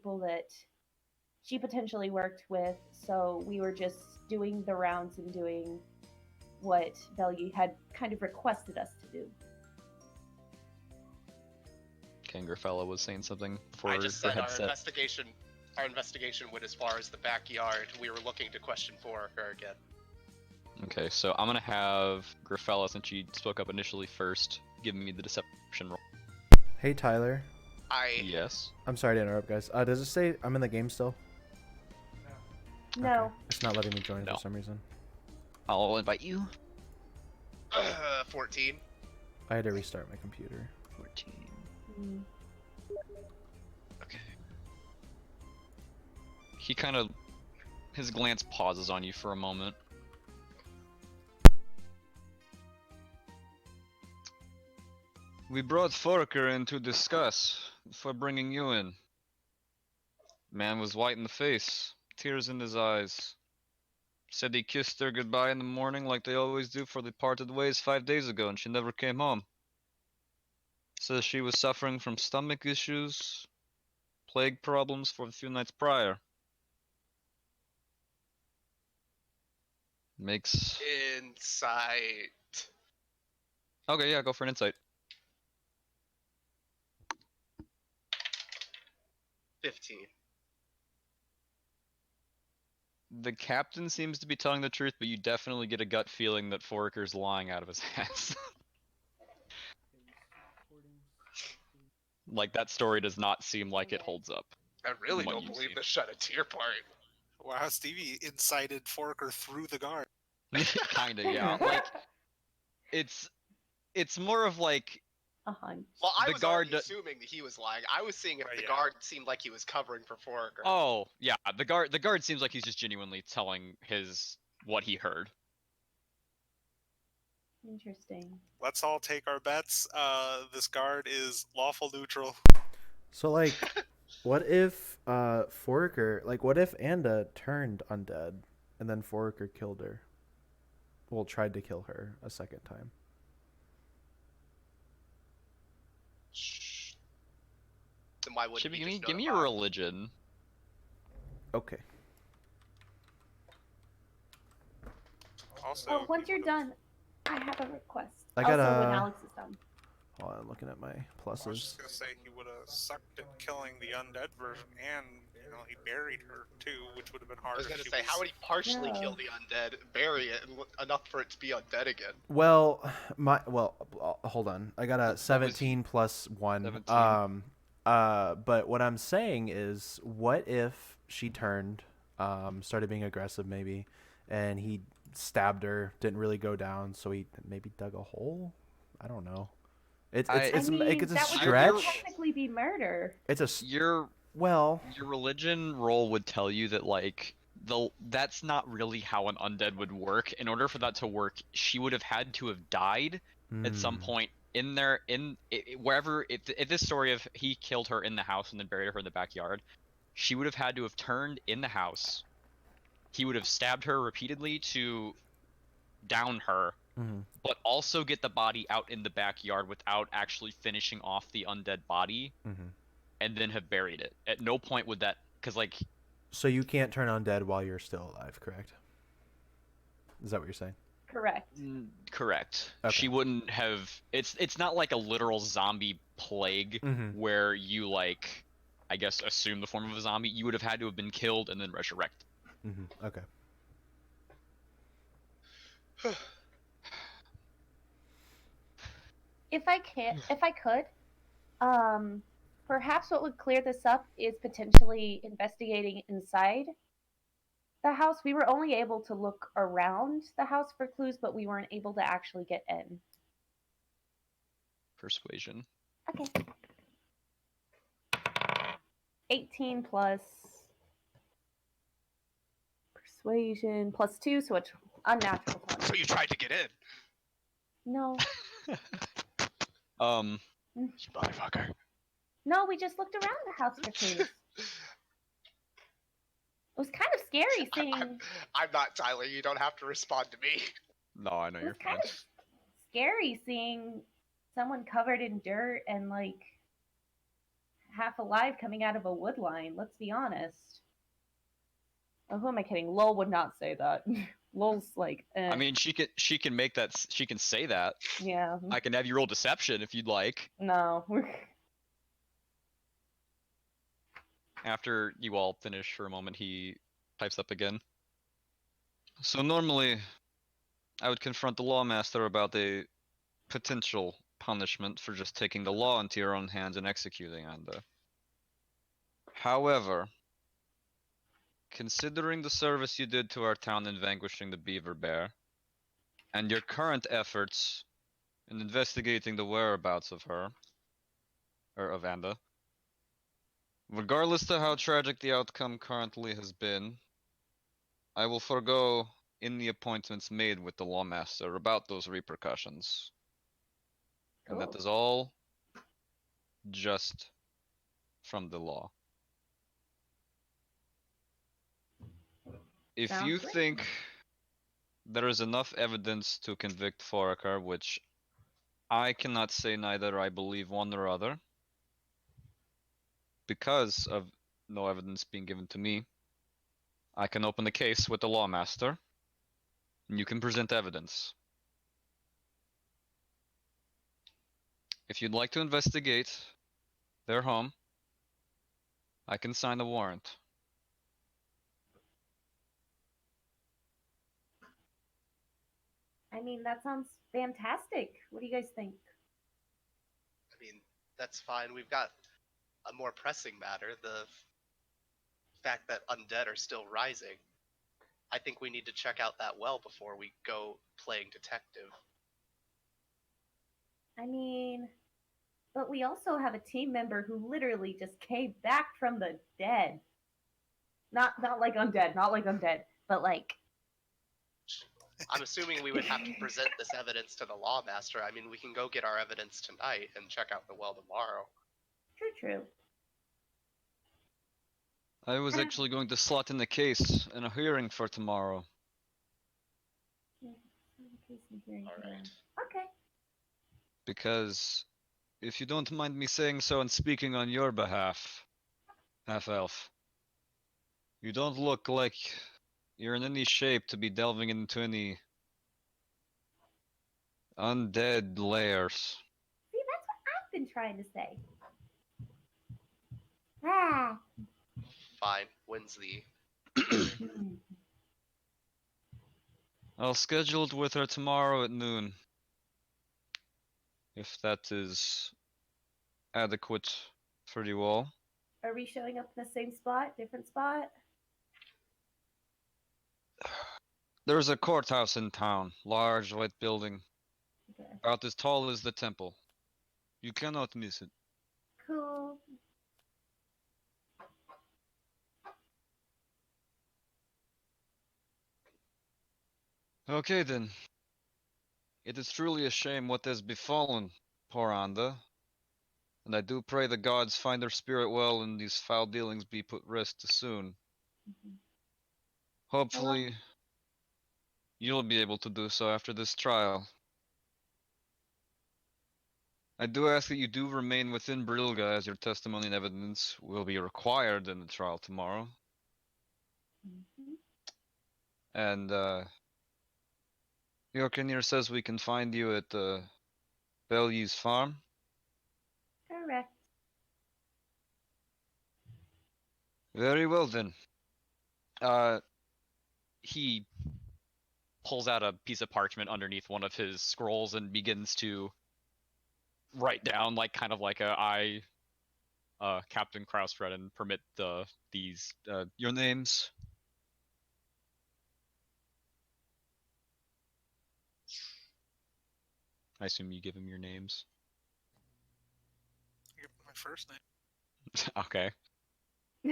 people that she potentially worked with, so we were just doing the rounds and doing what Bellew had kind of requested us to do. King Gryfella was saying something before I just her said headset. our investigation went as far as the backyard. We were looking to question Foraker again. Okay, so I'm gonna have Gryfella, since she spoke up initially first, give me the deception roll. Hey, Tyler. Yes. I'm sorry to interrupt, guys. Does it say I'm in the game still? No. Okay. It's not letting me join for some reason. I'll invite you. 14. I had to restart my computer. 14. Mm. Okay. He kind of... His glance pauses on you for a moment. We brought Foraker in to discuss before bringing you in. Man was white in the face, tears in his eyes. Said he kissed her goodbye in the morning like they always do for they parted ways 5 days ago and she never came home. Says she was suffering from stomach issues, plague problems for a few nights prior. Makes... Insight. Okay, yeah, go for an insight. 15. The captain seems to be telling the truth, but you definitely get a gut feeling that Foraker's lying out of his ass. Like, that story does not seem like it holds up. I really What don't you've believe seen. the shed a tear part. Wow, Stevie incited Foraker through the guard. Kinda, yeah. Like, it's more of like... A hunch. Well, I The was guard already assuming that he was lying. I was seeing if the Yeah. guard seemed like he was covering for Foraker. Oh, yeah, the guard seems like he's just genuinely telling what he heard. Interesting. Let's all take our bets. This guard is lawful neutral. So, like, what if Foraker, like, what if Anda turned undead and then Foraker killed her? Well, tried to kill her a second time. Then why wouldn't Chibi, he just give me a notify? religion. Okay. Also, Oh, once you're done, I have a request. I got also, when a- Alex is done. Hold on, I'm looking at my I was pluses. just gonna say he would have sucked at killing the undead version, and he buried her too, which would have been hard. I was if gonna she say, how would he partially No. kill the undead, bury it, and enough for it to be undead again? Well, hold on. I got a 17 plus 1. 17. But what I'm saying is, what if she turned, started being aggressive maybe, and he stabbed her, didn't really go down, so he maybe dug a hole? I don't know. It's I mean, a that would stretch. technically be murder. It's a Your well. religion roll would tell you that, like, that's not really how an undead would work. In order for that to work, she would have had to have died at some point in there, wherever. If this story of he killed her in the house and then buried her in the backyard, she would have had to have turned in the house. He would have stabbed her repeatedly to down her, but also get the body out in the backyard without actually finishing off the undead body, and then have buried it. At no point would that, because, like... So you can't turn undead while you're still alive, correct? Is that what you're saying? Correct. Correct. Okay. She wouldn't have... It's not like a literal zombie plague where you, like, I guess, assume the form of a zombie. You would have had to have been killed and then resurrected. Okay. If I could, perhaps what would clear this up is potentially investigating inside the house. We were only able to look around the house for clues, but we weren't able to actually get in. Persuasion. Okay. 18 plus persuasion plus 2, so it's unnatural. So you tried to get in. No. You motherfucker. No, we just looked around the house for clues. It was kind of scary seeing. I'm not Tyler. You don't have to respond to me. No, I know It you're was kind fine. of scary seeing someone covered in dirt and like half alive coming out of a wood line. Let's be honest. Oh, who am I kidding? Lull would not say that. Lull's like, I mean, she can make that. She can say that. yeah, I can have you roll deception if you'd like. no. After you all finish for a moment, he pipes up again. So normally, I would confront the lawmaster about a potential punishment for just taking the law into your own hands and executing Anda. However, considering the service you did to our town in vanquishing the beaver bear, and your current efforts in investigating the whereabouts of her, or of Anda, regardless to how tragic the outcome currently has been, I will forego any appointments made with the lawmaster about those repercussions. And that Cool. is all just from the law. If Sounds you great. think there is enough evidence to convict Foraker, which I cannot say neither I believe one or other, because of no evidence being given to me, I can open the case with the lawmaster, and you can present evidence. If you'd like to investigate their home, I can sign the warrant. I mean, that sounds fantastic. What do you guys think? I mean, that's fine. We've got a more pressing matter, the fact that undead are still rising. I think we need to check out that well before we go playing detective. I mean, but we also have a team member who literally just came back from the dead. Not like undead, not like undead, but like I'm assuming we would have to present this evidence to the lawmaster. I mean, we can go get our evidence tonight and check out the well tomorrow. true. I was actually going to slot in the case in a hearing for tomorrow. Alright. Okay. Because, if you don't mind me saying so and speaking on your behalf, half-elf, you don't look like you're in any shape to be delving into any undead lairs. See, that's what I've been trying to say. Ah. Fine. When's the hearing? I'll schedule it with her tomorrow at noon. If that is adequate for you all. Are we showing up in the same spot, different spot? There's a courthouse in town, large white building, Okay. about as tall as the temple. You cannot miss it. Cool. Okay then. It is truly a shame what has befallen poor Anda, and I do pray the gods find her spirit well and these foul dealings be put rest soon. Mm-hmm. Hopefully, you'll be able to do so after this trial. I do ask that you do remain within Brilga, as your testimony and evidence will be required in the trial tomorrow. Mm-hmm. And Yorkinir says we can find you at Bellew's farm. Correct. Very well then. He pulls out a piece of parchment underneath one of his scrolls and begins to write down, like, kind of like Captain Karousever, and permit these your names. I assume you give him your names. I give my first name. Okay.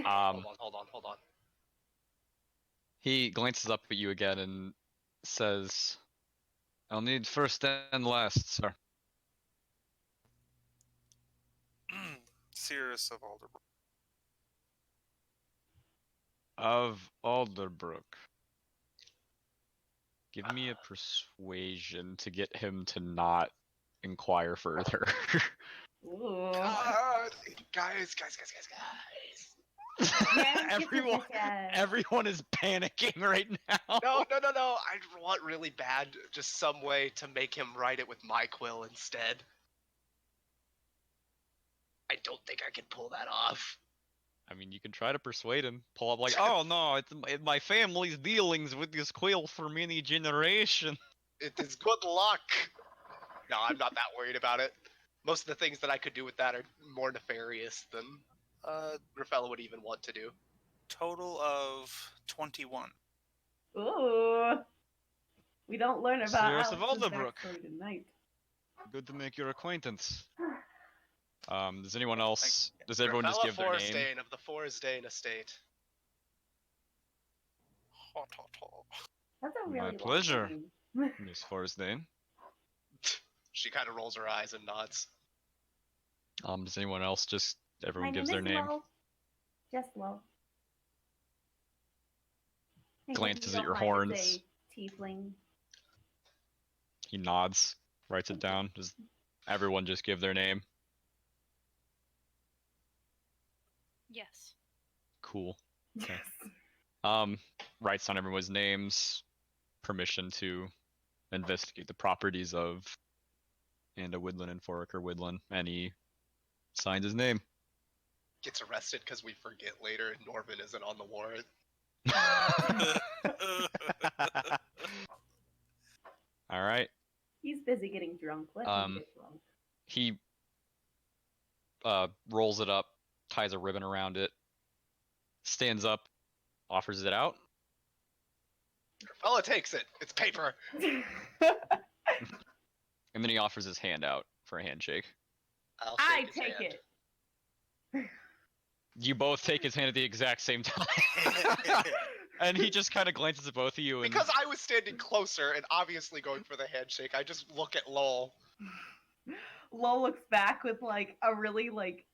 Hold on. He glances up at you again and says, "I'll need first and last, sir." Syras of Alderbrook. Of Alderbrook. Give me a persuasion to get him to not inquire further. Ooh. God, guys. Yes, everyone, yes. everyone is panicking right now. No. I want really bad just some way to make him write it with my quill instead. I don't think I can pull that off. I mean, you can try to persuade him. Pull up like, oh no, it's my family's dealings with this quill for many generations. It is good luck. No, I'm not that worried about it. Most of the things that I could do with that are more nefarious than Gryfella would even want to do. Total of 21. Ooh. We don't learn about Syras of Alex's Alderbrook. backstory tonight. Good to make your acquaintance. Does anyone else? Does everyone just Gryfella give their name? Forestane of the Forestane estate. Hot, hot, hot. That's a My really long pleasure. name. Miss Forestane. She kind of rolls her eyes and nods. Does anyone else just? Everyone My gives name their is name. Lull. Just Lull. I hope Glances you at your don't mind, horns. it's a tiefling. He nods, writes it down. Does everyone just give their name? Yes. Cool. Yes. Writes down everyone's names, permission to investigate the properties of Anda Woodland and Foraker Woodland, and he signs his name. Gets arrested because we forget later and Norven isn't on the warrant. All right. He's busy getting drunk. Let him get drunk. He rolls it up, ties a ribbon around it, stands up, offers it out. Gryfella takes it. It's paper. And then he offers his hand out for a handshake. I'll I shake his take hand. it. You both take his hand at the exact same time. And he just kind of glances at both of you and Because I was standing closer and obviously going for the handshake, I just look at Lull. Lull looks back with like a really like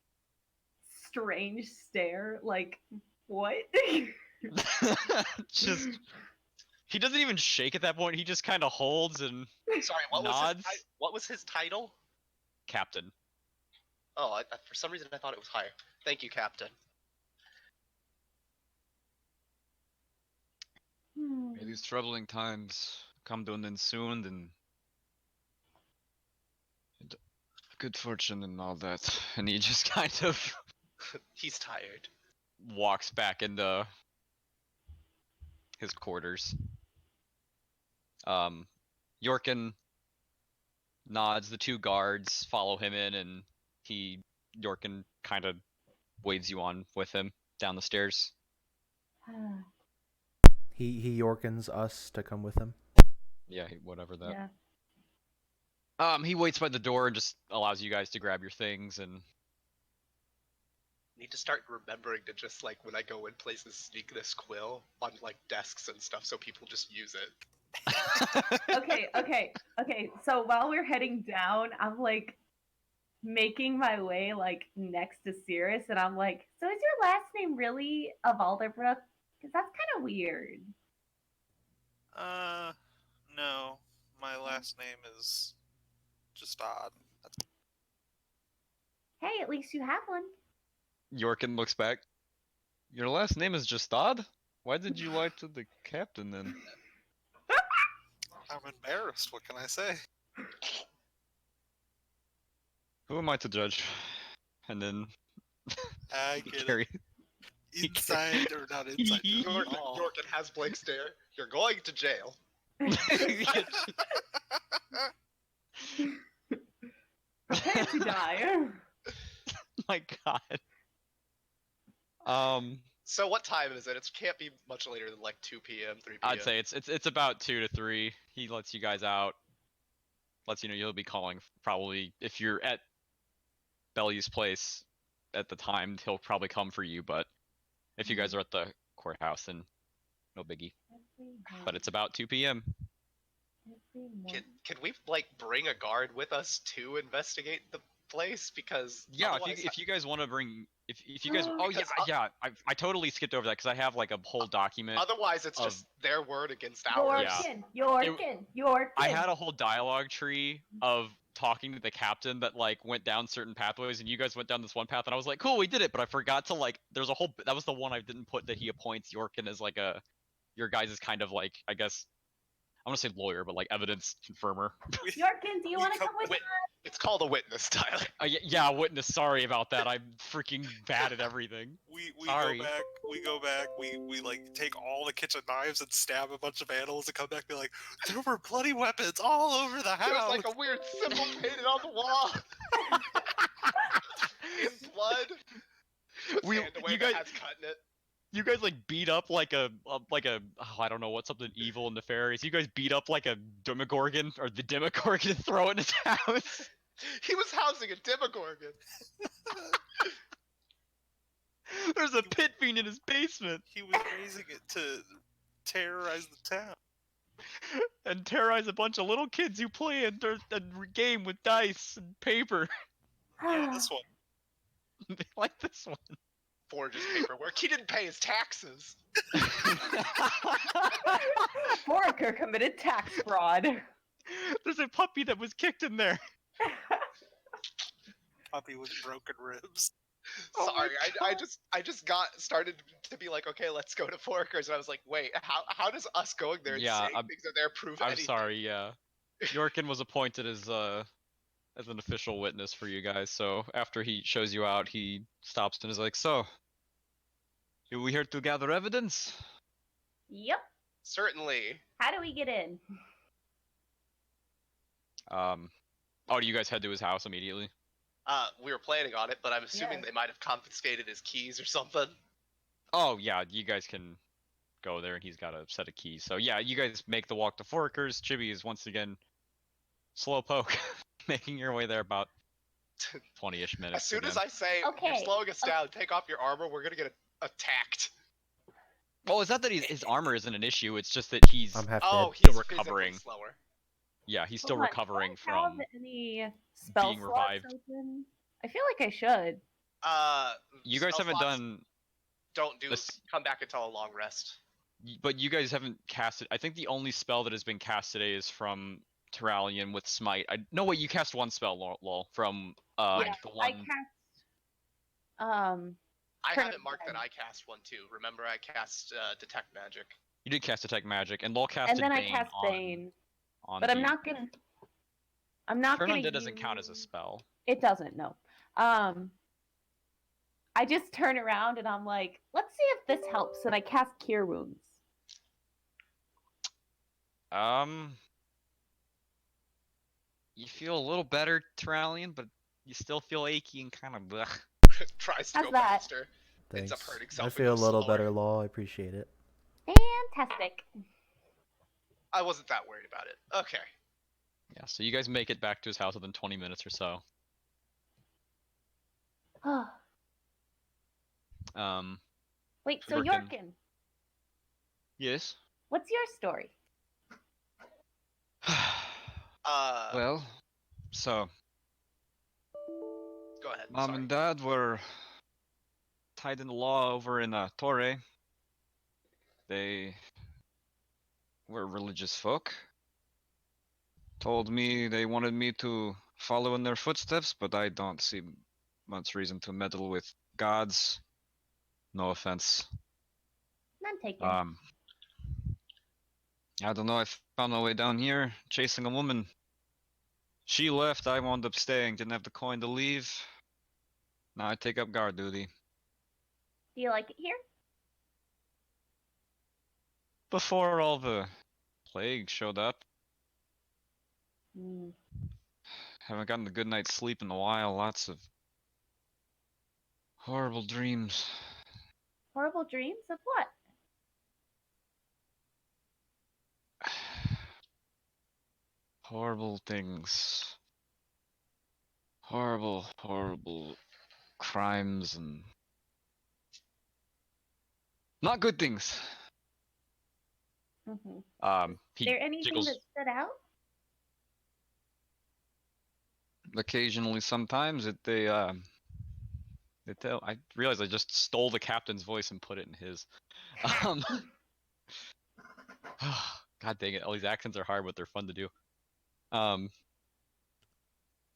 strange stare. Like, what? just he doesn't even shake at that point. He just kind of holds and Sorry, nods. What was his title? Captain. Oh, for some reason I thought it was higher. Thank you, Captain. May these troubling times come to an end soon, and good fortune and all that. And he just kind of He's tired. walks back into his quarters. Yorkin nods. The two guards follow him in, and Yorkin kind of waves you on with him down the stairs. He Yorkins us to come with him. Yeah, whatever that. Yeah. He waits by the door and just allows you guys to grab your things and. Need to start remembering to just like when I go in places sneak this quill on like desks and stuff so people just use it. Okay. So while we're heading down, I'm like making my way like next to Syras, and I'm like, so is your last name really of Alderbrook? Because that's kind of weird. No. My last name is just odd. Hey, at least you have one. Yorkin looks back. Your last name is just odd? Why did you lie to the captain then? I'm embarrassed. What can I say? Who am I to judge? And then I he get carry- it. Inside or not inside? Yorkin has Blake stare. You're going to jail. Prepare to die. My God. So what time is it? It can't be much later than like 2 p.m., 3 p.m. I'd say it's about 2 to 3. He lets you guys out. Lets you know you'll be calling probably if you're at Belly's place at the time. He'll probably come for you, but if you guys are at the courthouse, then no biggie. But it's about 2 p.m. Can we like bring a guard with us to investigate the place? Because Yeah, otherwise if you guys want to bring if you guys Because, I totally skipped over that because I have like a whole document. otherwise it's of- just their word against ours. Yeah. Yorkin. I had a whole dialogue tree of talking to the captain that like went down certain pathways, and you guys went down this one path, and I was like, cool, we did it. But I forgot to like, there's a whole. That was the one I didn't put that he appoints Yorkin as like your guys' kind of like, I guess I want to say lawyer, but like evidence confirmer. Yorkin, do you We want to come come with Wit- It's called a witness, Tyler. Yeah, witness. Sorry about that. I'm freaking bad at everything. We Sorry. go back, we like take all the kitchen knives and stab a bunch of animals and come back and be like, there were bloody weapons all over the house. There's like a weird symbol painted on the wall. In blood. Puts We- hand away you that guys- has cut in it. You guys like beat up like a I don't know what, something evil and nefarious. You guys beat up like a Demogorgon or the Demogorgon and throw it in his house. He was housing a Demogorgon. There's a pit fiend in his basement. He was raising it to terrorize the town. And terrorize a bunch of little kids who play a game with dice and paper. Yeah, this one. They like this one. Forges paperwork. He didn't pay his taxes. Foraker committed tax fraud. There's a puppy that was kicked in there. Puppy with broken ribs. Oh my Sorry, I just got started to be like, okay, let's go to Forkers, and I was like, wait, how does us going there and Yeah, saying I'm- things are there prove I'm anything? sorry, yeah. Yorkin was appointed as an official witness for you guys, so after he shows you out, he stops and is like, so, are we here to gather evidence? Yep. Certainly. How do we get in? Oh, do you guys head to his house immediately? We were planning on it, but I'm assuming Yeah. they might have confiscated his keys or something. Oh, yeah, you guys can go there and he's got a set of keys. So yeah, you guys make the walk to Forkers. Chibi is once again slowpoke, making your way there about 20-ish minutes. As soon as again. I say you're Okay, slowing us down, take off your armor, we're gonna get attacked. Well, it's not that his armor isn't an issue, it's just that he's... I'm half Oh, dead. he's Still physically recovering. slower. Yeah, he's still Hold on, recovering do I have from... any spell being slots revived. open? I feel like I should. You guys Spell haven't slots done... Don't do this- come back until a long rest. But you guys haven't casted... I think the only spell that has been cast today is from Turalyon with Smite. No, wait, you cast one spell, Lol, from Yeah, the one... I cast. I Turn have it it marked that red. I cast one too. Remember, I cast Detect Magic. You did cast Detect Magic, and Lol casted And then I Bane cast on, Bane. on But I'm the- not gonna. I'm not Turn gonna. Undead doesn't count as a use- spell. It doesn't. No. I just turn around and I'm like, let's see if this helps, and I cast Cure Wounds. You feel a little better, Turalyon, but you still feel achy and kind of blech. Tries to How's go that? faster. Ends Thanks. up hurting I himself. feel a little better, Law. I appreciate it. Fantastic. I wasn't that worried about it. Okay. Yeah, so you guys make it back to his house within 20 minutes or so. Wait, so Yorkin. Yorkin, Yes? what's your story? Well, so, Go ahead. Mom sorry. and Dad were tied in the law over in Torre. They were religious folk. Told me they wanted me to follow in their footsteps, but I don't see much reason to meddle with gods. No offense. None taken. I don't know, I found my way down here, chasing a woman. She left, I wound up staying, didn't have the coin to leave. Now I take up guard duty. Do you like it here? Before all the plague showed up, Hmm. haven't gotten a good night's sleep in a while, lots of horrible dreams. Horrible dreams of what? Horrible things. Horrible, horrible crimes and not good things. Mm-hmm. He Is there anything jiggles that stood out? occasionally. Sometimes they tell. I realize I just stole the captain's voice and put it in his. God dang it! All these accents are hard, but they're fun to do.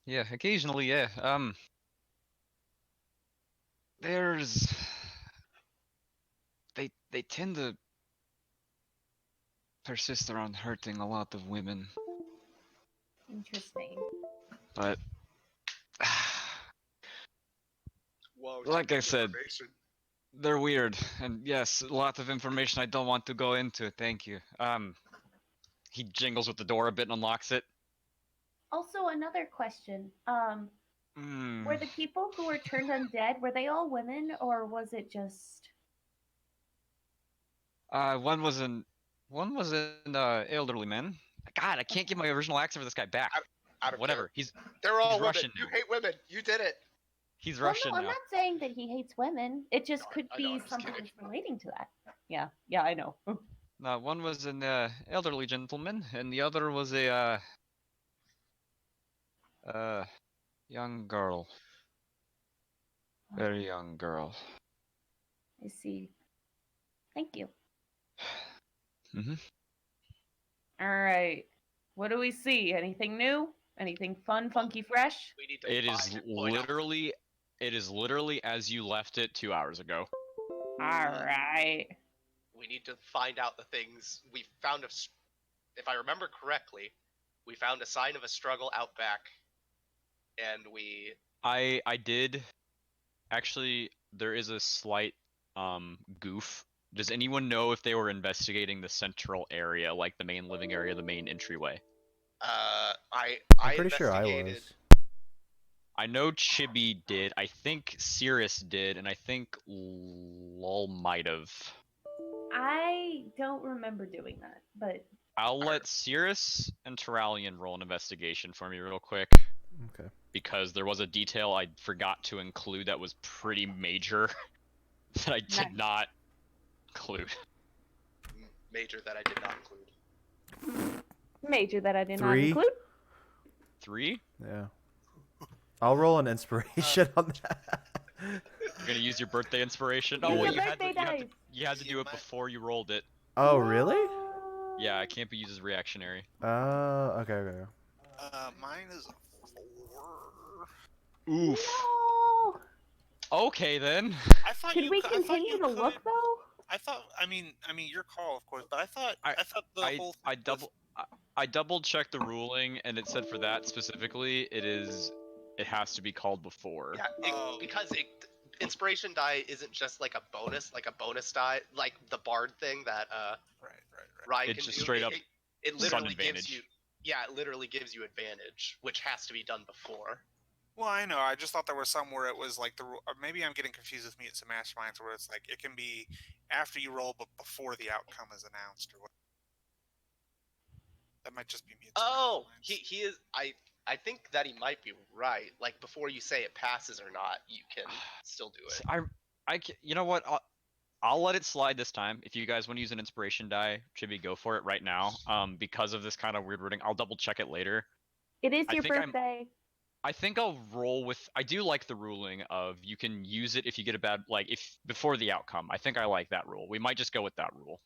Yeah, occasionally, yeah. There's they tend to persist around hurting a lot of women, Interesting. but Whoa, like I too much said, information. they're weird, and yes, a lot of information I don't want to go into. Thank you. He jingles with the door a bit and unlocks it. Also, another question. Hmm. Were the people who were turned undead, were they all women, or was it just... One was an elderly man. God, I can't get my original accent for this guy back. I don't Whatever. care. They're all women. Russian You now. hate women. You did it. He's Well, Russian no, I'm now. not saying that he hates women. It just No, could I know, be I'm just something kidding. that's relating to that. Yeah, I know. No, one was an elderly gentleman, and the other was a young girl. Very young girl. I see. Thank you. Mm-hmm. All right. What do we see? Anything new? Anything fun, funky, fresh? We need to It find is and point out- literally as you left it 2 hours ago. All right. We need to find out the things we found. If I remember correctly, we found a sign of a struggle out back, and we. I did actually. There is a slight goof. Does anyone know if they were investigating the central area, like the main living area, the main entryway? I I'm pretty sure I investigated. was. I know Chibi did. I think Syras did, and I think Lull might have. I don't remember doing that, but I'll let Syras and Turalyon roll an investigation for me real quick. Okay. Because there was a detail I forgot to include that was pretty major that I did Nice. not include. Major that I did not include. major that I did not 3? include. 3? Yeah. I'll roll an inspiration on that. You're gonna use your birthday inspiration? Use Oh your wait, you had birthday dice. you had to do it before you rolled it. Oh, really? Yeah, it can't be used as reactionary. Okay. Mine is a 4. Oof. No. Okay then. I thought Could you we I thought continue you to could, look though? I thought. I mean, your call, of course. But I thought the whole. Thing I double checked the ruling and it said for that specifically it has to be called before. Yeah, because inspiration die isn't just like a bonus die, like the bard thing that Right. Ryan It's can just do. straight up It sun literally gives advantage. you. Yeah, it literally gives you advantage, which has to be done before. Well, I know. I just thought there was somewhere it was like the. Or maybe I'm getting confused with Meet Some Masterminds, where it's like it can be after you roll, but before the outcome is announced, or what. That might just be Meet Some Oh, Masterminds. he is. I think that he might be right. Like before you say it passes or not, you can still do it. You know what? I'll let it slide this time. If you guys want to use an inspiration die, Chibi, go for it right now. Because of this kind of weird wording, I'll double check it later. It is I your think birthday. I think I'll roll with. I do like the ruling of you can use it if you get a bad if before the outcome. I think I like that rule. We might just go with that rule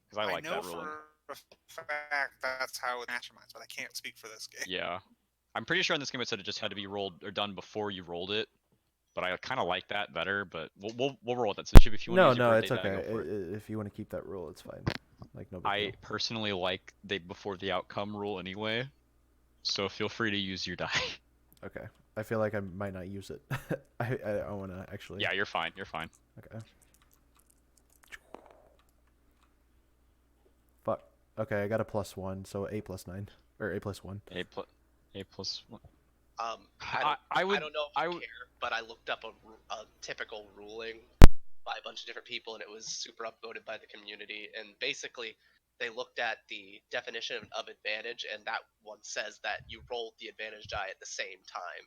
because I like know that ruling. for a fact that's how it masterminds, but I can't speak for this game. Yeah, I'm pretty sure in this game it said it just had to be rolled or done before you rolled it. But I kind of like that better. But we'll roll with that. So Chibi, if you want to use your birthday it's okay. die, go for it. If you want to keep that rule, it's fine. Like no big I deal. personally like the before the outcome rule anyway. So feel free to use your die. Okay. I feel like I might not use it. I want to actually. Yeah, you're fine. You're fine. Okay. Fuck. Okay, I got a +1, so A + 9 or A + 1. A plus 1. I don't know if I care, but I looked up a typical ruling by a bunch of different people, and it was super upvoted by the community. And basically, they looked at the definition of advantage, and that one says that you rolled the advantage die at the same time.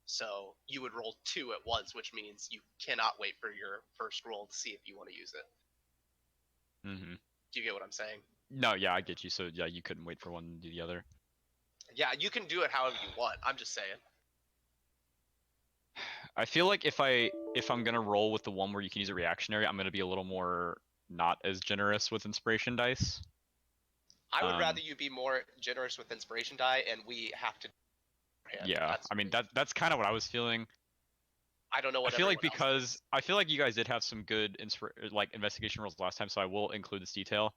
So you would roll 2 at once, which means you cannot wait for your first roll to see if you want to use it. Mm-hmm. Do you get what I'm saying? No, yeah, I get you. So yeah, you couldn't wait for one to do the other. Yeah, you can do it however you want. I'm just saying. I feel like if I'm gonna roll with the one where you can use a reactionary, I'm gonna be a little more not as generous with inspiration dice. I would rather you be more generous with inspiration die, and we have to Yeah, I mean that's kind of what I was feeling. I don't know I what feel like everyone else because thinks. I feel like you guys did have some good like investigation rolls last time, so I will include this detail.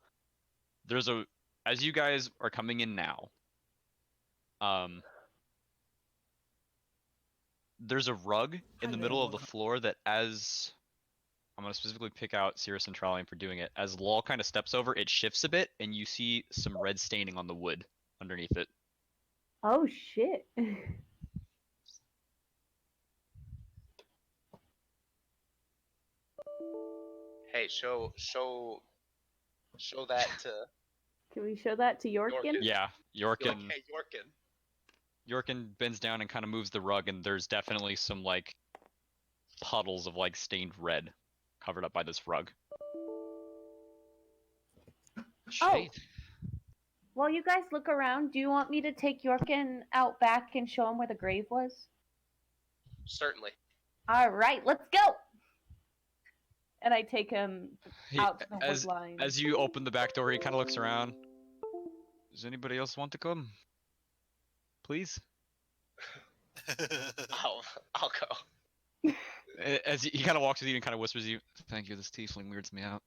There's a as you guys are coming in now, there's a rug in the middle of the floor that as I'm gonna specifically pick out Syras and Turalyon for doing it. As Lull kind of steps over, it shifts a bit, and you see some red staining on the wood underneath it. Oh shit. Hey, show that to Can we show that to Yorkin? Yorkin. Yeah, Yorkin. Hey, Yorkin. Yorkin bends down and kind of moves the rug, and there's definitely some like puddles of like stained red covered up by this rug. Oh. Shit. While you guys look around, do you want me to take Yorkin out back and show him where the grave was? Certainly. All right, let's go. And I take him out to the wood as line. as you open the back door, he kind of looks around. Does anybody else want to come? Please. I'll go. As he kind of walks with you and kind of whispers to you, "Thank you. This tiefling weirds me out."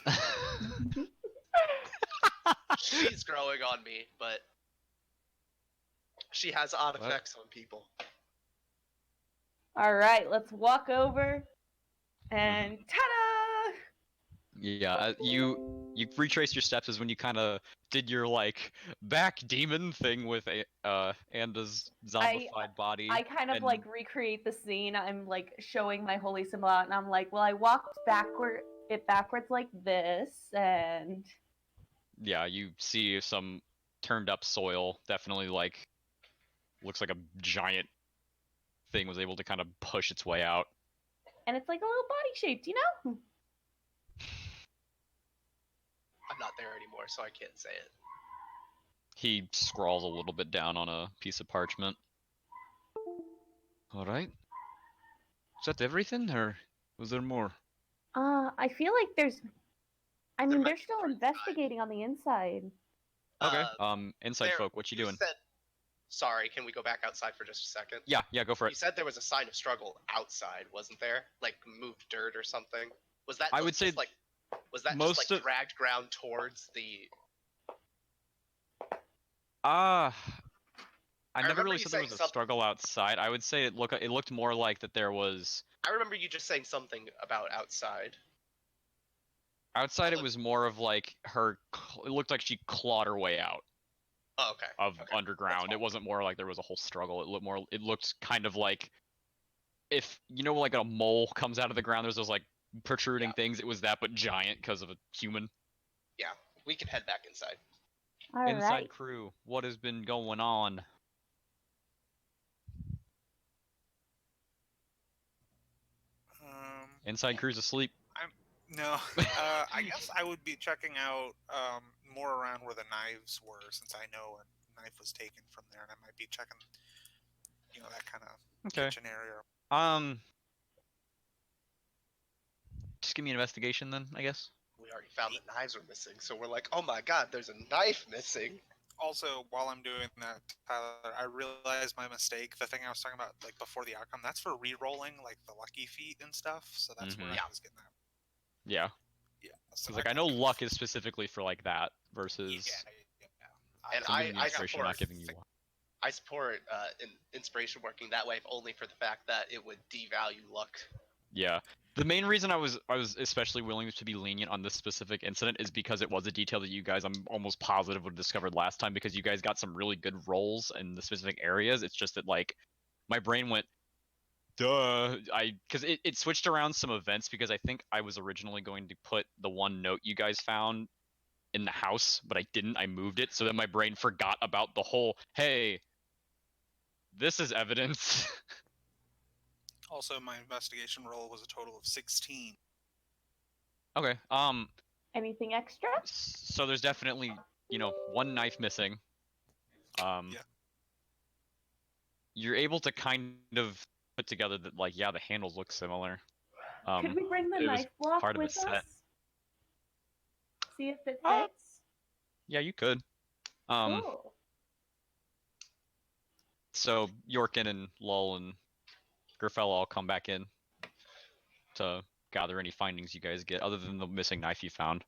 Yeah. She's growing on me, but she has odd effects on people. All right, let's walk over and ta-da! Yeah, you retrace your steps as when you kind of did your like back demon thing with Anda's zombified body. I kind of and- like recreate the scene. I'm like showing my holy symbol out, and I'm like, well, I walked backwards like this, and Yeah, you see some turned up soil. Definitely like looks like a giant thing was able to kind of push its way out. and it's like a little body shaped, you know? I'm not there anymore, so I can't say it. He scrawls a little bit down on a piece of parchment. All right. Is that everything, or was there more? I feel like there's. I There mean, might they're be still more inside. investigating on the inside. Okay. Inside There- folk, what you doing? Said, sorry, can we go back outside for just a second? Yeah, go for You it. said there was a sign of struggle outside, wasn't there? Like moved dirt or something. Was that? I would say just like. Was that most just like of- dragged ground towards the? I never remember really you said there saying was a something- struggle outside. I would say it looked more like that there was I remember you just saying something about outside. outside. It was more of like it looked like she clawed her way out Oh, okay. of Okay. underground. It wasn't more like there was a whole struggle. It looked kind of like if like a mole comes out of the ground. There's those like protruding things. It was that, but giant because of a human. Yeah, we can head back inside. All Inside right. crew, what has been going on? Inside crew's asleep. No, I guess I would be checking out more around where the knives were, since I know a knife was taken from there, and I might be checking, that kind of Okay. kitchen area. Just give me an investigation then, I guess. We already found that knives were missing, so we're like, oh my god, there's a knife missing. Also, while I'm doing that, Tyler, I realized my mistake. The thing I was talking about, like before the outcome, that's for re-rolling, like the lucky feat and stuff. So that's where I was getting that. Yeah. Yeah. So Because I know luck is specifically for like that versus. And I'm giving you I inspiration, support, not giving you luck. I support inspiration working that way, if only for the fact that it would devalue luck. Yeah. The main reason I was especially willing to be lenient on this specific incident is because it was a detail that you guys, I'm almost positive, would have discovered last time, because you guys got some really good rolls in the specific areas. It's just that like my brain went, duh. Because it switched around some events, because I think I was originally going to put the one note you guys found in the house, but I didn't. I moved it, so then my brain forgot about the whole, hey, this is evidence. Also, my investigation roll was a total of 16. Okay. Anything extra? So there's definitely, one knife missing. Yeah. You're able to kind of put together that, like, yeah, the handles look similar. Could we bring the it was knife block part of the with set. us? See if it Uh, fits? Yeah, you could. Cool. So Yorkin and Lull and Gryfella all come back in to gather any findings you guys get, other than the missing knife you found.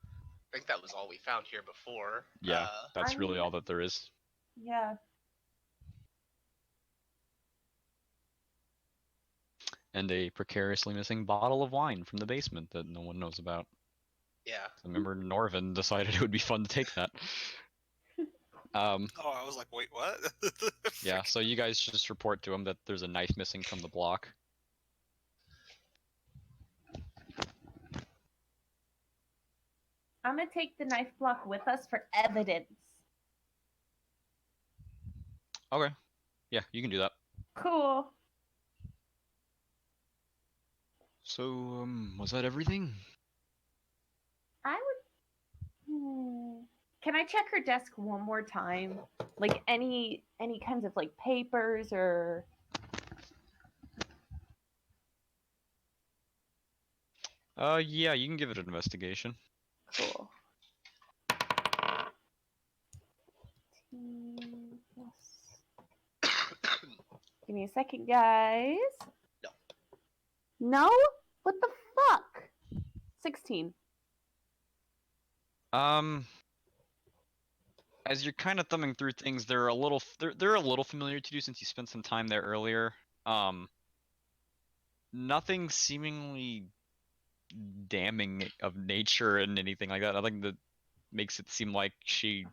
I think that was all we found here before. Yeah, that's I really mean- all that there is. Yeah. And a precariously missing bottle of wine from the basement that no one knows about. Yeah. I remember Norven decided it would be fun to take that. Oh, I was like, wait, what? Yeah, so you guys just report to him that there's a knife missing from the block. I'm gonna take the knife block with us for evidence. Okay. Yeah, you can do that. Cool. So, was that everything? I would. Can I check her desk one more time? Like any kinds of like papers or. Yeah, you can give it an investigation. Cool. Give me a second, guys. No. No? What the fuck? 16. As you're kind of thumbing through things, they're a little familiar to you since you spent some time there earlier. Nothing seemingly damning of nature and anything like that. Nothing that makes it seem like she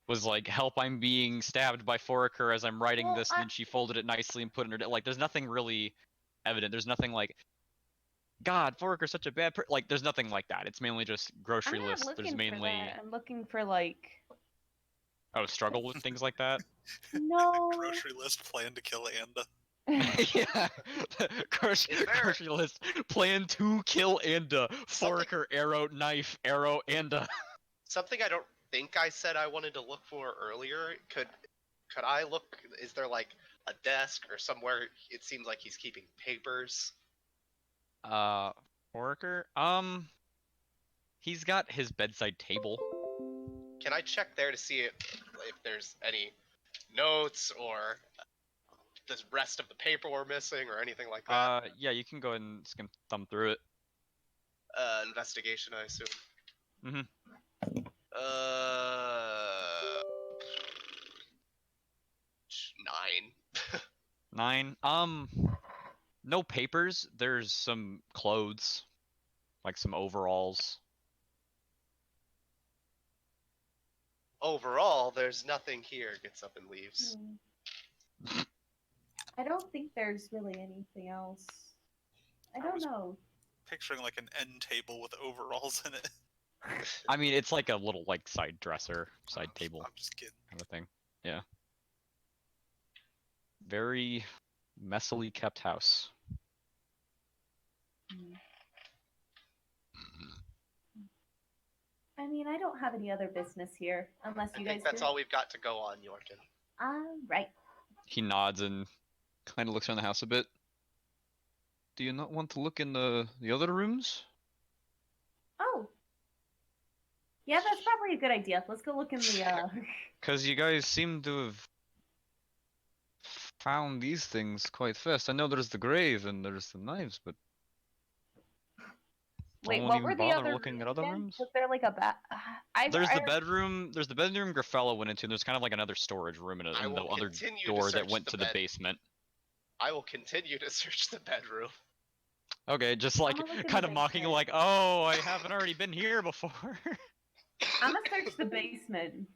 was like, "Help! I'm being stabbed by Foraker as I'm writing Well, this," and then she folded it nicely and put it in her. Like, there's nothing really evident. There's nothing like, "God, Foraker's such a bad person." Like, there's nothing like that. It's mainly just grocery I'm not lists. looking There's for mainly that. I'm looking for like. struggle with things like that. No. Grocery list plan to kill Anda. Yeah, grocery list plan to kill Anda. Foraker, arrow, knife, arrow, Anda. Something I don't think I said I wanted to look for earlier. Could I look? Is there like a desk or somewhere? It seems like he's keeping papers. Foraker. He's got his bedside table. Can I check there to see if there's any notes or the rest of the paper we're missing or anything like that? Yeah, you can go ahead and skim thumb through it. Investigation, I assume. Mhm. 9. 9. No papers. There's some clothes, like some overalls. Overall, there's nothing here. Gets up and leaves. I don't think there's really anything else. I don't know. Picturing like an end table with overalls in it. I mean, it's like a little like side dresser, side table I'm just kidding. kind of thing. Yeah. Very messily kept house. I mean, I don't have any other business here, unless I you think guys that's do. all we've got to go on, Yorkin. Right. He nods and kind of looks around the house a bit. Do you not want to look in the other rooms? Oh. Yeah, that's probably a good idea. Let's go look in the, Because you guys seem to have found these things quite fast. I know there's the grave and there's the knives, but Wait, don't what even were the bother other looking rooms at other again? rooms? Was there like a There's the bedroom. There's the bedroom Gryfella went into. And there's kind of like another storage room and I the will other continue to door that search went the to the bed. basement. I will continue to search the bedroom. Okay, just like gonna look in kind the of mocking, basement. like, "Oh, I haven't already been here before." I'm gonna search the basement.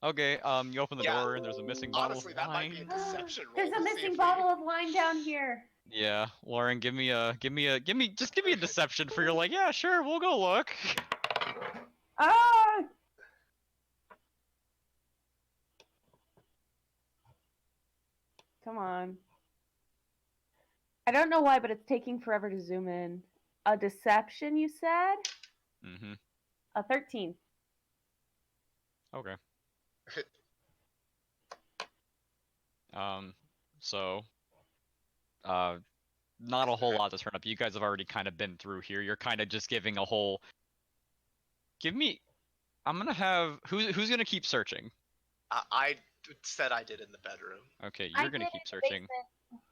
Okay, you open the Yeah, door and there's a missing bottle Honestly, of that might be a wine. deception roll. There's a to see missing if bottle of wine down here. Yeah, Lauren, give me a deception for your like, yeah, sure, we'll go look. Ah! Come on. I don't know why, but it's taking forever to zoom in. A deception, you said? Mm-hmm. A 13. Okay. So, not a whole lot to turn up. You guys have already kind of been through here. You're kind of just giving a whole. I'm gonna have who's gonna keep searching. I said I did in the bedroom. Okay, I you're gonna did keep in the searching. basement.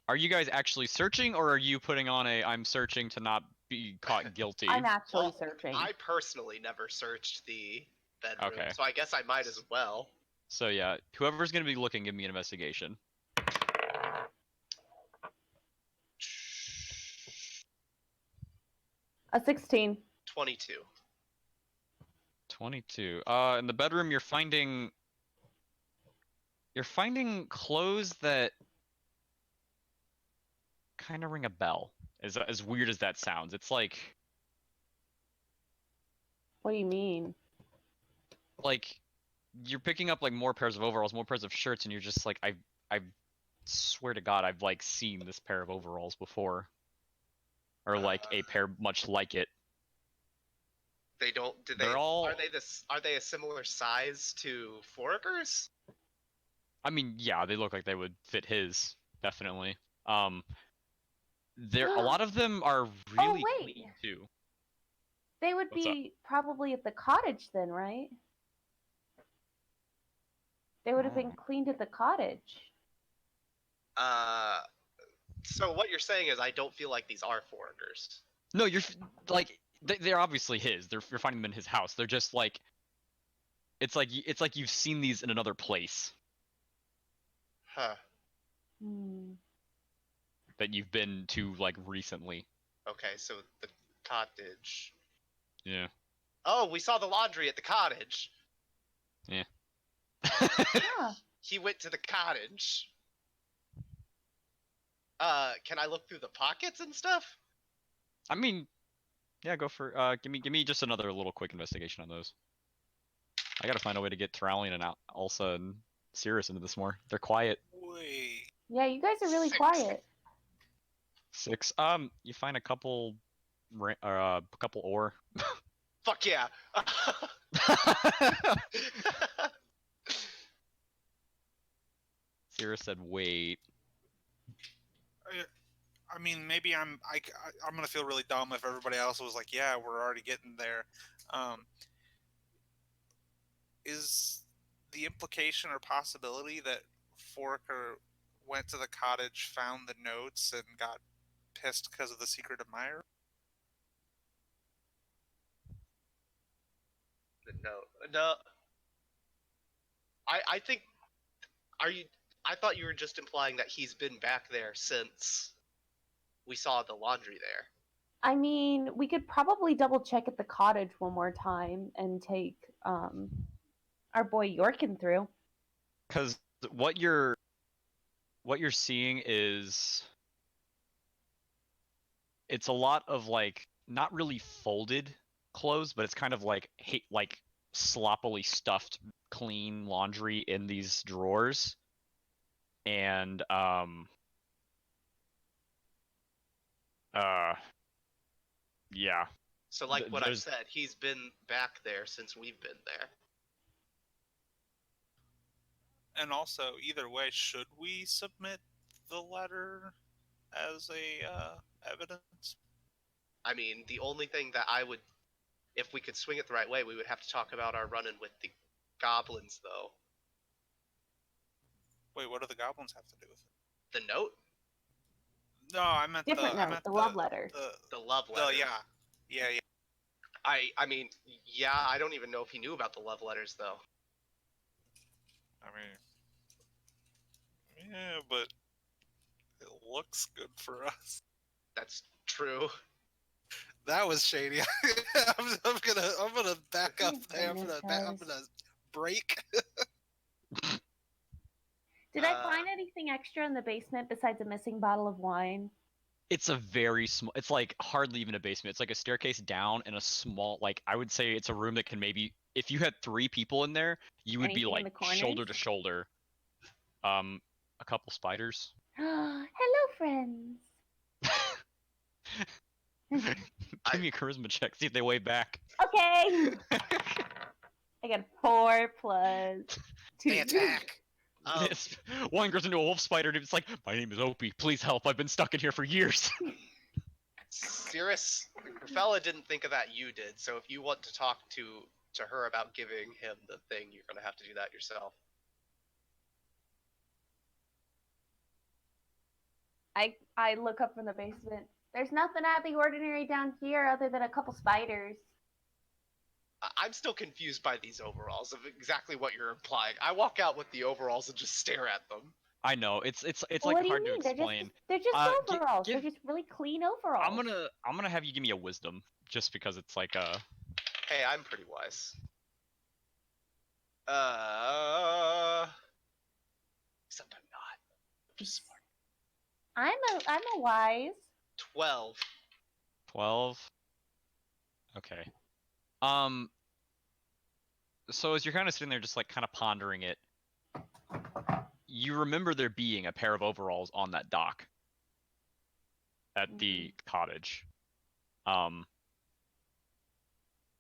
Are you guys actually searching, or are you putting on a I'm searching to not be caught guilty? I'm actually Well, searching. I personally never searched the bedroom, Okay. so I guess I might as well. So yeah, whoever's gonna be looking, give me an investigation. A 16. 22. 22. In the bedroom, you're finding clothes that kind of ring a bell. As weird as that sounds, it's like What do you mean? you're picking up like more pairs of overalls, more pairs of shirts, and you're just like, I swear to God, I've like seen this pair of overalls before, or like a pair much like it. They don't. Do they? They're all. Are they this? Are they a similar size to Foraker's? I mean, yeah, they look like they would fit his, definitely. There a lot of them are really wait. clean too. They would What's up? be probably at the cottage then, right? They would have been cleaned at the cottage. So what you're saying is I don't feel like these are Foraker's. No, you're like they're obviously his. You're finding them in his house. They're just like it's like you've seen these in another place Huh. that you've been to like recently. Okay, so the cottage. Yeah. Oh, we saw the laundry at the cottage. Yeah. Yeah. He went to the cottage. Can I look through the pockets and stuff? I mean, yeah, go for give me just another little quick investigation on those. I gotta find a way to get Turalyon and Elsa and Syras into this more. They're quiet. Wait. Yeah, you guys are really 6. quiet. 6. You find a couple ore. Fuck yeah. Syras said, "Wait." I mean, maybe I'm gonna feel really dumb if everybody else was like, "Yeah, we're already getting there." Is the implication or possibility that Foraker went to the cottage, found the notes, and got pissed because of the secret admirer? No. I think. Are you? I thought you were just implying that he's been back there since we saw the laundry there. I mean, we could probably double check at the cottage one more time and take our boy Yorkin through. Because what you're seeing is it's a lot of like not really folded clothes, but it's kind of like sloppily stuffed clean laundry in these drawers. And yeah. So like what I There's- said, he's been back there since we've been there. And also, either way, should we submit the letter as a evidence? I mean, the only thing that I would, if we could swing it the right way, we would have to talk about our run-in with the goblins, though. Wait, what do the goblins have to do with it? The note? No, I meant Different I note, meant the love letter. The love letter. Yeah. I mean, yeah, I don't even know if he knew about the love letters, though. I mean, yeah, but it looks good for us. That's true. That was shady. I'm gonna back up there. I'm gonna break. Did I find anything extra in the basement besides a missing bottle of wine? It's a very small. It's like hardly even a basement. It's like a staircase down and a small. Like I would say, it's a room that can maybe, if you had 3 people in there, you would Anything be in like the corners? shoulder to shoulder. A couple spiders. Hello, friends. Give me a charisma check. See if they weigh back. Okay. I got 4 plus 2. They attack. One goes into a wolf spider and it's like, "My name is Opie. Please help. I've been stuck in here for years." Syras, Gryfella didn't think of that, you did. So if you want to talk to her about giving him the thing, you're gonna have to do that yourself. I look up from the basement. There's nothing out of the ordinary down here other than a couple spiders. I'm still confused by these overalls of exactly what you're implying. I walk out with the overalls and just stare at them. I know it's like What do you hard to mean? explain. They're just overalls. Give, They're just really clean overalls. I'm gonna have you give me a wisdom, just because it's like Hey, I'm pretty wise. Except I'm not. I'm just smart. I'm a wise. 12. 12. Okay. So as you're kind of sitting there, just like kind of pondering it, you remember there being a pair of overalls on that dock at the cottage.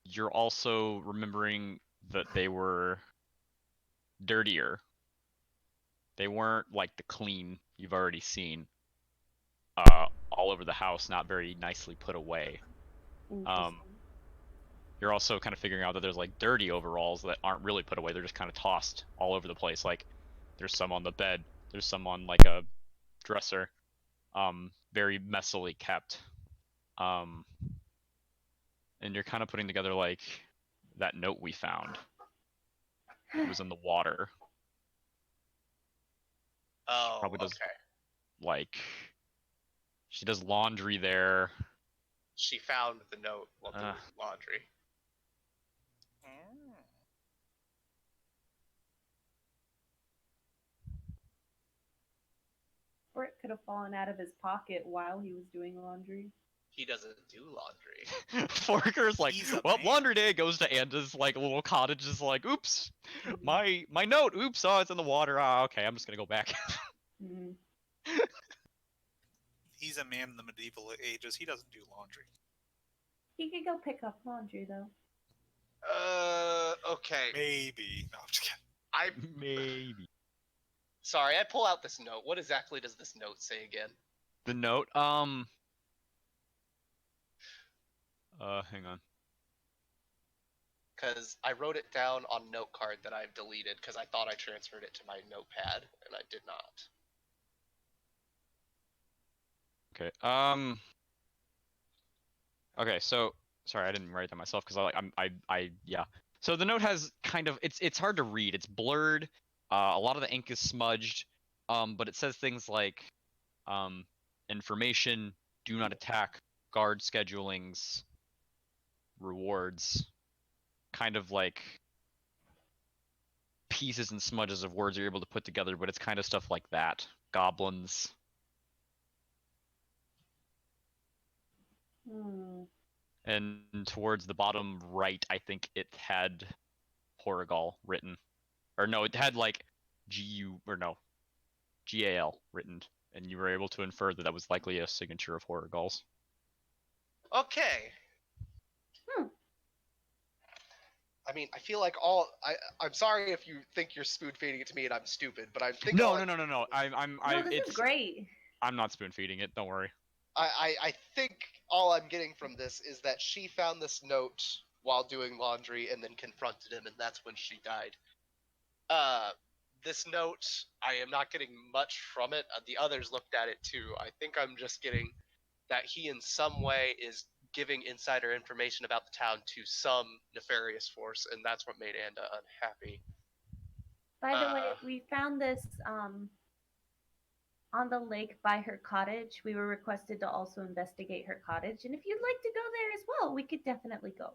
You're also remembering that they were dirtier. They weren't like the clean you've already seen. All over the house, not very nicely put away. You're also kind of figuring out that there's like dirty overalls that aren't really put away. They're just kind of tossed all over the place. Like there's some on the bed. There's some on like a dresser. Very messily kept. And you're kind of putting together like that note we found. It was in the water. Oh, Probably does, okay. like, she does laundry there. She found the note while doing laundry. Or it could have fallen out of his pocket while he was doing laundry. He doesn't do laundry. Forker's like, He's a well, man. laundry day, goes to Anda's like little cottage, is like, oops, my note, oops, oh, it's in the water. Ah, okay, I'm just gonna go back. Mm. He's a man in the medieval ages. He doesn't do laundry. He could go pick up laundry though. Okay. Maybe. No, I'm just kidding. Maybe. Sorry, I pull out this note. What exactly does this note say again? The note, hang on. Because I wrote it down on note card that I've deleted because I thought I transferred it to my notepad, and I did not. Okay, okay, so, sorry, I didn't write that myself, because yeah. So the note has kind of, it's hard to read, it's blurred, a lot of the ink is smudged, but it says things like, information, do not attack, guard schedulings, rewards, kind of like pieces and smudges of words you're able to put together, but it's kind of stuff like that. Goblins. And towards the bottom right, I think it had Horrigal written. Or no, it had like GAL written. And you were able to infer that that was likely a signature of Horrigal's. Okay. I mean, I feel like I'm sorry if you think you're spoon feeding it to me and I'm stupid, but I think No. No, this is great. I'm not spoon feeding it. Don't worry. I think all I'm getting from this is that she found this note while doing laundry and then confronted him, and that's when she died. This note, I am not getting much from it. The others looked at it too. I think I'm just getting that he in some way is giving insider information about the town to some nefarious force, and that's what made Anda unhappy. By the way, we found this on the lake by her cottage. We were requested to also investigate her cottage, and if you'd like to go there as well, we could definitely go.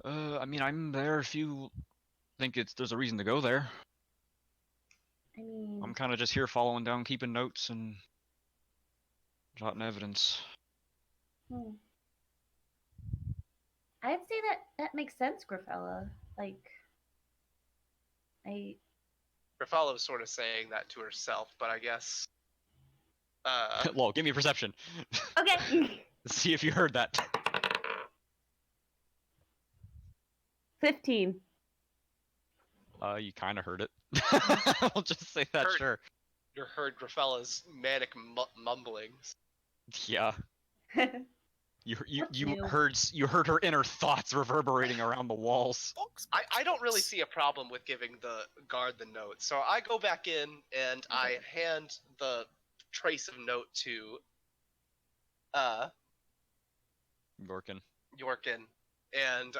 I mean, I'm there if you think there's a reason to go there. I mean, I'm kind of just here following down, keeping notes and jotting evidence. I'd say that makes sense, Gryfella. Like, Gryfella was sort of saying that to herself, but I guess. Lol, give me a perception. Okay. See if you heard that. 15. You kind of heard it. I'll just say that, sure. You heard Gryfella's manic mumblings. Yeah. You heard her inner thoughts reverberating around the walls. I don't really see a problem with giving the guard the note, so I go back in and I hand the trace of note to Gorkin. Yorkin, and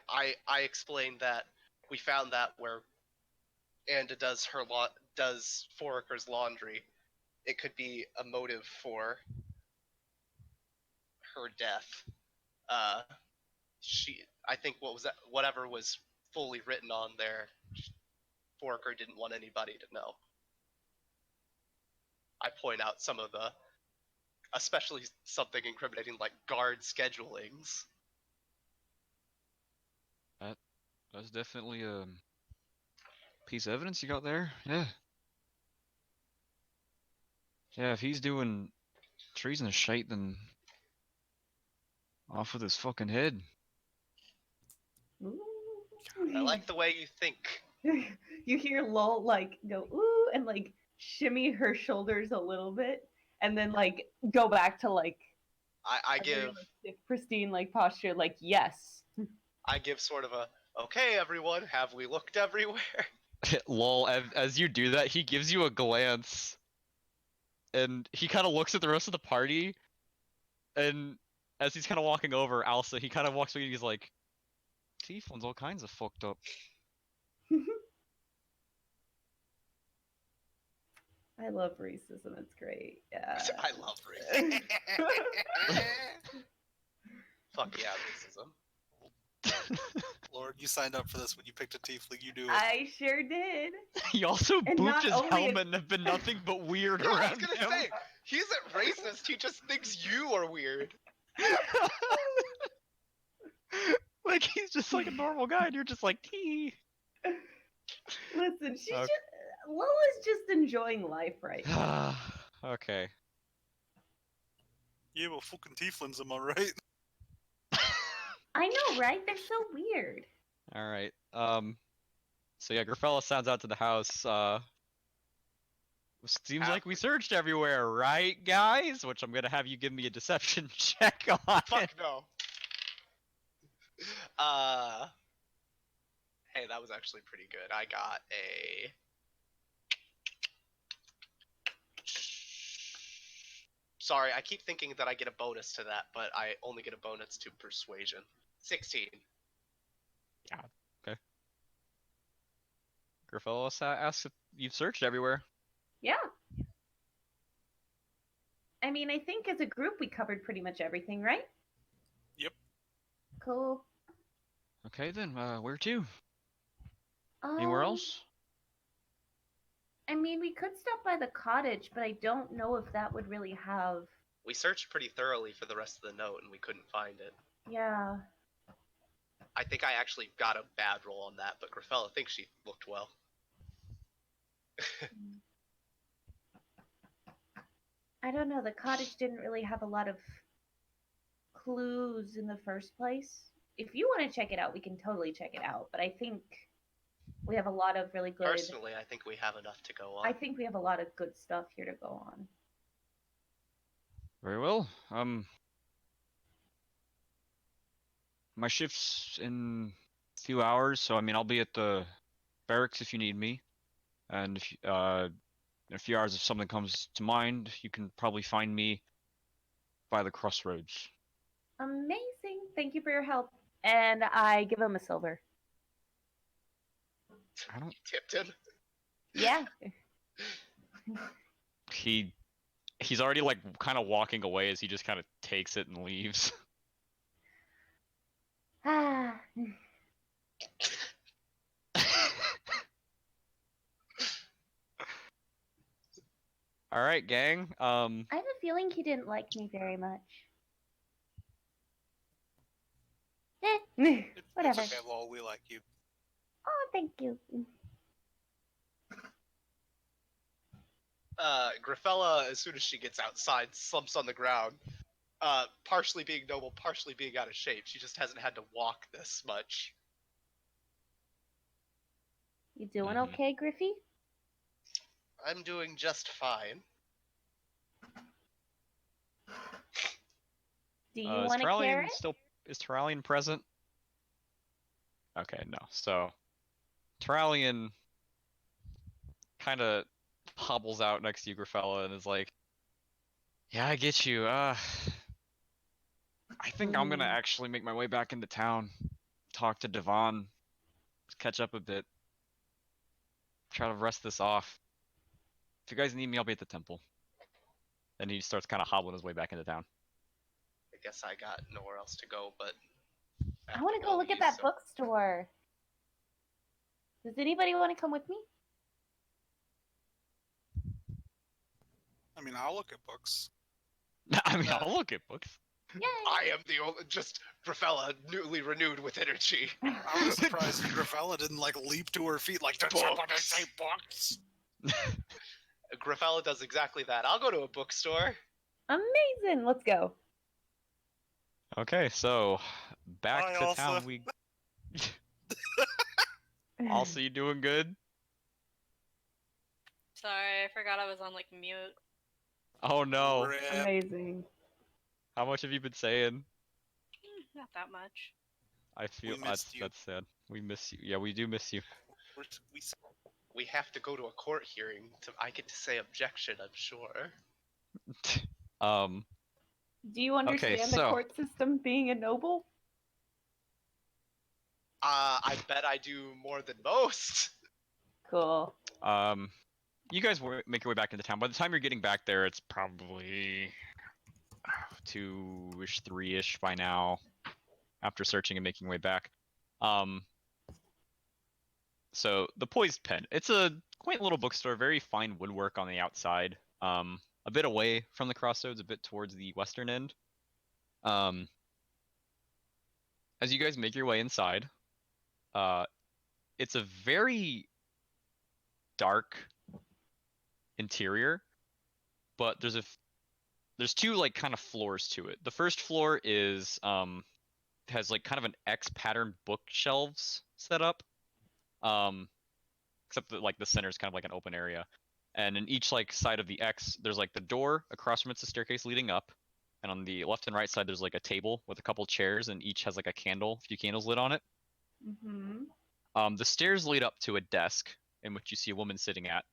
I explained that we found that where Anda does Foraker's laundry, it could be a motive for her death. I think whatever was fully written on there, Foraker didn't want anybody to know. I point out some of the, especially something incriminating like guard schedulings. That's definitely a piece of evidence you got there. Yeah. Yeah, if he's doing treasonous shite, then off with his fucking head. Ooh. I like the way you think. You hear Lull like go ooh and like shimmy her shoulders a little bit, and then like go back to like I a very, give like, stiff, pristine like posture, like yes. I give sort of a, okay everyone, have we looked everywhere? Lol, as you do that, he gives you a glance. And he kind of looks at the rest of the party. And as he's kind of walking over, Alsa, he kind of walks away and he's like, Tieflin's all kinds of fucked up. I love racism. It's great. Yeah. I love racism. Fuck yeah, racism. Lord, you signed up for this when you picked a tiefling. You do it. I sure did. He also And booped not his only helmet and have been nothing but weird Yeah, I was around gonna him. say, he isn't racist, he just thinks you are weird. Like he's just like a normal guy, and you're just like, tee. Listen, she's Okay. just Lola's just enjoying life right now. Okay. Yeah, well, fucking tieflings, am I right? I know, right? They're so weird. All right. So yeah, Gryfella sounds out to the house. Seems like we searched everywhere, right, guys? Which I'm gonna have you give me a deception check on. Fuck no. Hey, that was actually pretty good. I got a... Sorry, I keep thinking that I get a bonus to that, but I only get a bonus to persuasion. 16. Yeah. Okay. Gryfella asks if you've searched everywhere. Yeah. I mean, I think as a group we covered pretty much everything, right? Yep. Cool. Okay then. Where to? Anywhere else? I mean, we could stop by the cottage, but I don't know if that would really have. We searched pretty thoroughly for the rest of the note and we couldn't find it. Yeah. I think I actually got a bad roll on that, but Gryfella thinks she looked well. I don't know. The cottage didn't really have a lot of clues in the first place. If you want to check it out, we can totally check it out. But I think we have a lot of really good. Personally, I think we have enough to go on. I think we have a lot of good stuff here to go on. Very well. My shift's in a few hours, so I mean I'll be at the barracks if you need me, and if in a few hours if something comes to mind, you can probably find me by the crossroads. Amazing. Thank you for your help. And I give him a silver. I don't. Tipped him. Yeah. He's already like kind of walking away as he just kind of takes it and leaves. Ah. All right, gang. I have a feeling he didn't like me very much. Whatever. It's okay, lol, we like you. Oh, thank you. Gryfella, as soon as she gets outside, slumps on the ground. Partially being noble, partially being out of shape. She just hasn't had to walk this much. You doing Mhm. okay, Griffey? I'm doing just fine. Do you Is want a Turalyon carrot? is Turalyon present? Okay, no. So Turalyon kind of hobbles out next to you, Gryfella, and is like, Yeah, I get you. I think I'm gonna actually make my way back into town, talk to Devon, catch up a bit, try to rest this off. If you guys need me, I'll be at the temple. And he starts kind of hobbling his way back into town. I guess I got nowhere else to go, but I want to go look at that bookstore. Does anybody want to come with me? I mean, I'll look at books. I mean, I'll look at books. Yay! I am the only, just Gryfella, newly renewed with energy. I was surprised Gryfella didn't like leap to her feet like, did somebody say books? Gryfella does exactly that. I'll go to a bookstore. Amazing. Let's go. Okay, so back Bye, to Alpha. town we. Also, you doing good? Sorry, I forgot I was on like mute. Oh no! Rip. Amazing. How much have you been saying? Not that much. I feel missed you. that's sad. We miss you. Yeah, we do miss you. We have to go to a court hearing. I get to say objection, I'm sure. Do you understand the so- court system being a noble? I bet I do more than most. Cool. You guys make your way back into town. By the time you're getting back there, it's probably 2-ish, 3-ish by now. After searching and making your way back. So the Poised Pen. It's a quaint little bookstore, very fine woodwork on the outside. A bit away from the crossroads, a bit towards the western end. As you guys make your way inside, it's a very dark interior, but there's two like kind of floors to it. The first floor is has like kind of an X pattern bookshelves set up, except that like the center is kind of like an open area, and in each like side of the X there's like the door, across from it's a staircase leading up, and on the left and right side there's like a table with a couple chairs, and each has like a few candles lit on it. The stairs lead up to a desk in which you see a woman sitting at.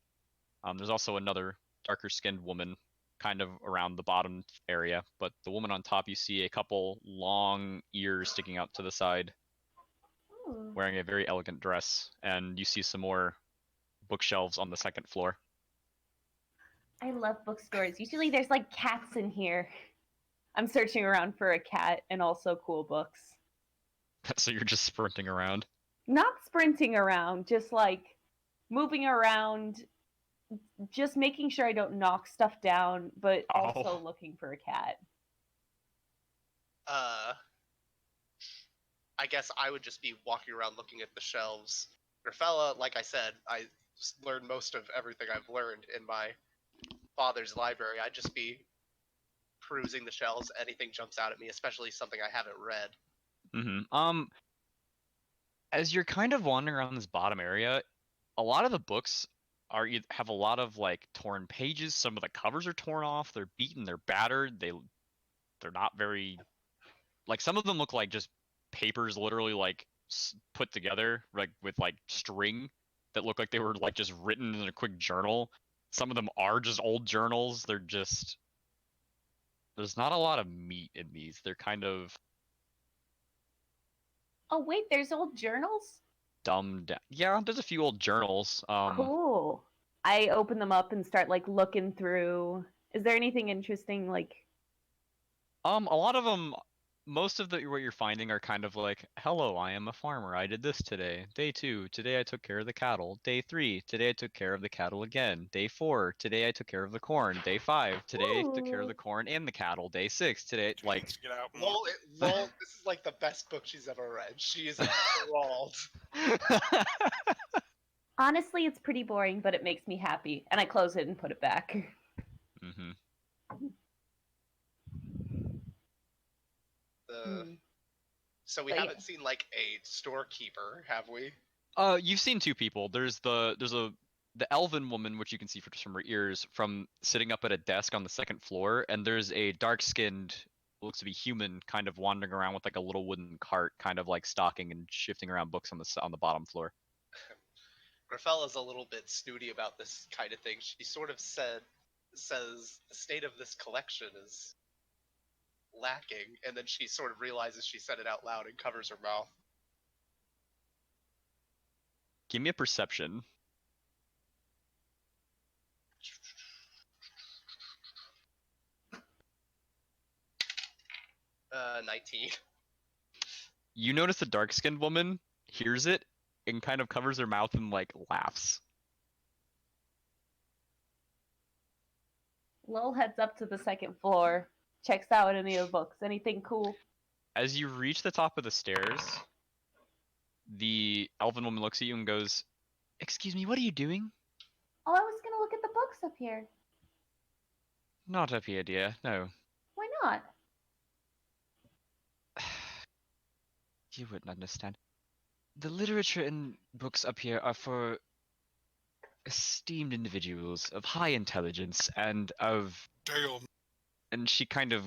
There's also another darker skinned woman kind of around the bottom area, but the woman on top, you see a couple long ears sticking out to the side, wearing a very elegant dress, and you see some more bookshelves on the second floor. I love bookstores. Usually there's like cats in here. I'm searching around for a cat and also cool books. So you're just sprinting around. Not sprinting around, just like moving around, just making sure I don't knock stuff down, but also looking for a cat. I guess I would just be walking around looking at the shelves. Gryfella, like I said, I learned most of everything I've learned in my father's library. I'd just be perusing the shelves. Anything jumps out at me, especially something I haven't read. As you're kind of wandering around this bottom area, a lot of the books have a lot of like torn pages. Some of the covers are torn off. They're beaten. They're battered. They're not very, like, some of them look like just papers literally like put together like with like string that look like they were like just written in a quick journal. Some of them are just old journals. There's not a lot of meat in these. They're kind of Oh wait, there's old journals? dumbed down. Yeah, there's a few old journals. Cool. I open them up and start like looking through. Is there anything interesting like a lot of them, most of what you're finding are kind of like, hello, I am a farmer. I did this today. Day 2, today I took care of the cattle. Day 3, today I took care of the cattle again. Day 4, today I took care of the corn. Day 5, today I took care of the corn and the cattle. Day 6, today, like... Get out more. Lull, this is like the best book she's ever read. She is enthralled. Honestly, it's pretty boring, but it makes me happy, and I close it and put it back. So we haven't seen like a storekeeper, have we? You've seen two people. There's the elven woman, which you can see from her ears, from sitting up at a desk on the second floor, and there's a dark-skinned, looks to be human, kind of wandering around with like a little wooden cart, kind of like stocking and shifting around books on the bottom floor. Gryfella's a little bit snooty about this kind of thing. She sort of said, says the state of this collection is lacking, and then she sort of realizes she said it out loud and covers her mouth. Give me a perception. 19. You notice the dark-skinned woman hears it and kind of covers her mouth and like laughs. Lull heads up to the second floor, checks out any of the books. Anything cool? As you reach the top of the stairs, the elven woman looks at you and goes, "Excuse me, what are you doing?" Oh, I was gonna look at the books up here. Not up here, dear. No. Why not? You wouldn't understand. The literature and books up here are for esteemed individuals of high intelligence and of... Damn. And she kind of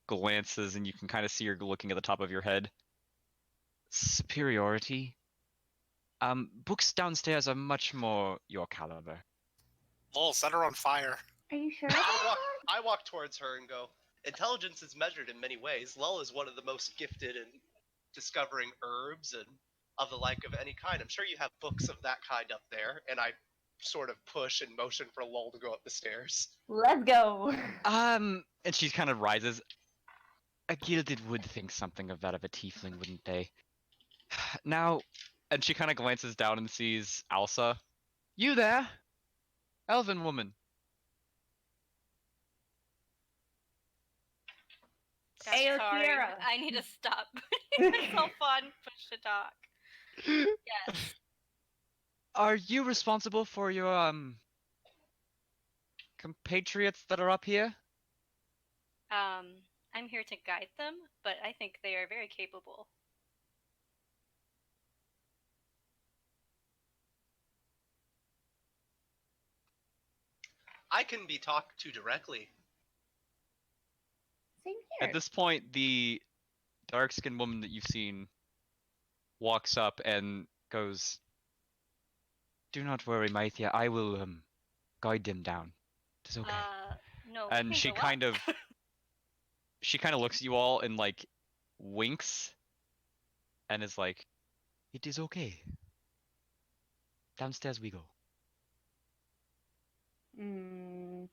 glances and you can kind of see her looking at the top of your head. Superiority. Books downstairs are much more your caliber. Lol, set her on fire. Are you sure? I walk towards her and go, intelligence is measured in many ways. Lull is one of the most gifted in discovering herbs and of the like of any kind. I'm sure you have books of that kind up there, and I sort of push and motion for Lull to go up the stairs. Let's go. And she kind of rises. A gilded would think something of that of a tiefling, wouldn't they? Now, and she kind of glances down and sees Alsa. You there? Elven woman. God, Ayo, sorry. Sierra. I need to stop putting myself on push to talk. Yes. Are you responsible for your compatriots that are up here? I'm here to guide them, but I think they are very capable. I can be talked to directly. Same here. At this point, the dark-skinned woman that you've seen walks up and goes, "Do not worry, Maithia. I will guide them down. It's okay." No. we And can she go kind up. of she kind of looks at you all and like winks and is like, "It is okay. Downstairs we go." Mm,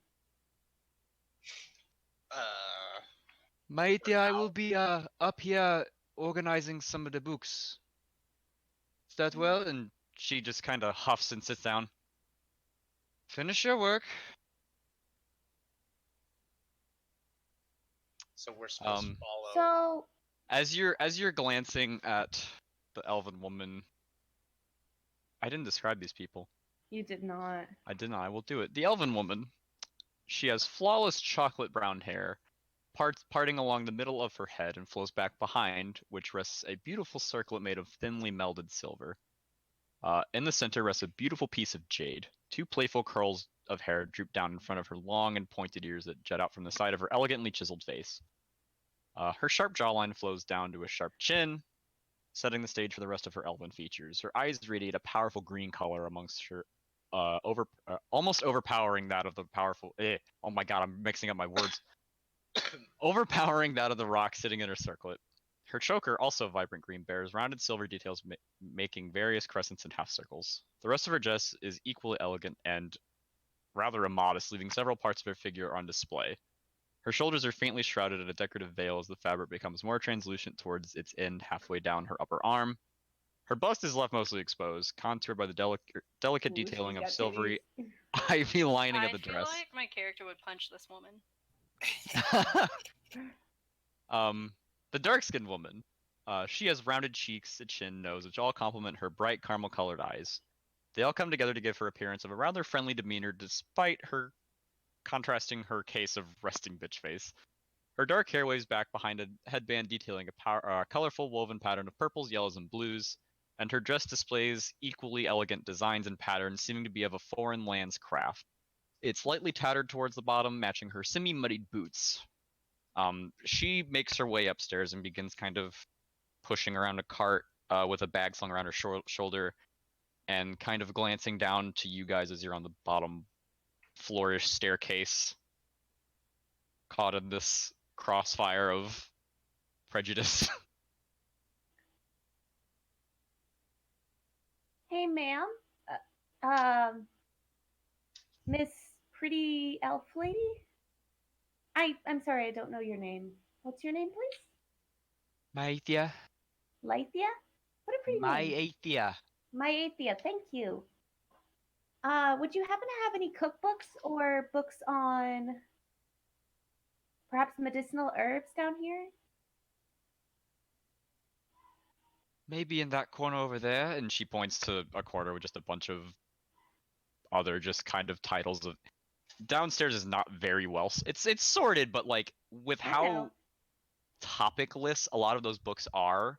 Maithia, I will be up here organizing some of the books. Is that well? And she just kind of huffs and sits down. Finish your work. So we're supposed to follow. so, As you're glancing at the elven woman, I didn't describe these people. you did not. I did not. I will do it. The elven woman, she has flawless chocolate brown hair, parting along the middle of her head and flows back behind, which rests a beautiful circlet made of thinly melded silver. In the center rests a beautiful piece of jade. Two playful curls of hair droop down in front of her long and pointed ears that jut out from the side of her elegantly chiseled face. Her sharp jawline flows down to a sharp chin, setting the stage for the rest of her elven features. Her eyes radiate a powerful green color amongst her, almost overpowering that of the powerful. Oh my god, I'm mixing up my words. Overpowering that of the rock sitting in her circlet. Her choker, also vibrant green, bears rounded silver details making various crescents and half circles. The rest of her dress is equally elegant and rather immodest, leaving several parts of her figure on display. Her shoulders are faintly shrouded in a decorative veil as the fabric becomes more translucent towards its end halfway down her upper arm. Her bust is left mostly exposed, contoured by the delicate Ooh, detailing she's of got silvery titties. ivy lining of the I feel dress. like my character would punch this woman. The dark-skinned woman. She has rounded cheeks, a chin, nose, which all complement her bright caramel-colored eyes. They all come together to give her appearance of a rather friendly demeanor, despite her contrasting her case of resting bitch face. Her dark hair waves back behind a headband detailing a colorful woven pattern of purples, yellows, and blues, and her dress displays equally elegant designs and patterns, seeming to be of a foreign land's craft. It's lightly tattered towards the bottom, matching her semi-muddied boots. She makes her way upstairs and begins kind of pushing around a cart with a bag slung around her shoulder and kind of glancing down to you guys as you're on the bottom flourish staircase, caught in this crossfire of prejudice. Hey, ma'am. Miss Pretty Elf Lady? I'm sorry, I don't know your name. What's your name, please? Maithia. Lythia? What a pretty name. Maithia. Myathia, thank you. Would you happen to have any cookbooks or books on perhaps medicinal herbs down here? Maybe in that corner over there, and she points to a corner with just a bunch of other just kind of titles of. Downstairs is not very well. It's sorted, but like with I how know. topicless a lot of those books are,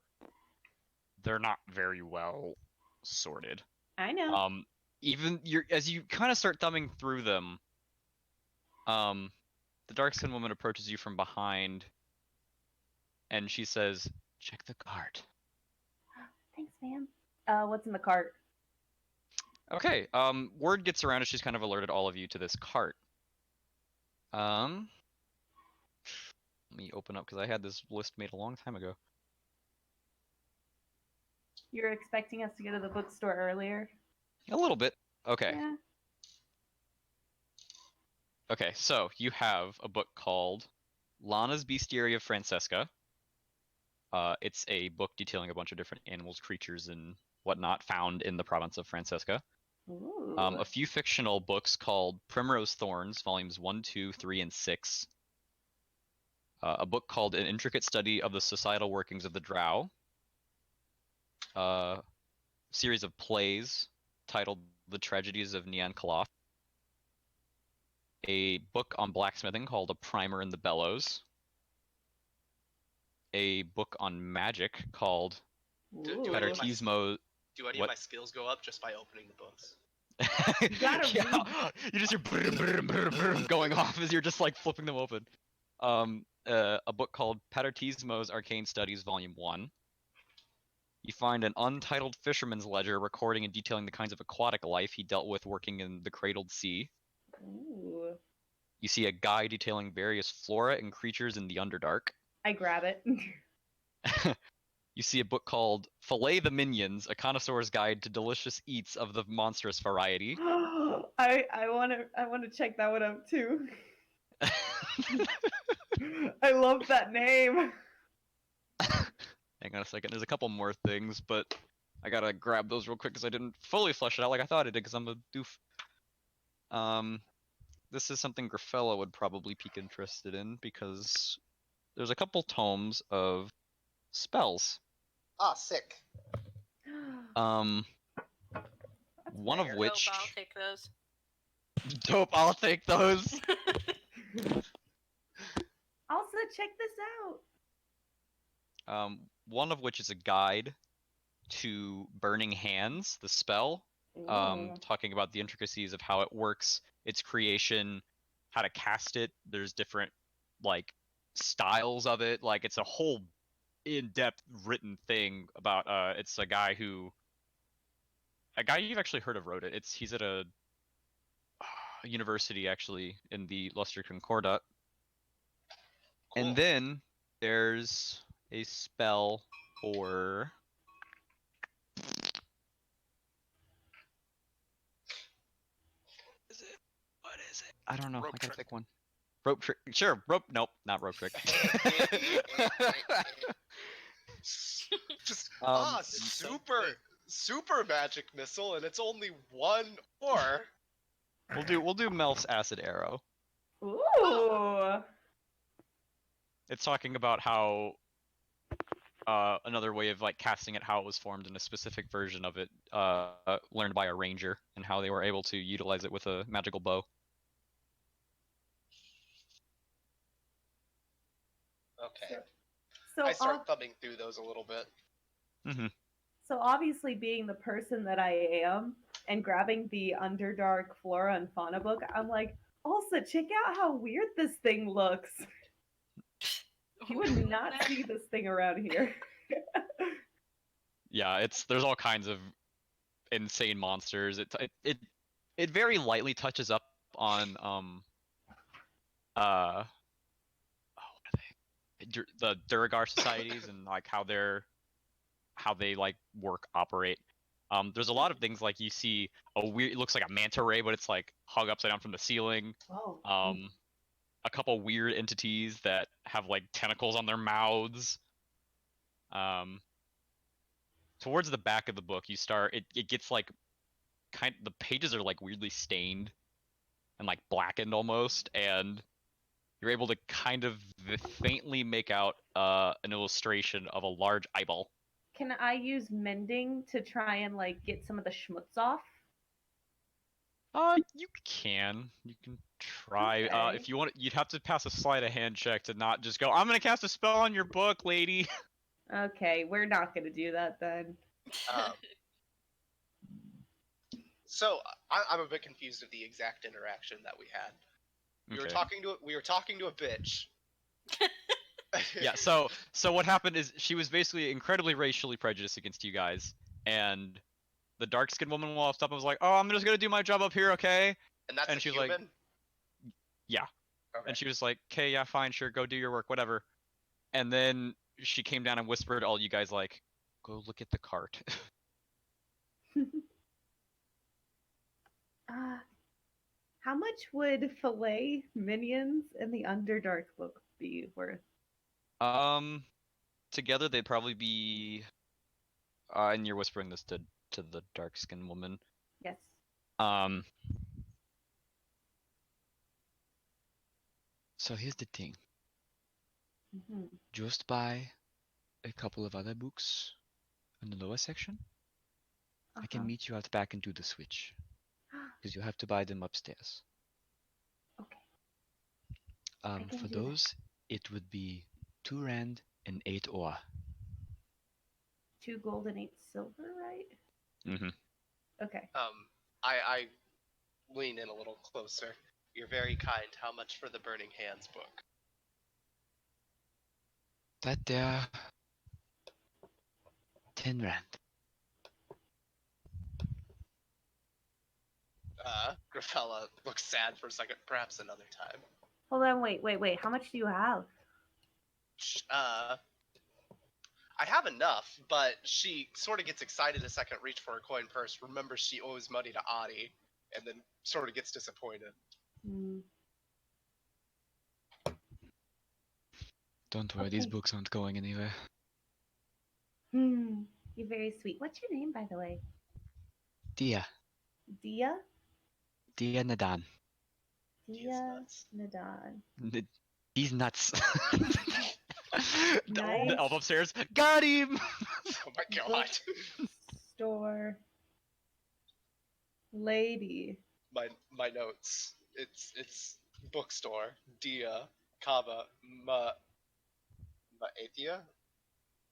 they're not very well sorted. I know. Even as you kind of start thumbing through them, the dark-skinned woman approaches you from behind, and she says, "Check the cart." Thanks, ma'am. What's in the cart? Okay. Word gets around, and she's kind of alerted all of you to this cart. Let me open up because I had this list made a long time ago. You're expecting us to go to the bookstore earlier? A little bit. Okay. Yeah. Okay, so you have a book called Lana's Bestiaria of Francesca. It's a book detailing a bunch of different animals, creatures, and whatnot found in the province of Francesca. Ooh. A few fictional books called Primrose Thorns, volumes 1, 2, 3, and 6. A book called An Intricate Study of the Societal Workings of the Drow. Series of plays titled The Tragedies of Nian Kaloth. A book on blacksmithing called A Primer in the Bellows. A book on magic called Do Ooh. any of my- Patertismo. Do any What? of my skills go up just by opening the books? gotta Yeah, you just hear brr, brr, brr, brr going off as you're just like flipping them open. A book called Patertismo's Arcane Studies, Volume 1. You find an untitled fisherman's ledger recording and detailing the kinds of aquatic life he dealt with working in the cradled sea. Ooh. You see a guide detailing various flora and creatures in the Underdark. I grab it. You see a book called Fillet the Minions, a connoisseur's guide to delicious eats of the monstrous variety. I wanna check that one out too. I love that name. Hang on a second, there's a couple more things, but I gotta grab those real quick because I didn't fully flesh it out like I thought I did because I'm a doof. This is something Gryfella would probably pique interested in because there's a couple tomes of spells. Ah, sick. One of fair. which Dope, I'll take those. dope, I'll take those. Also, check this out. One of which is a guide to Burning Hands, the spell. Ooh. Talking about the intricacies of how it works, its creation, how to cast it. There's different like styles of it. Like it's a whole in-depth written thing about it's a guy you've actually heard of wrote it. He's at a university actually in the Luster Concordat. Cool. And then there's a spell for what is it? I don't know. Rope I gotta trick. pick one. Rope trick. Sure. Rope. Nope. Not rope trick. Just Um, super magic missile, and it's only one or. we'll do Melf's acid arrow. Ooh. It's talking about how another way of like casting it, how it was formed in a specific version of it, learned by a ranger, and how they were able to utilize it with a magical bow. Okay. So I start thumbing through those a little bit. Mm-hmm. So obviously, being the person that I am, and grabbing the Underdark Flora and Fauna book, I'm like, also check out how weird this thing looks. You would not see this thing around here. Yeah, there's all kinds of insane monsters. It very lightly touches up on uh the Duragar societies and like how they like operate. There's a lot of things like you see a weird, it looks like a manta ray, but it's like hung upside down from the ceiling. Whoa. A couple weird entities that have like tentacles on their mouths. Towards the back of the book, it gets like the pages are like weirdly stained and like blackened almost, and you're able to kind of faintly make out an illustration of a large eyeball. Can I use mending to try and like get some of the schmutz off? You can. You can try. Okay. If you want, you'd have to pass a sleight of hand check to not just go, I'm gonna cast a spell on your book, lady. Okay, we're not gonna do that then. Um, so I'm a bit confused of the exact interaction that we had. We were talking to a bitch. Yeah, so what happened is she was basically incredibly racially prejudiced against you guys, and the dark-skinned woman walked up and was like, "Oh, I'm just gonna do my job up here, okay?" And that's And a she was human? like, "Yeah." Okay. And she was like, "Okay, yeah, fine, sure, go do your work, whatever." And then she came down and whispered to all you guys like, "Go look at the cart." How much would fillet minions in the Underdark book be worth? Together they'd probably be. And you're whispering this to the dark-skinned woman. Yes. So here's the thing. Mm-hmm. Just buy a couple of other books in the lower section. I can meet you out back and do the switch. Because you'll have to buy them upstairs. Okay. For those, it would be 2 rand and 8 ore. 2 gold and 8 silver, right? Mm-hmm. Okay. I lean in a little closer. You're very kind. How much for the Burning Hands book? That there... 10 rand. Gryfella looks sad for a second. Perhaps another time. Hold on, wait. How much do you have? I have enough, but she sort of gets excited a second, reach for her coin purse, remembers she owes money to Adi, and then sort of gets disappointed. Don't worry, these books aren't going anywhere. You're very sweet. What's your name, by the way? Dia. Dia? Dia Nadan. Dia Nadan. He's nuts. Nice. The elf upstairs. Got him! Oh my god. Store lady. My notes. It's bookstore. Dia Kaba Maathia?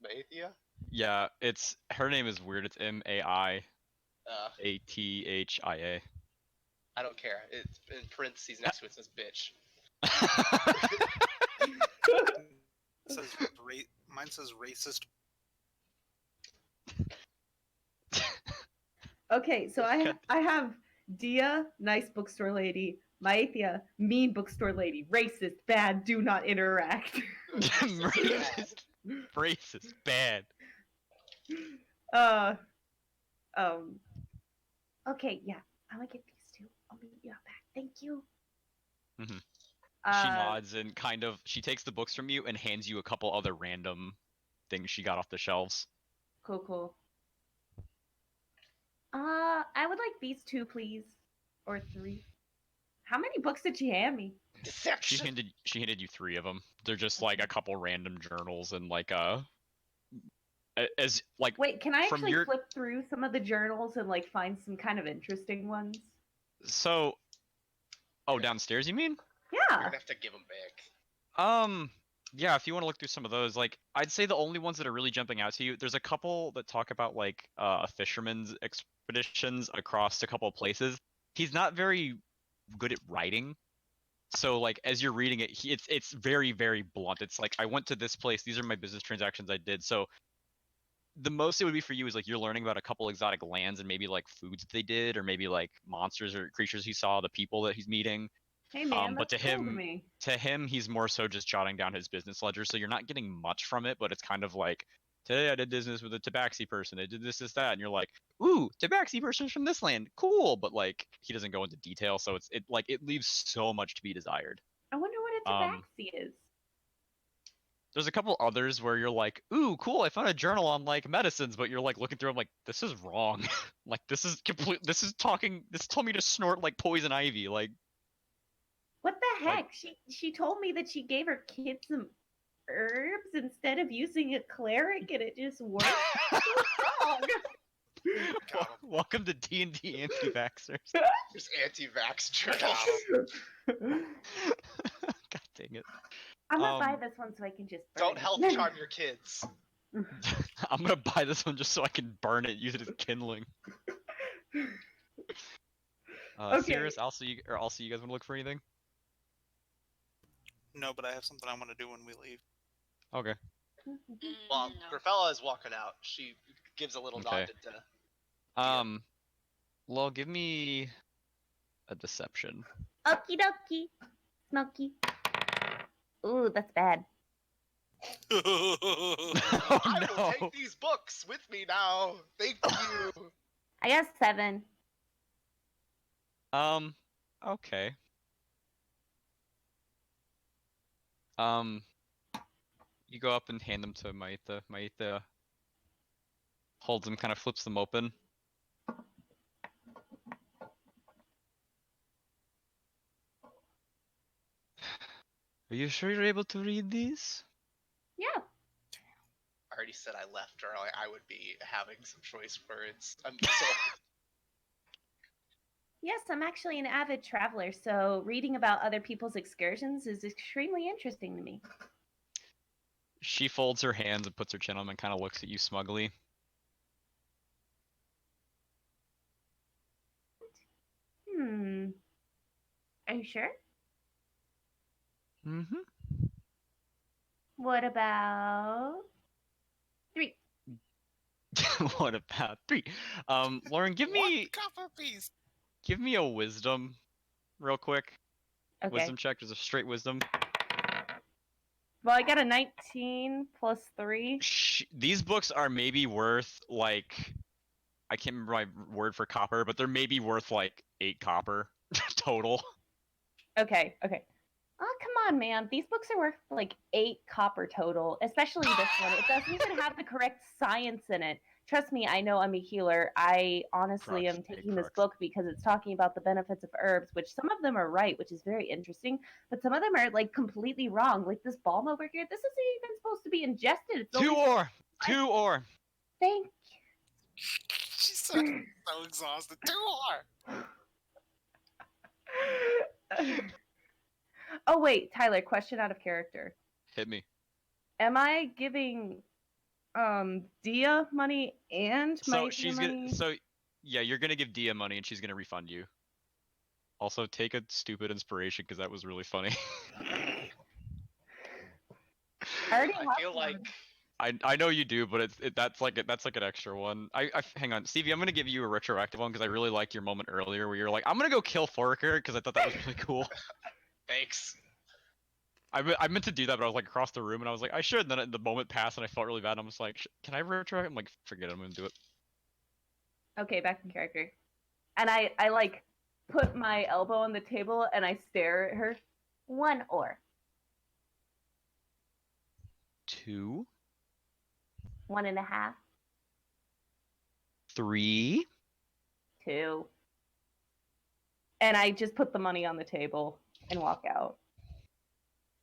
Maathia? Yeah, her name is weird. It's Maiathia. I don't care. It's in parentheses next to it says bitch. Mine says racist. Okay, so I have Dia, nice bookstore lady. Maathia, mean bookstore lady. Racist, bad, do not interact. Racist, bad. Okay, yeah. I'm gonna get these 2. I'll meet you out back. Thank you. Mm-hmm. She nods and she takes the books from you and hands you a couple other random things she got off the shelves. Cool. I would like these 2, please. Or 3. How many books did she hand me? Deception. She handed you 3 of them. They're just like a couple random journals and like Wait, can I actually flip through some of the journals and like find some kind of interesting ones? So, downstairs you mean? Yeah. You're gonna have to give them back. Yeah, if you want to look through some of those, like I'd say the only ones that are really jumping out to you, there's a couple that talk about like a fisherman's expeditions across a couple of places. He's not very good at writing, so like as you're reading it, it's very, very blunt. It's like, I went to this place, these are my business transactions I did. So the most it would be for you is like you're learning about a couple exotic lands and maybe like foods that they did, or maybe like monsters or creatures he saw, the people that he's meeting. Hey man, But that's cool to me. to him, he's more so just jotting down his business ledger. So you're not getting much from it, but it's kind of like, today I did business with a tabaxi person. They did this, that, and you're like, ooh, tabaxi person's from this land, cool. But like he doesn't go into detail, so it leaves so much to be desired. I wonder what a tabaxi is. There's a couple others where you're like, ooh, cool, I found a journal on like medicines, but you're like looking through them like, this is wrong. Like this told me to snort like poison ivy. Like What the heck? She told me that she gave her kids some herbs instead of using a cleric, and it just worked. Welcome to D&D anti-vaxxers. There's anti-vax journals. God dang it. I'm gonna buy this one so I can just burn Don't it. health charm your kids. I'm gonna buy this one just so I can burn it, use it as kindling. Okay. Syras, also you guys wanna look for anything? No, but I have something I want to do when we leave. Okay. Well, No. Gryfella is walking out. She gives a little nod to Lull, give me a deception. Okie dokie. Smoky. Ooh, that's bad. Oh I will no. take these books with me now. Thank you. I got 7. Okay. You go up and hand them to Maita. Maita holds them, kind of flips them open. Are you sure you're able to read these? Yeah. I already said I left, or I would be having some choice words. I'm so Yes, I'm actually an avid traveler, so reading about other people's excursions is extremely interesting to me. She folds her hands and puts her chin on them and kind of looks at you smugly. Are you sure? Mm-hmm. What about 3? What about 3? Lauren, give One me copper piece. a wisdom real quick. Okay. Wisdom check, just a straight wisdom. Well, I got a 19 plus 3. These books are maybe worth like, I can't remember my word for copper, but they're maybe worth like 8 copper total. Okay. Oh, come on, man. These books are worth like 8 copper total, especially this one. It doesn't even have the correct science in it. Trust me, I know I'm a healer. I honestly Crux, am hey, taking this crux. book because it's talking about the benefits of herbs, which some of them are right, which is very interesting, but some of them are like completely wrong. Like this balm over here, this isn't even supposed to be ingested. It's 2 only... ore! 2 ore! Thank She's so exhausted. 2 more. Oh wait, Tyler, question out of character. Hit me. Am I giving Dia money and So my she's money? gonna, yeah, you're gonna give Dia money and she's gonna refund you. Also, take a stupid inspiration because that was really funny. I already I have feel one. I know you do, but that's like an extra one. Hang on, Stevie, I'm gonna give you a retroactive one because I really liked your moment earlier where you're like, I'm gonna go kill Forker because I thought that was really cool. Thanks. I meant to do that, but I was like across the room and I was like, I should. And then the moment passed and I felt really bad. And I was like, can I retroact? I'm like, forget it, I'm gonna do it. Okay, back in character. And I like put my elbow on the table and I stare at her. 1 ore. 2, 1.5. 3. 2. And I just put the money on the table and walk out.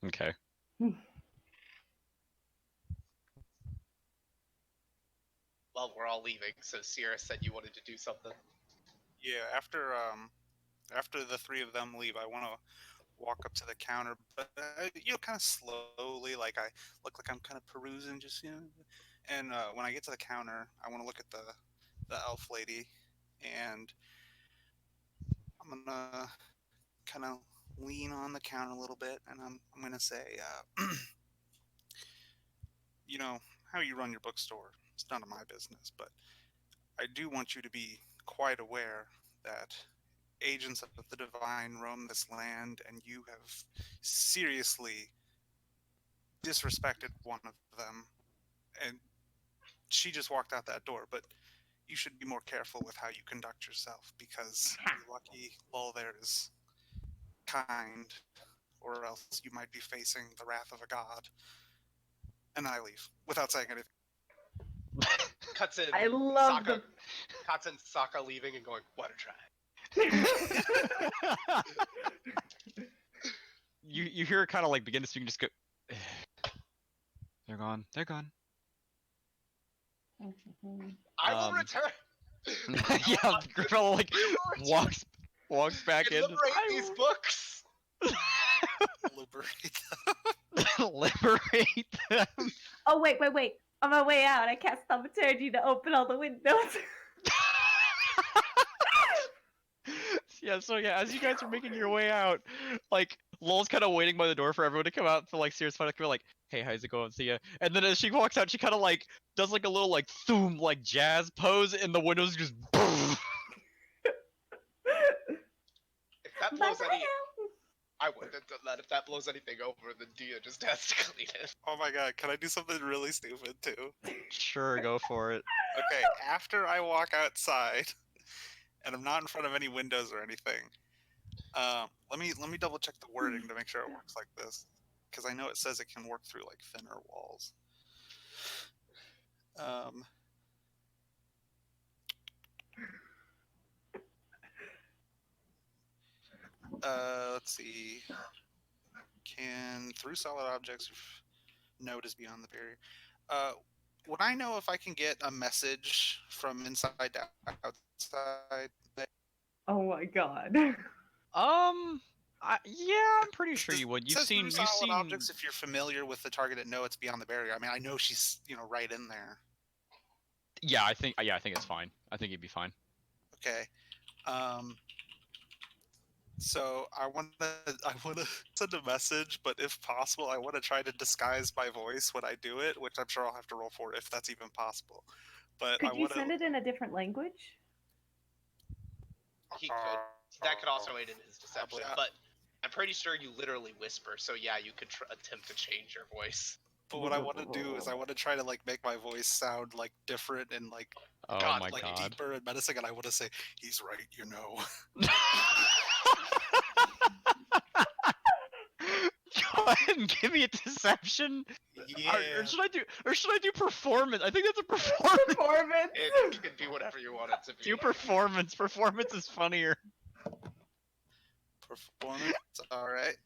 Okay. Well, we're all leaving, so Sierra said you wanted to do something. Yeah, after the 3 of them leave, I want to walk up to the counter, but kind of slowly, like I look like I'm kind of perusing, just And when I get to the counter, I want to look at the elf lady, and I'm gonna kind of lean on the counter a little bit, and I'm gonna say, you know, how you run your bookstore. It's none of my business, but I do want you to be quite aware that agents of the divine roam this land, and you have seriously disrespected one of them. And she just walked out that door, but you should be more careful with how you conduct yourself, because you're lucky Lull there is kind, or else you might be facing the wrath of a god. And I leave without saying anything. Cuts in I love Sokka, cuts in Sokka leaving and going, what a drag. You hear her kind of like begin to speak and just go, they're gone. They're gone. I will return. Yeah, Gryfella like walks back in. Liberate these books. Liberate. Liberate them. Oh, wait. On my way out, I cast thaumaturgy to open all the windows. Yeah, so yeah, as you guys are making your way out, like, Lull's kind of waiting by the door for everyone to come out to, like, Syras finally come like, hey, how's it going? See ya. And then as she walks out, she kind of, like, does, like, a little, like, thoom, like, jazz pose, and the windows just boom. If that blows I wouldn't have done that. If that blows anything over, then Dia just has to clean it. Oh my god, can I do something really stupid too? Sure, go for it. Okay, after I walk outside, and I'm not in front of any windows or anything, let me double check the wording to make sure it works like this, because I know it says it can work through like thinner walls. Let's see. Can through solid objects note is beyond the barrier. Would I know if I can get a message from inside to outside? Oh my god. Yeah, I'm pretty sure you would. You've seen objects if you're familiar with the target and know it's beyond the barrier. I mean, I know she's right in there. Yeah, I think it's fine. I think you'd be fine. Okay. So I want to send a message, but if possible, I want to try to disguise my voice when I do it, which I'm sure I'll have to roll for if that's even possible. But could you send it in a different language? He could. That could also aid in his deception, but I'm pretty sure you literally whisper. So yeah, you could attempt to change your voice. But what I want to do is I want to try to like make my voice sound like different and like deeper and menacing, and I want to say, "He's right, you know." Go ahead and give me a deception. Yeah. Or should I do performance? I think that's a performance. Performance. It can be whatever you want it to be. Do performance. Performance is funnier. Performance. All right.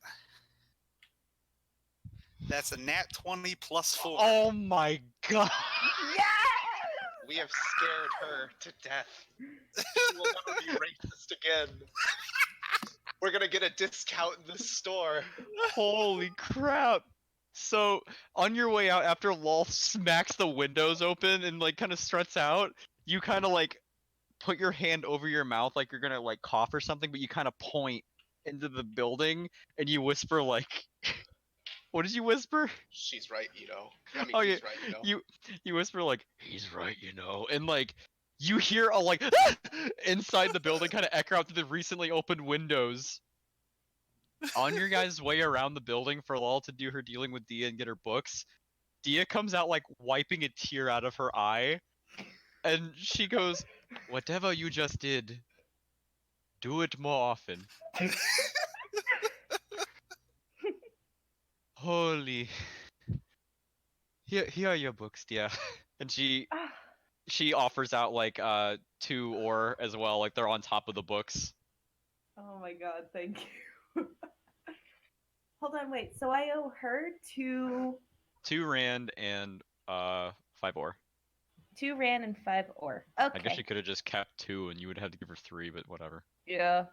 That's a nat 20 plus 4. Oh my god. Yes! We have scared her to death. She will never be racist again. We're gonna get a discount in this store. Holy crap. So, on your way out, after Lull smacks the windows open and, like, kind of struts out, you kind of, like, put your hand over your mouth like you're gonna, like, cough or something, but you kind of point into the building, and you whisper, like... What did you whisper? She's right, you know. I mean, Oh, he's yeah. right, you know. You whisper, like, he's right, you know, and, like, you hear a, like, inside the building kind of echo out through the recently opened windows. On your guys' way around the building for Lull to do her dealing with Dia and get her books, Dia comes out, like, wiping a tear out of her eye, and she goes, whatever you just did, do it more often. Holy. Here are your books, Dia. And she offers out, like, 2 ore as well, like, they're on top of the books. Oh my god, thank you. Hold on, wait. So I owe her 2 rand and 5 ore. 2 rand and 5 ore. Okay. I guess she could have just kept 2 and you would have to give her 3, but whatever. Yeah.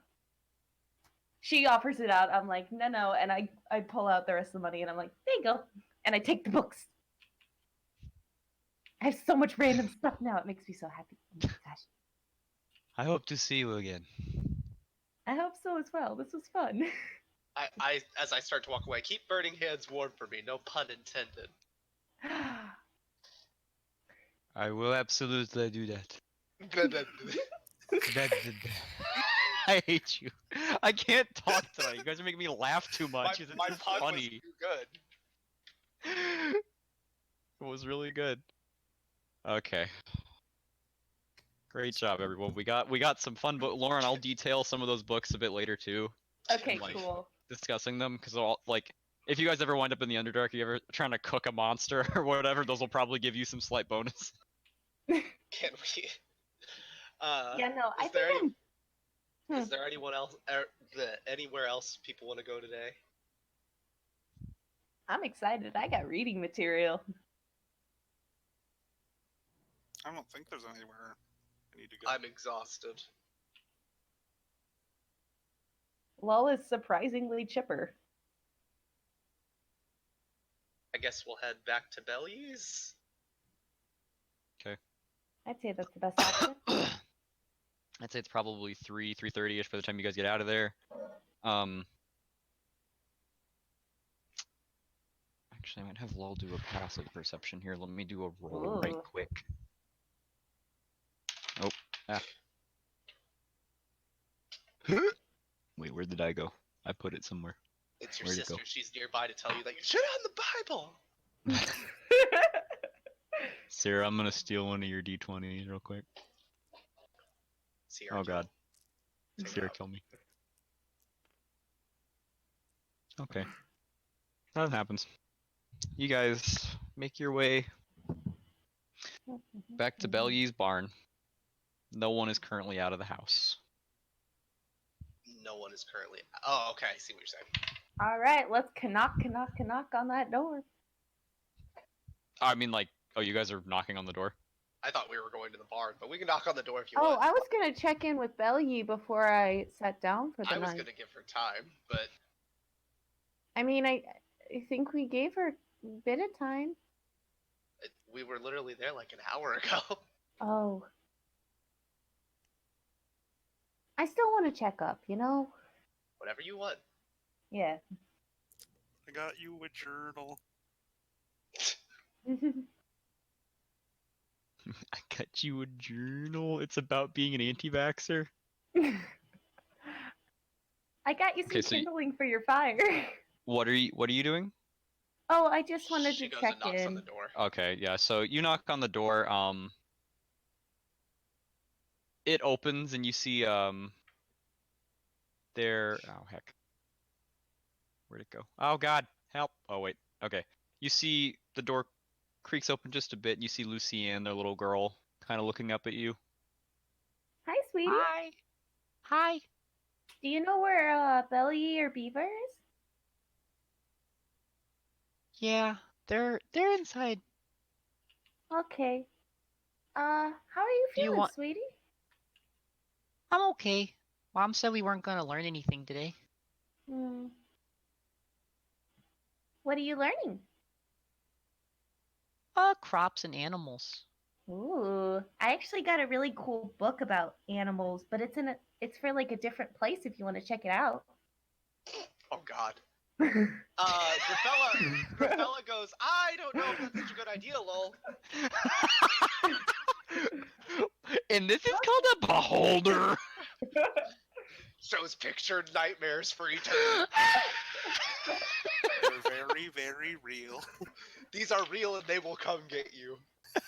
She offers it out. I'm like, no, and I pull out the rest of the money and I'm like, there you go. And I take the books. I have so much random stuff now. It makes me so happy. Oh my gosh. I hope to see you again. I hope so as well. This was fun. As I start to walk away, keep burning hands warm for me. No pun intended. I will absolutely do that. I hate you. I can't talk tonight. You guys are making me laugh too much. It's my so pun was funny. too good. It was really good. Okay. Great job, everyone. We got some fun, but Lauren, I'll detail some of those books a bit later too. Okay, Like, cool. Discussing them because like if you guys ever wind up in the Underdark, you ever trying to cook a monster or whatever, those will probably give you some slight bonus. Can we? Yeah, no, I Is there think any? I'm. Is there anyone else? Anywhere else people want to go today? I'm excited. I got reading material. I don't think there's anywhere I need to go. I'm exhausted. Lull is surprisingly chipper. I guess we'll head back to Belly's. I'd say that's the best option. I'd say it's probably 3:30ish by the time you guys get out of there. Actually, I might have Lull do a passive perception here. Let me do a roll right Ooh. quick. Oh, ah. Wait, where did I go? I put it somewhere. It's your Where'd it sister. go? She's nearby to tell you that you should have the Bible. Sarah, I'm gonna steal one of your d20s real quick. Sierra, Oh god. Take it Sarah, out. kill me. Okay. That happens. You guys make your way back to Belly's barn. No one is currently out of the house. No one is currently. Oh, okay. I see what you're saying. All right, let's knock on that door. I mean, like, oh, you guys are knocking on the door? I thought we were going to the barn, but we can knock on the door if you Oh, want. I was gonna check in with Belly before I sat down for the I was night. gonna give her time, but I mean, I think we gave her a bit of time. we were literally there like an hour ago. Oh. I still want to check up, you know? Whatever you want. Yeah. I got you a journal. I got you a journal. It's about being an anti-vaxxer. I got you some Okay, so kindling for your fire. What are you doing? Oh, I just wanted She to goes check and knocks on in. the door. Okay, yeah. So you knock on the door. It opens and you see there. Oh heck. Where'd it go? Oh god, help! Oh wait. Okay. You see the door creaks open just a bit. And you see Lucienne, their little girl, kind of looking up at you. Hi, sweetie. Hi. Hi. Do you know where Belly or Beaver is? Yeah, they're inside. Okay. How are you Do you feeling, want- sweetie? I'm okay. Mom said we weren't gonna learn anything today. Hmm. What are you learning? Crops and animals. Ooh, I actually got a really cool book about animals, but it's for like a different place if you want to check it out. Oh god. Gryfella goes, I don't know if that's such a good idea, lol. And this is called a beholder. Shows pictured nightmares for eternity. They're very, very real. These are real and they will come get you. No,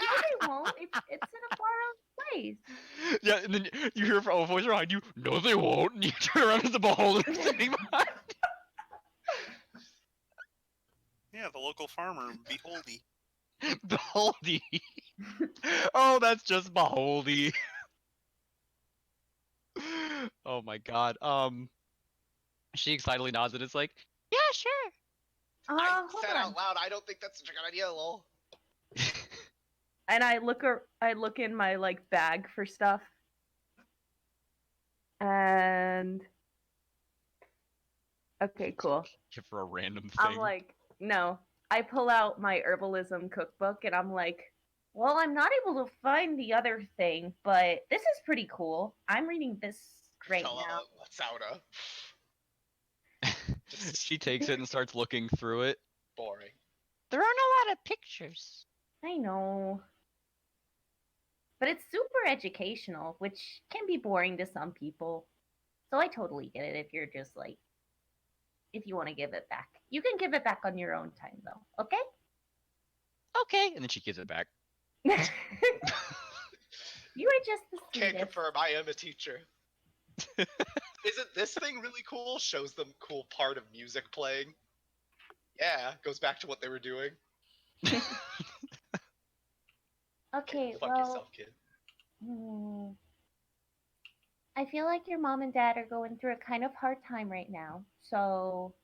they won't. It's in a far off place. Yeah, and then you hear a voice behind you. No, they won't. And you turn around to the beholder sitting behind. Yeah, the local farmer, Beholdy. Beholdy. Oh, that's just Beholdy. Oh my god. She excitedly nods and it's like, Yeah, sure. I Hold said on. out loud, I don't think that's such a good idea, lol. And I look in my like bag for stuff. And okay, cool. give her a random thing. I'm like, no. I pull out my herbalism cookbook and I'm like, well, I'm not able to find the other thing, but this is pretty cool. I'm reading this right now. What's out of? She takes it and starts looking through it. Boring. There aren't a lot of pictures. I know. But it's super educational, which can be boring to some people. So I totally get it if you're just like, if you want to give it back. You can give it back on your own time, though, okay? Okay. And then she gives it back. You are just the Can't sweetest. confirm, I am a teacher. Isn't this thing really cool? Shows them cool part of music playing. Yeah, goes back to what they were doing. Okay, Fuck well, yourself, kid. I feel like your mom and dad are going through a kind of hard time right now. So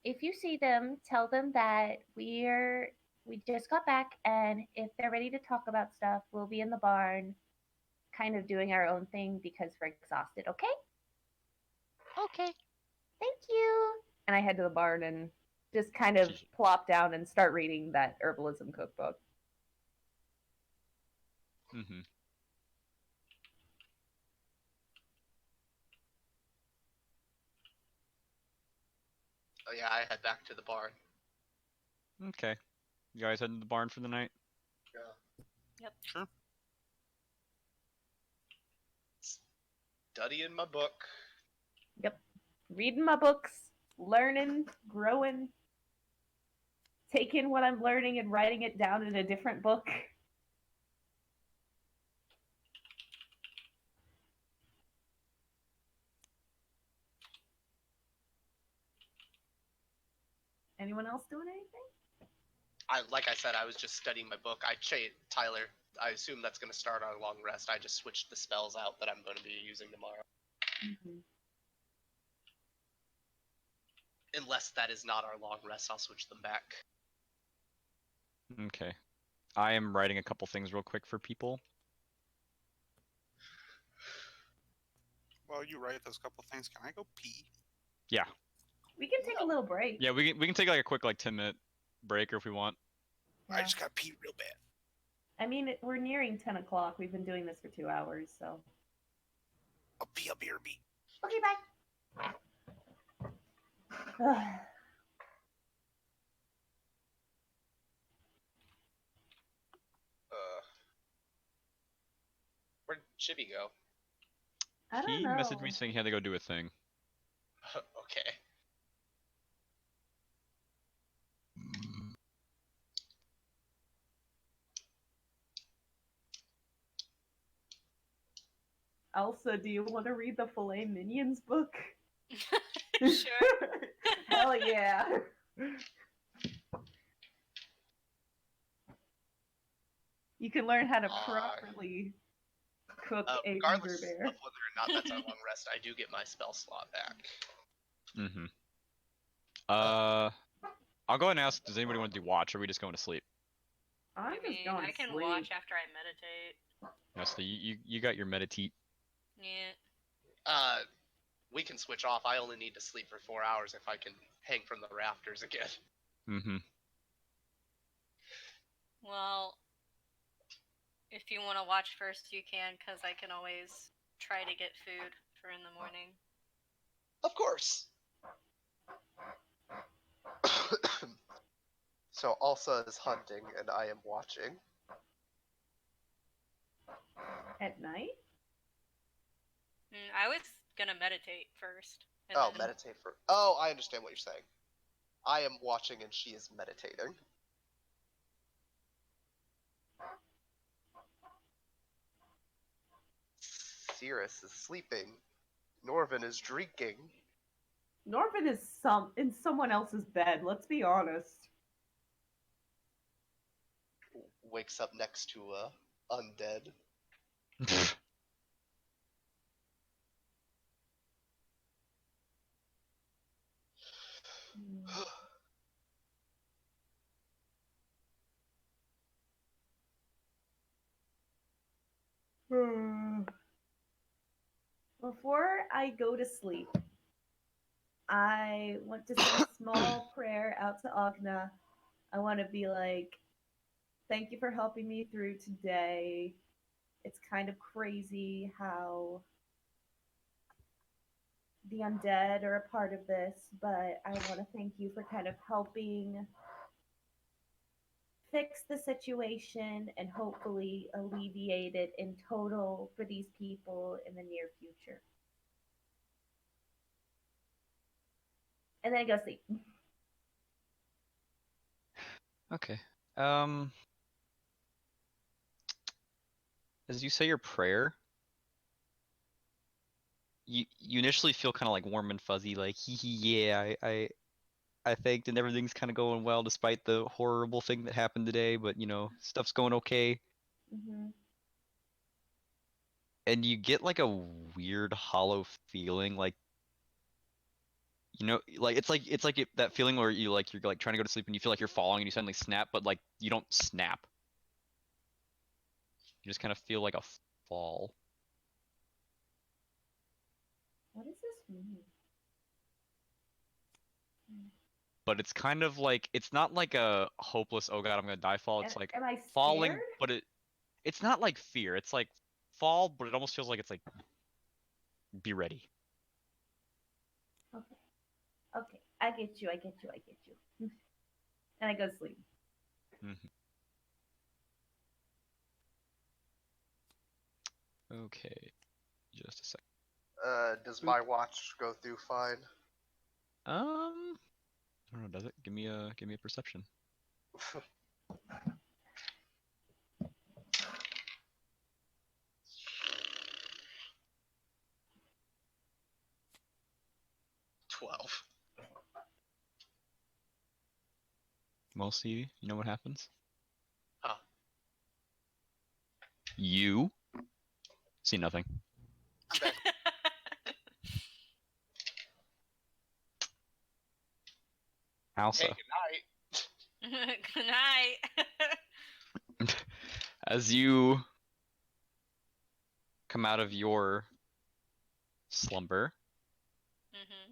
if you see them, tell them that we just got back, and if they're ready to talk about stuff, we'll be in the barn, kind of doing our own thing because we're exhausted. Okay? Okay. Thank you. And I head to the barn and just kind of plop down and start reading that herbalism cookbook. Mm-hmm. Oh yeah, I head back to the barn. Okay. You guys heading to the barn for the night? Yeah. Sure. Studying my book. Yep. Reading my books, learning, growing, taking what I'm learning and writing it down in a different book. Anyone else doing anything? Like I said, I was just studying my book. Tyler, I assume that's going to start our long rest. I just switched the spells out that I'm going to be using tomorrow. Mm-hmm. Unless that is not our long rest, I'll switch them back. Okay. I am writing a couple things real quick for people. While you write those couple things, can I go pee? Yeah. We can take a little break. Yeah, we can take like a quick 10-minute break if we want. I just got pee real bad. I mean, we're nearing 10 o'clock. We've been doing this for 2 hours, so. I'll pee up here, pee. Okay, bye. Where'd Chibi go? I don't He know. messaged me saying he had to go do a thing. Okay. Elsa, do you want to read the Filet Minions book? Sure. Hell yeah. You can learn how to properly cook a Regardless beaver of bear. whether or not that's our long rest, I do get my spell slot back. Mm-hmm. I'll go ahead and ask, does anybody want to do watch, or are we just going to sleep? I'm I just mean, going I can sleep. watch after I meditate. Yes, you got your meditate. Yeah. We can switch off. I only need to sleep for 4 hours if I can hang from the rafters again. Mm-hmm. Well, if you want to watch first, you can, because I can always try to get food for in the morning. Of course. So Alsa is hunting and I am watching. At night? I was gonna meditate first. Oh, then... meditate for. Oh, I understand what you're saying. I am watching and she is meditating. Syras is sleeping. Norven is drinking. Norven is in someone else's bed, let's be honest. Wakes up next to a undead. Before I go to sleep, I want to say a small prayer out to Agna. I want to be like, thank you for helping me through today. It's kind of crazy how the undead are a part of this, but I want to thank you for kind of helping fix the situation and hopefully alleviate it in total for these people in the near future. And then I go sleep. Okay. As you say your prayer, you initially feel kind of like warm and fuzzy, like yeah, I thanked and everything's kind of going well despite the horrible thing that happened today, but you know, stuff's going okay. Mm-hmm. And you get like a weird hollow feeling, like you know, like it's like that feeling where you're like trying to go to sleep and you feel like you're falling and you suddenly snap, but like you don't snap. You just kind of feel like a fall. What does this mean? But it's kind of like it's not like a hopeless oh god I'm gonna die fall. It's like Am I scared? falling, but it's not like fear. It's like fall, but it almost feels like it's like be ready. Okay. Okay. I get you. And I go to sleep. Mm-hmm. Okay, just a second. Does my watch go through fine? I don't know. Does it? Give me a perception. $12. Mostly, you know what happens? Huh. You see nothing. Alsa. Hey, good night. Good night. As you come out of your slumber, Mm-hmm.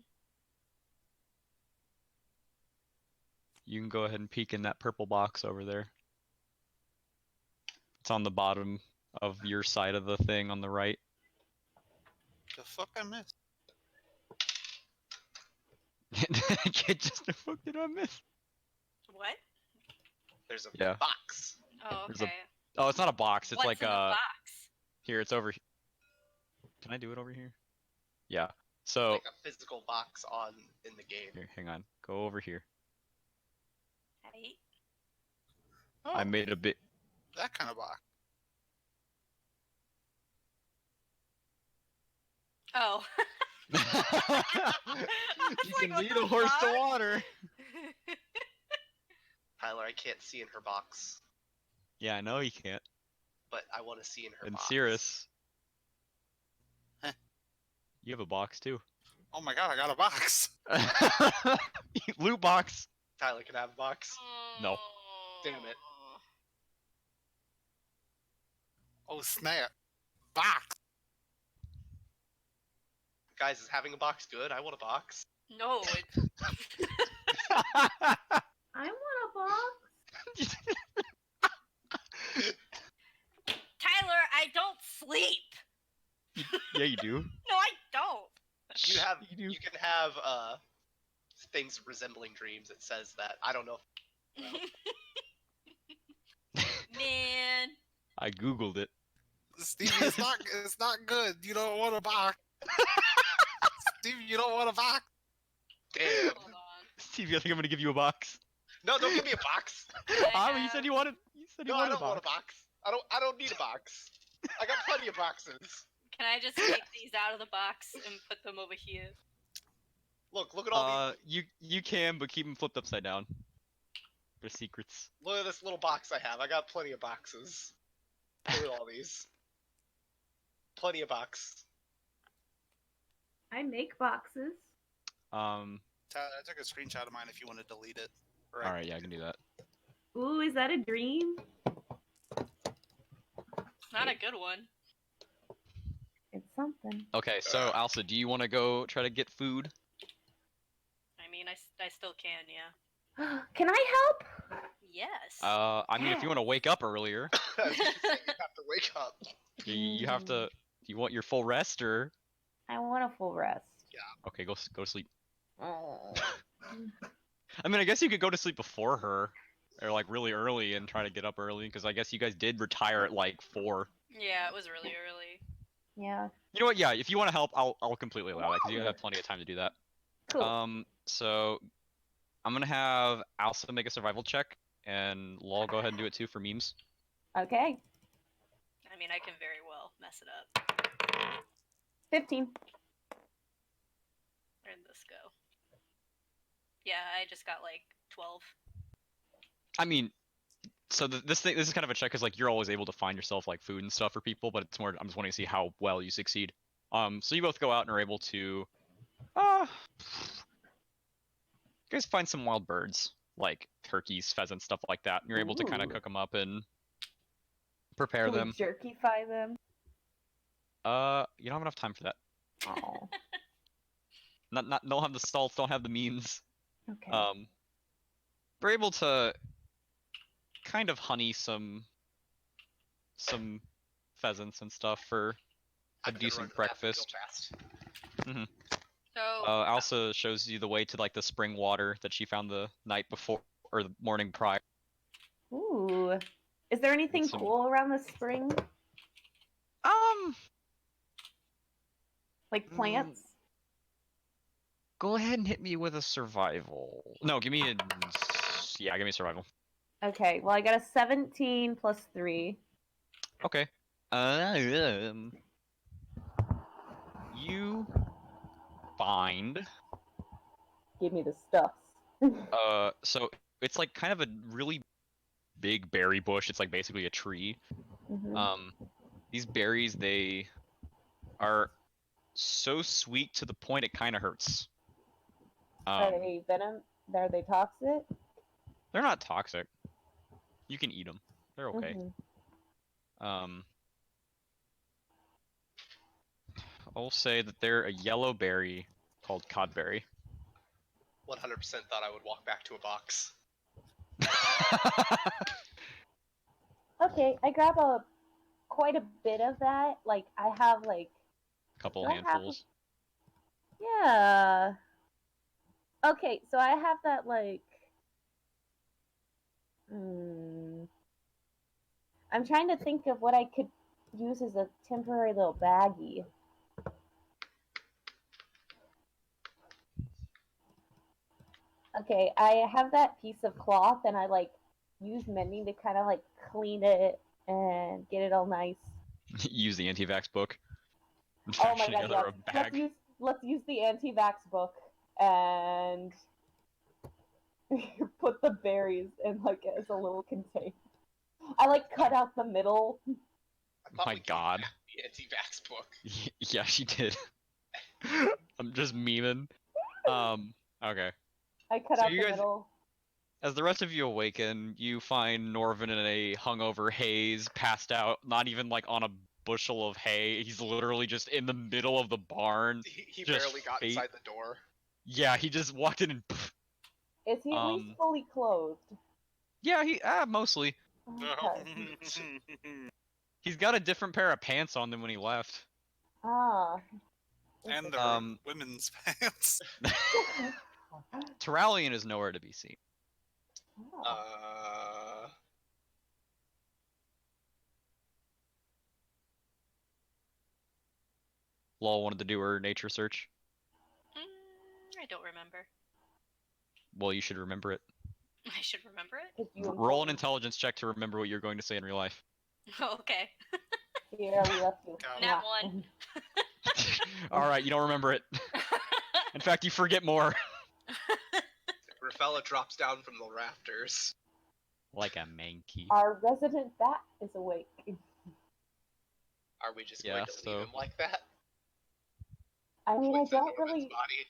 you can go ahead and peek in that purple box over there. It's on the bottom of your side of the thing on the right. The fuck I missed? Just the fuck did I miss? What? There's a Yeah. box. Oh, There's a- okay. Oh, it's not a box. It's What's like in the box? Here, it's over. Can I do it over here? Yeah. So Like a physical box in the game. here, hang on. Go over here. Hey. Oh, I made a bit. that kind of box. Oh. You like, can what lead the a horse to fuck? water. Tyler, I can't see in her box, Yeah, I know you can't. but I want to see in her And box. Syras, Huh. you have a box too. Oh my god, I got a box. Loot box. Tyler, can I have a box? No. Damn it. Oh snap. Box. Guys, is having a box good? I want a box. No, it's I want a box. Tyler, I don't sleep. Yeah, you do. No, I don't. You have. You do. You can have things resembling dreams. It says that. I don't know. Man. I googled it. Stevie, it's not good. You don't want a box. Stevie, you don't want a box. Damn. Hold on. Stevie, I think I'm gonna give you a box. No, don't give me a box. You said you wanted. You said you No, I wanted don't want a box. I don't need a box. I got plenty of boxes. Can I just take these out of the box and put them over here? Look at all these. You can, but keep them flipped upside down. They're secrets. Look at this little box I have. I got plenty of boxes. Look at all these. Plenty of box. I make boxes. Um. Tyler, I took a screenshot of mine if you want to delete it. All right, yeah, I can do that. Ooh, is that a dream? Not a good one. It's something. Okay, so Alsa, do you want to go try to get food? I mean, I still can, yeah. Can I help? Yes. I mean, if you want to wake up earlier, I was just saying, you have to wake up. you have to. Do you want your full rest or? I want a full rest. Okay, go to sleep. Oh. I mean, I guess you could go to sleep before her, or like really early and try to get up early because I guess you guys did retire at like 4. Yeah, it was really early. Yeah. You know what? Yeah, if you want to help, I'll completely allow that because you have plenty of time to do that. Cool. So I'm gonna have Alsa make a survival check, and Lull go ahead and do it too for memes. Okay. I mean, I can very well mess it up. 15. Where'd this go? Yeah, I just got like 12. I mean, so this is kind of a check because like you're always able to find yourself like food and stuff for people, but it's more I'm just wanting to see how well you succeed. So you both go out and are able to, you guys find some wild birds like turkeys, pheasants, stuff like that. And you're able to kind of Ooh. cook them up and prepare Can we them. jerkify them? You don't have enough time for that. Oh. Don't have the salts, don't have the means. Okay. We're able to kind of honey some pheasants and stuff for a I'm gonna run decent to the bathroom real breakfast. fast. So Alsa shows you the way to like the spring water that she found the night before or the morning prior. Ooh. Is there anything Some- cool around the spring? Like plants? Go ahead and hit me with a survival. No, give me a survival. Okay, well I got a 17 plus 3. Okay. You find Give me the stuffs. so it's like kind of a really big berry bush. It's like basically a tree. Mhm. These berries, they are so sweet to the point it kind of hurts. Are they venom? Are they toxic? They're not toxic. You can eat them. They're okay. Mhm. I'll say that they're a yellow berry called codberry. 100% thought I would walk back to a box. Okay, I grab quite a bit of that. Like I have like Couple do I have- handfuls. yeah. Okay, so I have that like I'm trying to think of what I could use as a temporary little baggie. Okay, I have that piece of cloth and I like use mending to kind of like clean it and get it all nice. Use the anti-vax book. Oh my Fashion god, together yes. a bag. Let's use the anti-vax book and put the berries in like as a little container. I like cut out the middle. I thought My we gave God. back the anti-vax book. Yeah, she did. I'm just memeing. Okay. I cut So out you the guys- middle. As the rest of you awaken, you find Norven in a hungover haze, passed out, not even like on a bushel of hay. He's literally just in the middle of the barn. He Just barely got fate. inside the door. Yeah, he just walked in and Is he at least fully clothed? yeah, he mostly. Okay. He's got a different pair of pants on than when he left. Ah. And there Um, women's pants. Turalyon is nowhere to be seen. Oh. Lull wanted to do her nature search. I don't remember. Well, you should remember it. I should remember it. Roll an intelligence check to remember what you're going to say in real life. Okay. Yeah, we left you. Nat 1. Alright, you don't remember it. In fact, you forget more. Gryfella drops down from the rafters. Like a manky. Our resident bat is awake. Are we just Yeah, going to leave him like that? I mean, I What's in don't Norman's really. body?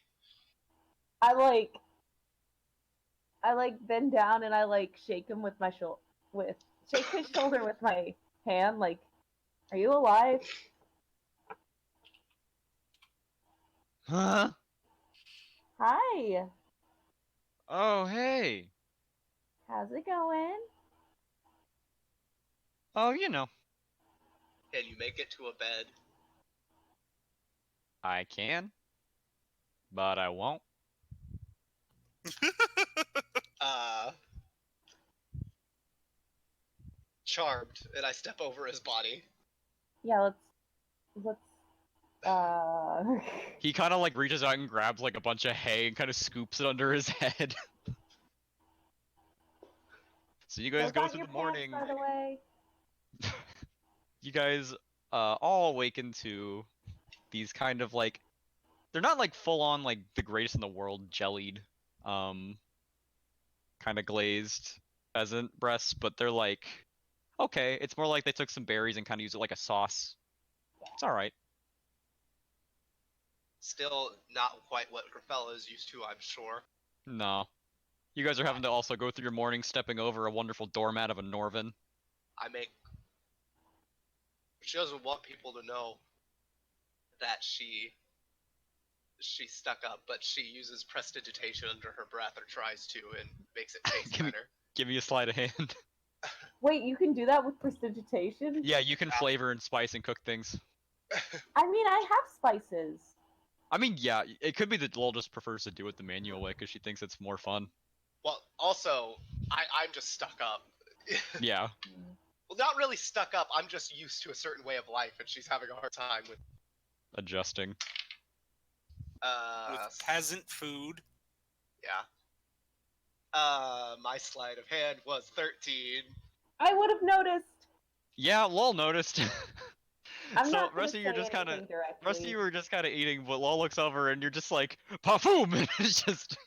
I like bend down and I like shake him with my shake his shoulder with my hand. Like, are you alive? Huh? Hi. Oh, hey. How's it going? Oh, you know. Can you make it to a bed? I can. But I won't. charmed, and I step over his body. Yeah, let's He kind of like reaches out and grabs like a bunch of hay and kind of scoops it under his head. So you guys Those go aren't through your the pants, morning. by the way. You guys all awaken to these kind of like, they're not like full on like the greatest in the world jellied, kind of glazed pheasant breasts, but they're like, okay, it's more like they took some berries and kind of used it like a sauce. It's all right. Still not quite what Gryfella is used to, I'm sure. No. You guys are having to also go through your morning stepping over a wonderful doormat of a Norven. She doesn't want people to know that she stuck up, but she uses prestidigitation under her breath, or tries to, and makes it taste better. Give me a sleight of hand. Wait, you can do that with prestidigitation? Yeah, you can flavor and spice and cook things. I mean, I have spices. I mean, yeah, it could be that Lull just prefers to do it the manual way because she thinks it's more fun. Well, also, I'm just stuck up. Yeah. Well, not really stuck up. I'm just used to a certain way of life, and she's having a hard time with Adjusting. With peasant food. Yeah. My sleight of hand was 13. I would have noticed. Yeah, Lull noticed. I'm So not rest of you are say just kind of, anything directly. rest of you are just kind of eating, but Lull looks over and you're just like, Pafoom! And it's just.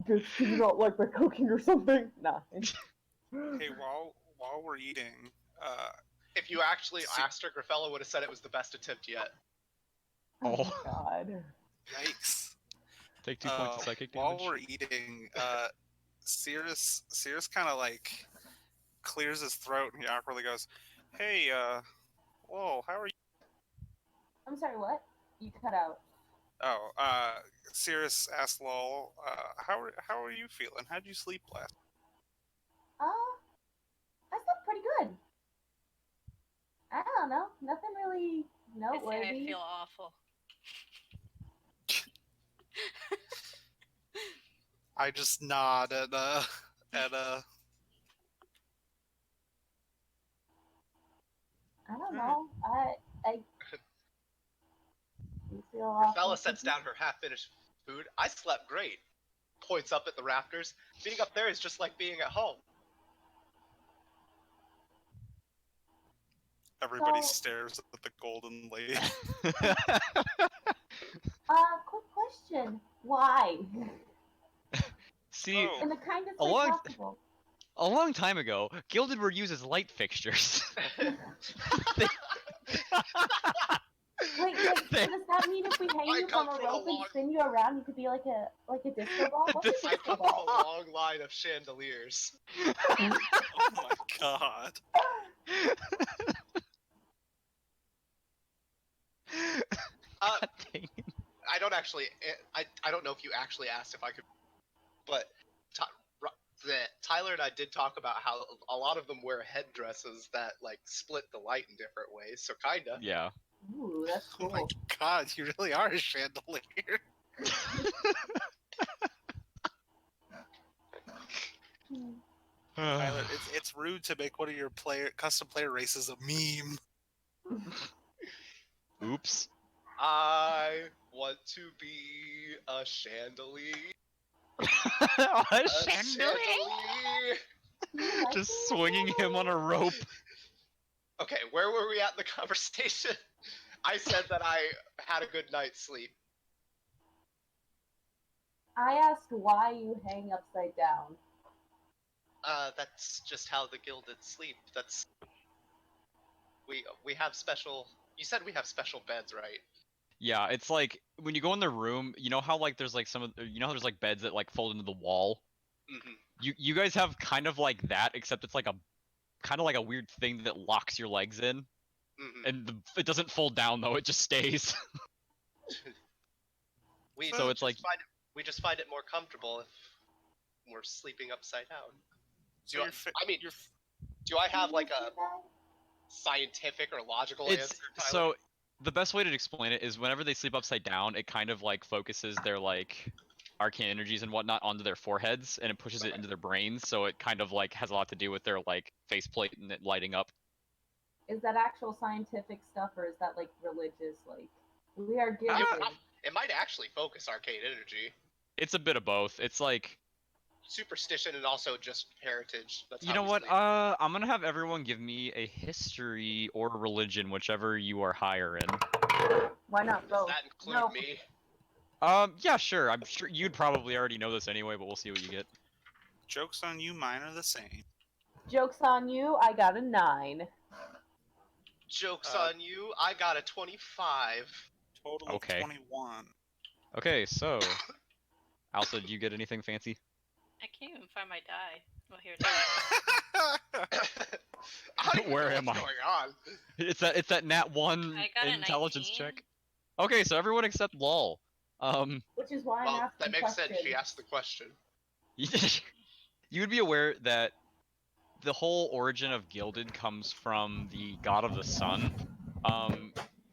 Do you not like my cooking or something? Nah. Hey, while we're eating, If you actually asked her, Gryfella would have said it was the best attempt yet. Oh. God. yikes. Take 2 points of psychic damage. While we're eating, Syras kind of like clears his throat and he awkwardly goes, "Hey, whoa, how are you?" I'm sorry, what? You cut out. Oh, Syras asked Lull, how are you feeling? How'd you sleep last? I slept pretty good. I don't know. Nothing really I say I noteworthy. feel awful. I just nod at I don't know. I you feel awful. Gryfella sets down her half-finished food. I slept great. Points up at the rafters. Being up there is just like being at home. everybody So- stares at the golden lady. Quick question. Why? See, Oh. In the kindest A way long- possible. a long time ago, Gilded were used as light fixtures. Wait, so does that mean if we hang I you come from a from a rope and long- spin you around, you could be like a disco ball? What's a I disco come from a ball? long line of chandeliers. Oh my god. God dang it. I don't actually. I don't know if you actually asked if I could, but Tyler and I did talk about how a lot of them wear headdresses that like split the light in different ways. So kinda. Yeah. Ooh, that's Oh my cool. god, you really are a chandelier. Tyler, it's rude to make one of your custom player races a meme. Oops. I want to be a chandelier. A chandelier? Like Just it? swinging him on a rope. Okay, where were we at in the conversation? I said that I had a good night's sleep. I asked why you hang upside down. That's just how the gilded sleep. That's we have special. You said we have special beds, right? Yeah, it's like when you go in the room, you know how like there's like how there's like beds that like fold into the wall. Mm-hmm. You guys have kind of like that, except it's like a kind of like a weird thing that locks your legs in, Mm-hmm. and it doesn't fold down though; it just stays. So it's like we just find it more comfortable if we're sleeping upside down. So Do I have like a scientific or logical it's answer, Tyler? so the best way to explain it is whenever they sleep upside down, it kind of like focuses their like arcane energies and whatnot onto their foreheads, and it pushes it into their brains. So it kind of like has a lot to do with their like faceplate and it lighting up. Is that actual scientific stuff, or is that like religious? Like we are gifted. It might actually focus arcane energy. It's a bit of both. It's like Superstition and also just heritage. That's you how know we what? sleep. I'm gonna have everyone give me a history or religion, whichever you are higher in. Why not Does both? that include No. me? Yeah, sure. I'm sure you'd probably already know this anyway, but we'll see what you get. Joke's on you, mine are the same. Joke's on you. I got a 9. Joke's on you. I got a 25. Total Okay. of 21. Okay, so Alsa, did you get anything fancy? I can't even find my die. Well, here it is. I don't even Where know am what's I? going on. It's that nat 1 I got a intelligence 19. check. Okay, so everyone except Lull. Which is why I'm Well, asking that makes questions. sense. She asked the question. You would be aware that the whole origin of Gilded comes from the god of the sun.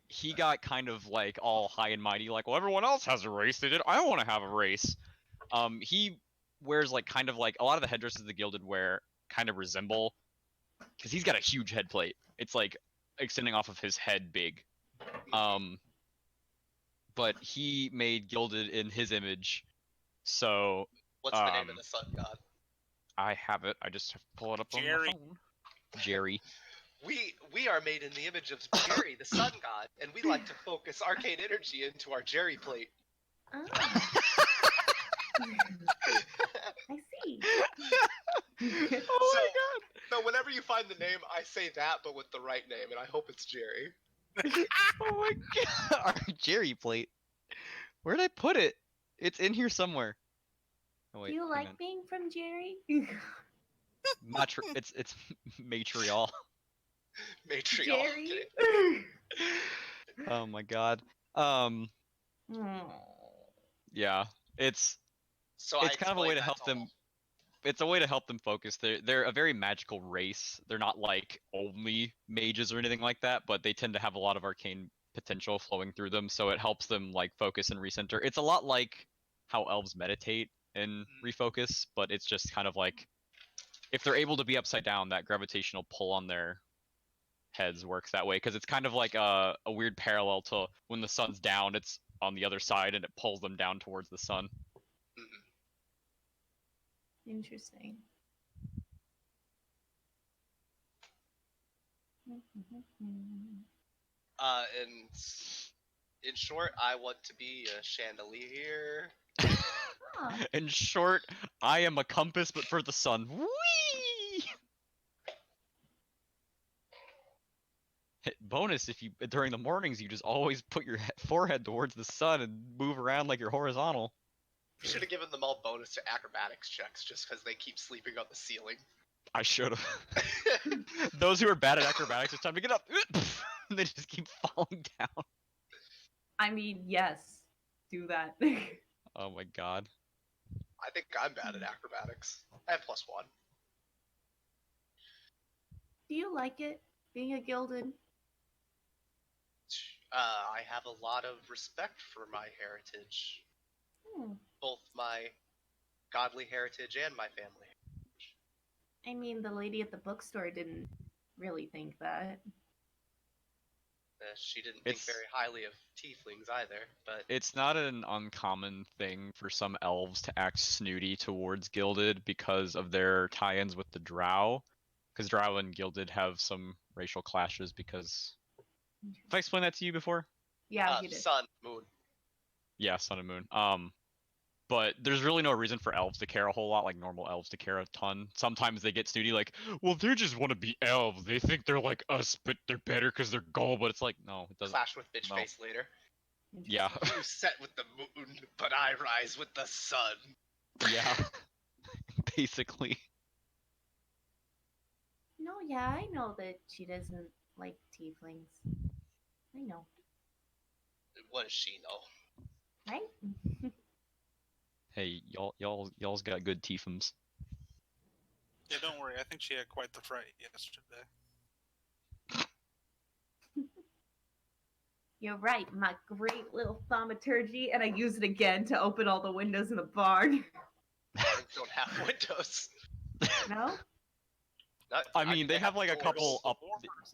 He got kind of like all high and mighty, like, well, everyone else has a race. I want to have a race. He wears like kind of like a lot of the headdresses the Gilded wear kind of resemble, because he's got a huge head plate. It's like extending off of his head big. But he made Gilded in his image. So What's the name of the sun god? I have it. I just have to pull it up on my Jerry. phone. Jerry. We are made in the image of Jerry, the sun god, and we like to focus arcane energy into our Jerry plate. Oh. I see. Oh my god! So whenever you find the name, I say that, but with the right name, and I hope it's Jerry. Oh my god! Our Jerry plate. Where'd I put it? It's in here somewhere. Oh wait. Do you hang like on. being from Jerry? It's Matriol. Matriarch. Jerry? Oh my god. Yeah. It's kind of a way to help them. It's a way to help them focus. They're a very magical race. They're not like only mages or anything like that, but they tend to have a lot of arcane potential flowing through them, so it helps them like focus and recenter. It's a lot like how elves meditate and refocus, but it's just kind of like if they're able to be upside down, that gravitational pull on their heads works that way, because it's kind of like a weird parallel to when the sun's down, it's on the other side and it pulls them down towards the sun. Interesting. And in short, I want to be a chandelier. Huh. In short, I am a compass, but for the sun. Whee! Bonus, if you during the mornings you just always put your forehead towards the sun and move around like you're horizontal. We should have given them all bonus to acrobatics checks just because they keep sleeping on the ceiling. I should have. Those who are bad at acrobatics, it's time to get up. And they just keep falling down. I mean, yes. Do that. Oh my god. I think I'm bad at acrobatics. I have +1. Do you like it, being a gilded? I have a lot of respect for my heritage. Both my godly heritage and my family. I mean, the lady at the bookstore didn't really think that. She didn't think very highly of tieflings either, but... It's not an uncommon thing for some elves to act snooty towards Gilded because of their tie-ins with the Drow. Because Drow and Gilded have some racial clashes because... Have I explained that to you before? Yeah, you did. Sun, moon. Yeah, Sun and Moon. But there's really no reason for elves to care a whole lot, like normal elves to care a ton. Sometimes they get snooty, like, well, they just want to be elves. They think they're like us, but they're better because they're gold. But it's like, no, it doesn't. Clash with bitch face later. Yeah. You set with the moon, but I rise with the sun. Yeah. Basically. No, yeah, I know that she doesn't like tieflings. I know. What does she know? Right? Hey, y'all's got good tiefums. Yeah, don't worry. I think she had quite the fright yesterday. You're right, my great little thaumaturgy, and I use it again to open all the windows in the barn. Barns don't have windows. No? I mean, they have like a doors. couple up.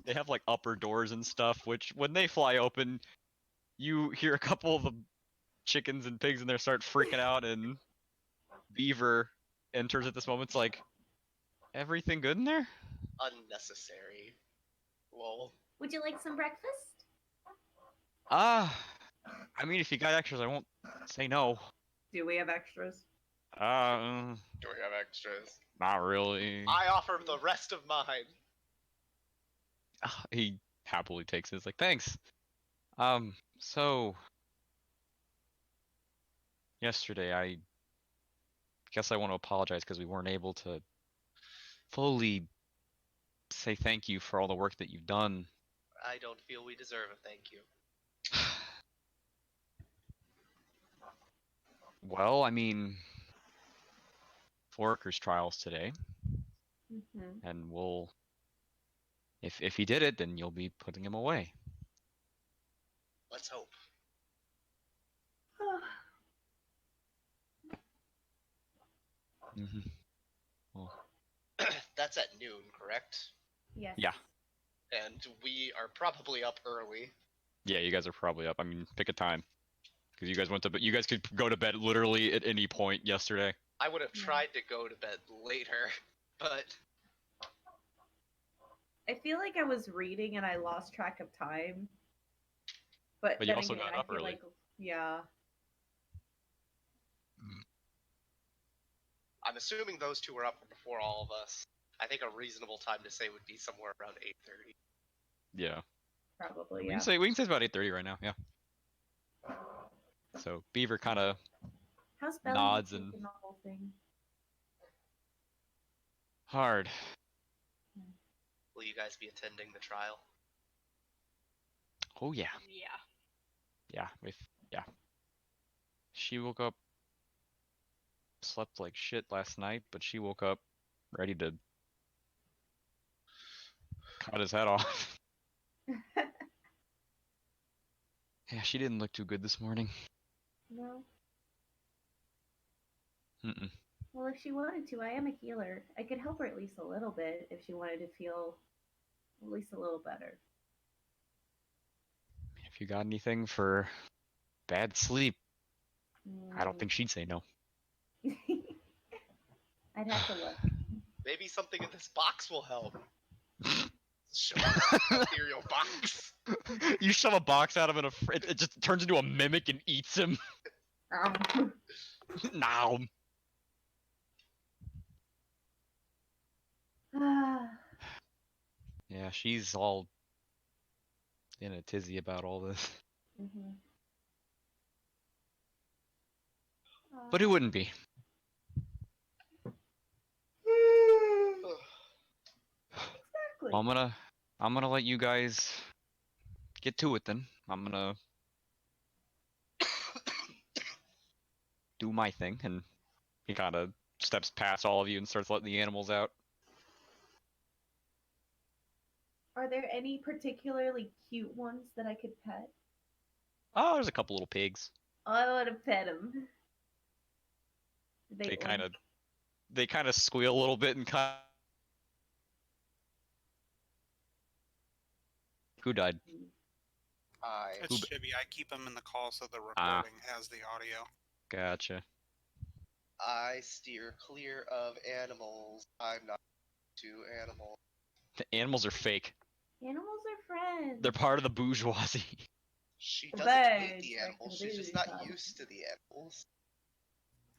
They have like upper doors and stuff, which when they fly open, you hear a couple of the chickens and pigs in there start freaking out, and Beaver enters at this moment. It's like, everything good in there? Unnecessary. Lol. Would you like some breakfast? I mean, if you got extras, I won't say no. Do we have extras? Do we have extras? Not really. I offer the rest of mine. He happily takes it. It's like, thanks. So yesterday, I guess I want to apologize because we weren't able to fully say thank you for all the work that you've done. I don't feel we deserve a thank you. Well, I mean, Forker's trials today, Mm-hmm. and we'll. If he did it, then you'll be putting him away. Let's hope. Mm-hmm. That's at noon, correct? Yes. Yeah. And we are probably up early. Yeah, you guys are probably up. I mean, pick a time, because you guys went to bed. You guys could go to bed literally at any point yesterday. I would have Yeah. tried to go to bed later, but I feel like I was reading and I lost track of time. But you then also again, got I up feel early. like, yeah. I'm assuming those two were up before all of us. I think a reasonable time to say would be somewhere around 8:30. Yeah. Probably, We yeah. can say it's about 8:30 right now. Yeah. So Beaver kind of How's Bella nods taking and the whole thing? hard. Will you guys be attending the trial? Oh yeah. Yeah. Yeah. She woke up, slept like shit last night, but she woke up ready to cut his head off. Yeah, she didn't look too good this morning. No. Mm-mm. Well, if she wanted to, I am a healer. I could help her at least a little bit if she wanted to feel at least a little better. If you got anything for bad sleep, I don't Mm. think she'd say no. I'd have to look. Maybe something in this box will help. Show ethereal box. You shove a box out of it, it just turns into a mimic and eats him. Now. Yeah, she's all in a tizzy about all this. Mm-hmm. But it wouldn't be. Exactly. Well, I'm gonna let you guys get to it then. I'm gonna do my thing, and he kind of steps past all of you and starts letting the animals out. Are there any particularly cute ones that I could pet? Oh, there's a couple little pigs. Oh, I want to pet them. They kind of squeal a little bit and kind. Who died? It's Chibi. I keep him in the call so the recording has the audio. Gotcha. I steer clear of animals. I'm not to animals. The animals are fake. Animals are friends. They're part of the bourgeoisie. She The doesn't hate birds the like animals. the She's just not birds. used to the animals.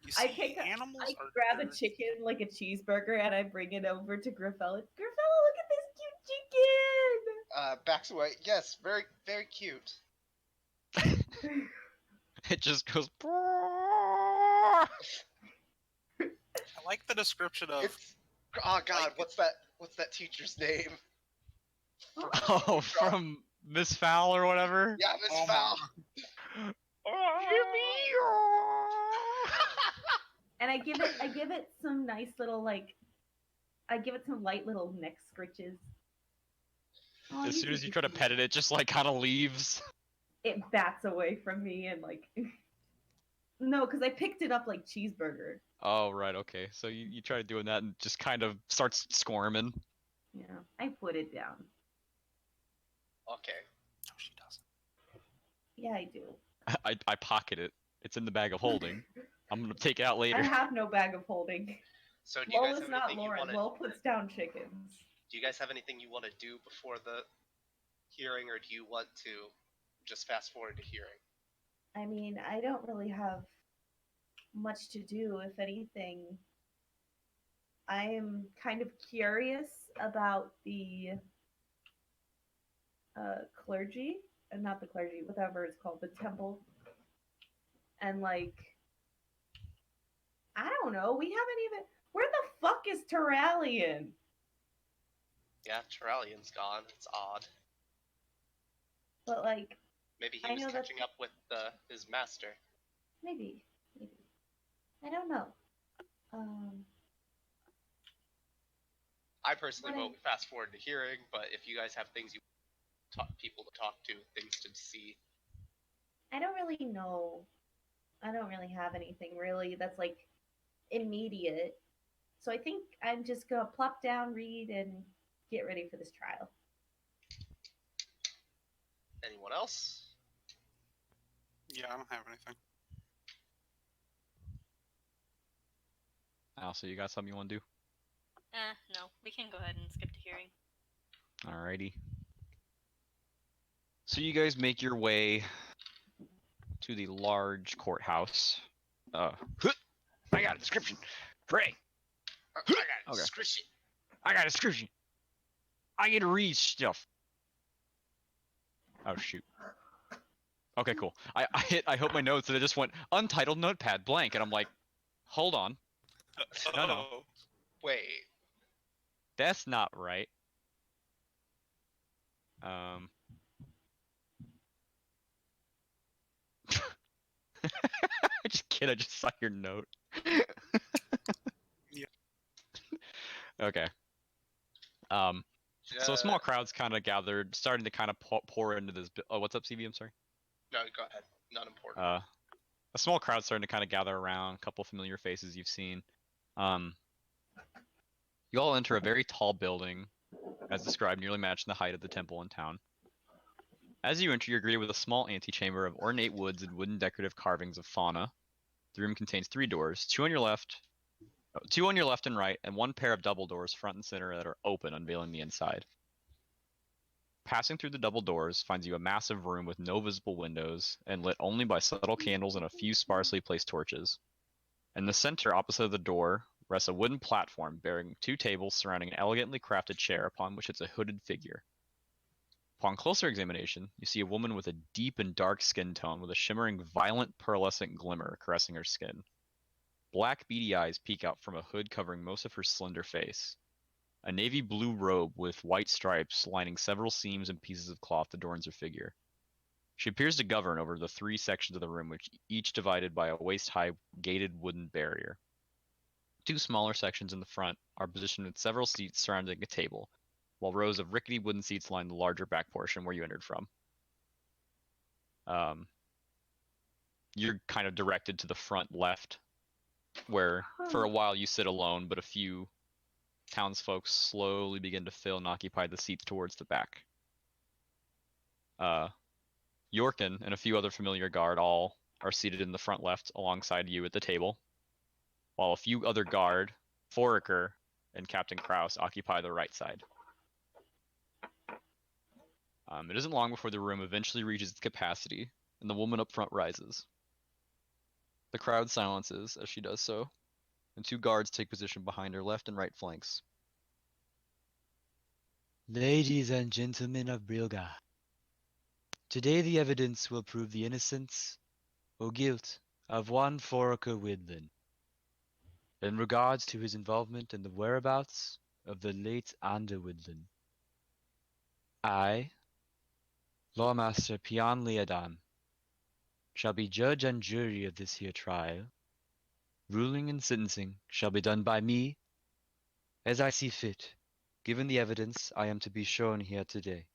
You see, I animals are grab a dirty. chicken like a cheeseburger and I bring it over to Gryfella. Gryfella, look at this cute chicken! Backs away. Yes, very, very cute. It just goes. I like the description of. It's oh god, what's that teacher's name? Oh, from Miss Fowl or whatever. Yeah, Miss Oh, Fowl. And I give it some nice little I give it some light little neck scritches. Oh, As he's soon as you so try to cute. pet it, it just like kind of leaves. it bats away from me and like no, because I picked it up like cheeseburger. Oh, right, okay. So you try doing that and just kind of starts squirming. Yeah, I put it down. Okay. No, she doesn't. Yeah, I do. I pocket it. It's in the bag of holding. I'm gonna take it out I later. have no bag of holding. So do you Lull guys is have not anything you Lauren. want to? Lull puts down chickens. Do you guys have anything you want to do before the hearing, or do you want to just fast forward to hearing? I mean, I don't really have much to do. If anything, I am kind of curious about the clergy, and not the clergy, whatever it's called, the temple. And like, I don't know. We haven't even. Where the fuck is Turalyon? Yeah, Turalyon's gone. It's odd. But like, Maybe I he was know that- catching up with his master. maybe. I don't know. I personally What vote we fast forward to hearing, but if you guys have things you people to talk to, things to see. I don't really know. I don't really have anything really that's like immediate. So I think I'm just gonna plop down, read, and get ready for this trial. Anyone else? Yeah, I don't have anything. So you got something you want to do? No. We can go ahead and skip to hearing. Alrighty. So you guys make your way to the large courthouse. I got a description. Pray. I got it. Okay. Description. I got a description. I get to read stuff. Oh shoot. Okay, cool. I hope my notes and it just went untitled notepad blank, and I'm like, hold on, No. Oh. Wait. that's not right. I just kid. I just saw your note. Yeah. Okay. So a small crowd's kind of gathered, starting to kind of pour into this. Oh, what's up, CV? I'm sorry. No, go ahead. Not important. A small crowd starting to kind of gather around. A couple familiar faces you've seen. You all enter a very tall building, as described, nearly matching the height of the temple in town. As you enter, you're greeted with a small antechamber of ornate woods and wooden decorative carvings of fauna. The room contains 3 doors, two on your left and right, and 1 pair of double doors front and center that are open, unveiling the inside. Passing through the double doors finds you a massive room with no visible windows and lit only by subtle candles and a few sparsely placed torches. In the center, opposite the door, rests a wooden platform bearing 2 tables surrounding an elegantly crafted chair upon which sits a hooded figure. Upon closer examination, you see a woman with a deep and dark skin tone with a shimmering violent pearlescent glimmer caressing her skin. Black beady eyes peek out from a hood covering most of her slender face. A navy blue robe with white stripes lining several seams and pieces of cloth adorns her figure. She appears to govern over the 3 sections of the room, which each divided by a waist-high gated wooden barrier. 2 smaller sections in the front are positioned with several seats surrounding a table, while rows of rickety wooden seats line the larger back portion where you entered from. You're kind of directed to the front left, where for a while you sit alone, but a few townsfolk slowly begin to fill and occupy the seats towards the back. Yorkin and a few other familiar guard all are seated in the front left alongside you at the table, while a few other guard, Foraker, and Captain Kraus occupy the right side. It isn't long before the room eventually reaches its capacity, and the woman up front rises. The crowd silences as she does so, and 2 guards take position behind her left and right flanks. Ladies and gentlemen of Brilga, today the evidence will prove the innocence or guilt of one Foraker Widlin in regards to his involvement in the whereabouts of the late Ander Widlin. I, Lawmaster Pian Liadan, shall be judge and jury of this here trial. Ruling and sentencing shall be done by me as I see fit, given the evidence I am to be shown here today.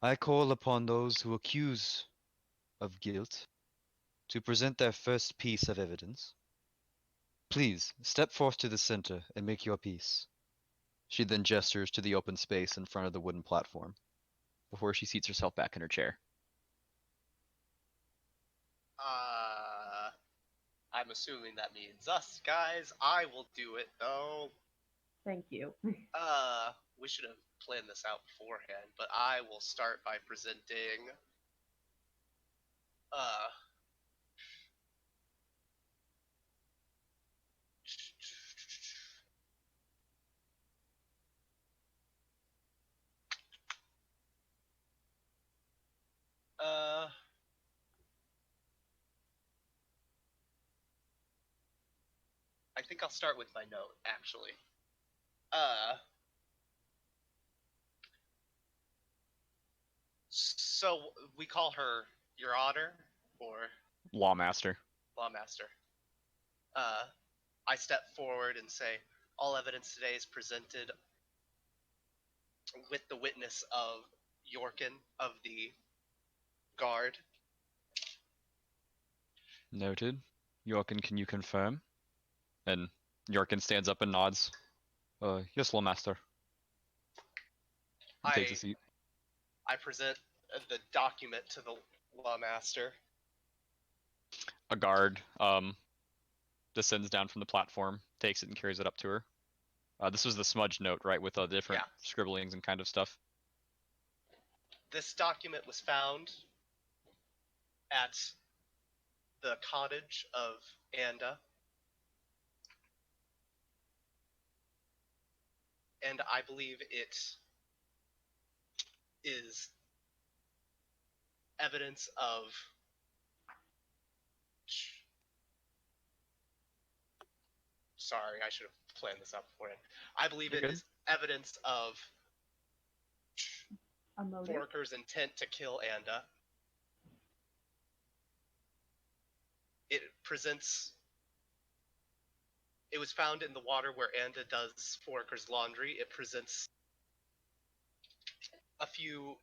I call upon those who accuse of guilt to present their first piece of evidence. Please, step forth to the center and make your piece. She then gestures to the open space in front of the wooden platform, before she seats herself back in her chair. I'm assuming that means us, guys. I will do it, though. Thank you. We should have planned this out beforehand, but I will start by presenting, I think I'll start with my note, actually. So we call her Your Honor, or Lawmaster. Lawmaster. I step forward and say, all evidence today is presented with the witness of Yorkin of the guard. Noted. Yorkin, can you confirm? And Yorkin stands up and nods. Yes, Lawmaster. He takes a seat. I present the document to the Lawmaster. A guard descends down from the platform, takes it and carries it up to her. This was the smudge note, right, with different scribblings and kind of stuff. This document was found at the cottage of Anda. And I believe it is evidence of Sorry, I should have planned this out beforehand. I believe it is evidence of Foraker's intent to kill Anda. It was found in the water where Anda does Foraker's laundry. It presents a few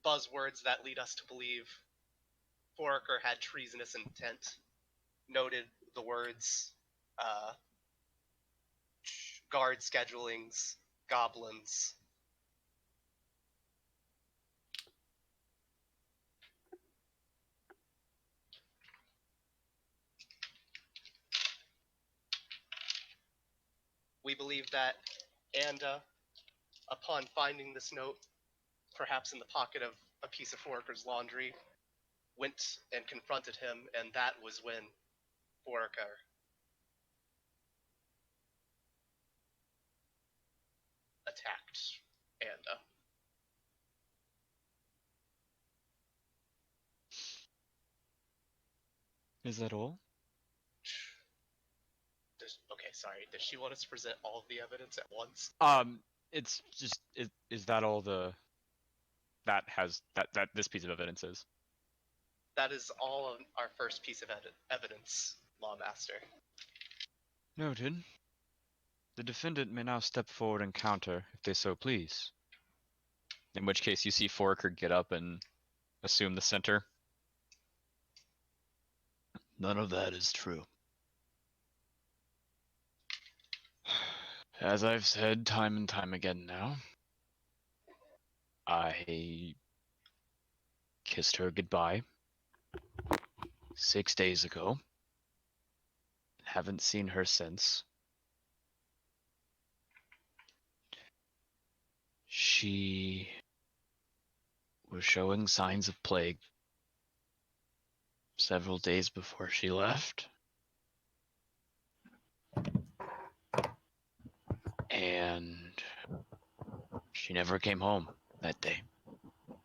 buzzwords that lead us to believe Foraker had treasonous intent. Noted the words guard schedulings, goblins. We believe that Anda, upon finding this note, perhaps in the pocket of a piece of Foraker's laundry, went and confronted him, and that was when Foraker attacked Anda. Is that all? Okay, sorry. Does she want us to present all of the evidence at once? It's just is that all that this piece of evidence is? That is all of our first piece of evidence, Lawmaster. Noted. The defendant may now step forward and counter, if they so please. In which case you see Foraker get up and assume the center. None of that is true. As I've said time and time again now, I kissed her goodbye 6 days ago. Haven't seen her since. She was showing signs of plague several days before she left. And she never came home that day.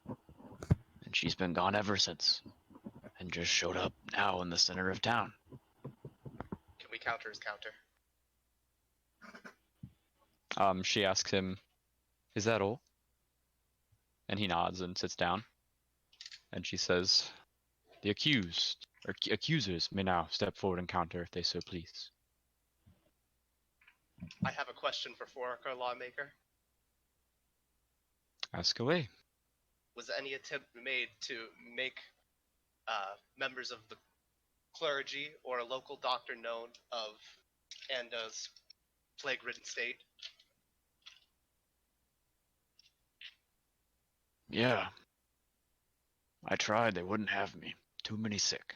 And she's been gone ever since. And just showed up now in the center of town. Can we counter his counter? She asks him, "Is that all?" And he nods and sits down. And she says, "The accused, or accusers, may now step forward and counter if they so please." I have a question for Foraker, Lawmaker. Ask away. Was any attempt made to make members of the clergy or a local doctor known of Anda's plague-ridden state? Yeah. I tried, they wouldn't have me. Too many sick.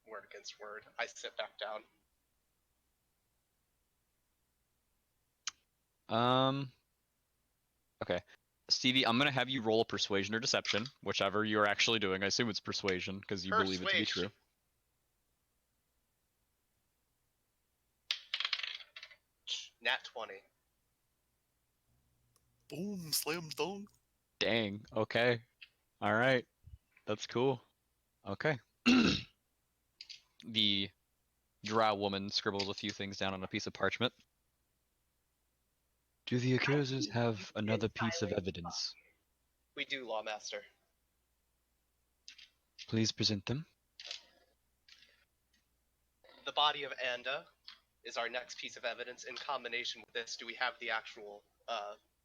Word against word. I sit back down. Okay. Stevie, I'm gonna have you roll a persuasion or deception, whichever you're actually doing. I assume it's persuasion, because you believe it to be true. Nat 20. Boom, slam dunk. Dang, okay. Alright. That's cool. Okay. The drow woman scribbles a few things down on a piece of parchment. Do the accusers have another piece of evidence? We do, Lawmaster. Please present them. The body of Anda is our next piece of evidence. In combination with this, do we have the actual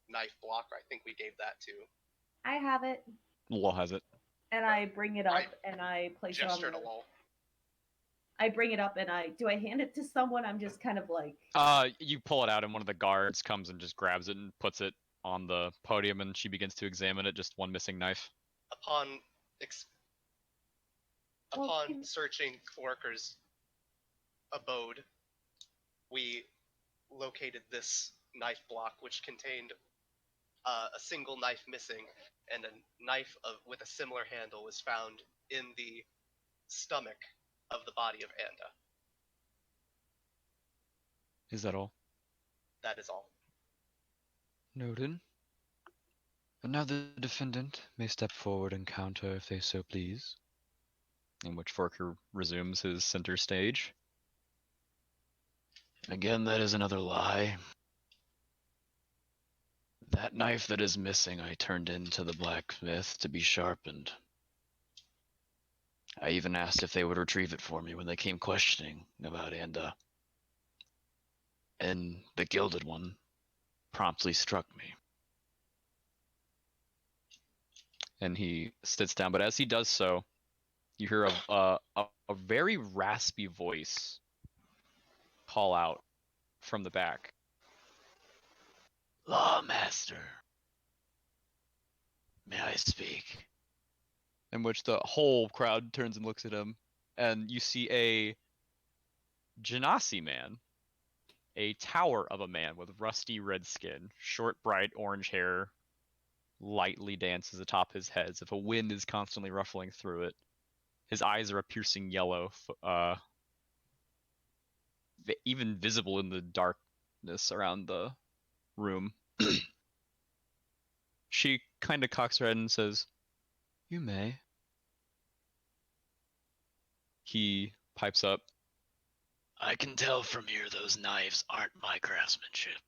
knife block? I think we gave that to. I have it, Lull has it. and I bring it up and I place it on. Gesture to Lull. I bring it up and do I hand it to someone? I'm just kind of like. You pull it out, and one of the guards comes and just grabs it and puts it on the podium, and she begins to examine it. Just one missing knife. Upon searching Orker's abode, we located this knife block, which contained a single knife missing, and a knife with a similar handle was found in the stomach of the body of Anda. Is that all? That is all. Noted. And now the defendant may step forward and counter if they so please. In which Forker resumes his center stage. Again, that is another lie. That knife that is missing I turned into the blacksmith to be sharpened. I even asked if they would retrieve it for me when they came questioning about Anda. And the gilded one promptly struck me. And he sits down, but as he does so, you hear a very raspy voice call out from the back. Lawmaster, may I speak? In which the whole crowd turns and looks at him, and you see a Genasi man, a tower of a man with rusty red skin, short, bright orange hair, lightly dances atop his head as if a wind is constantly ruffling through it. His eyes are a piercing yellow, even visible in the darkness around the room. She kind of cocks her head and says, "You may." He pipes up, "I can tell from here those knives aren't my craftsmanship.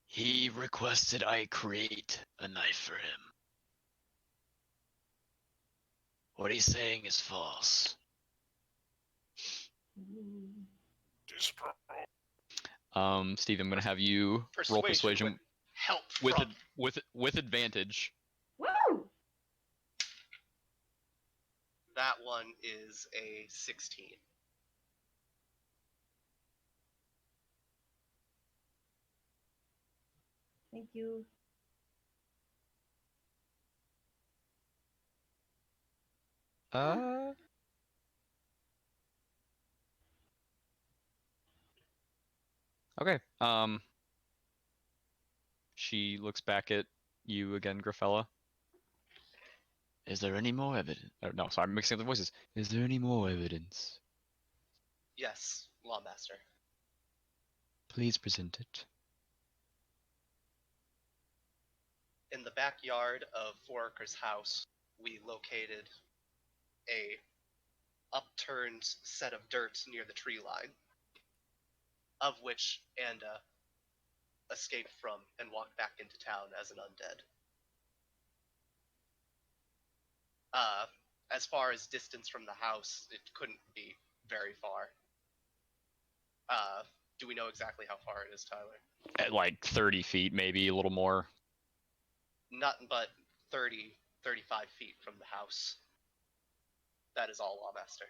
He requested I create a knife for him. What he's saying is false." Steve, I'm gonna have you roll persuasion help with advantage. Woo! That one is a 16. Thank you. Okay. She looks back at you again, Gryfella. Is there any more evidence? Oh, no, sorry, I'm mixing up the voices. Is there any more evidence? Yes, Lawmaster. Please present it. In the backyard of Foraker's house, we located a upturned set of dirt near the tree line, of which Anda escaped from and walked back into town as an undead. As far as distance from the house, it couldn't be very far. Do we know exactly how far it is, Tyler? At like 30 feet, maybe a little more. Nothing but 30, 35 feet from the house. That is all, Lawmaster.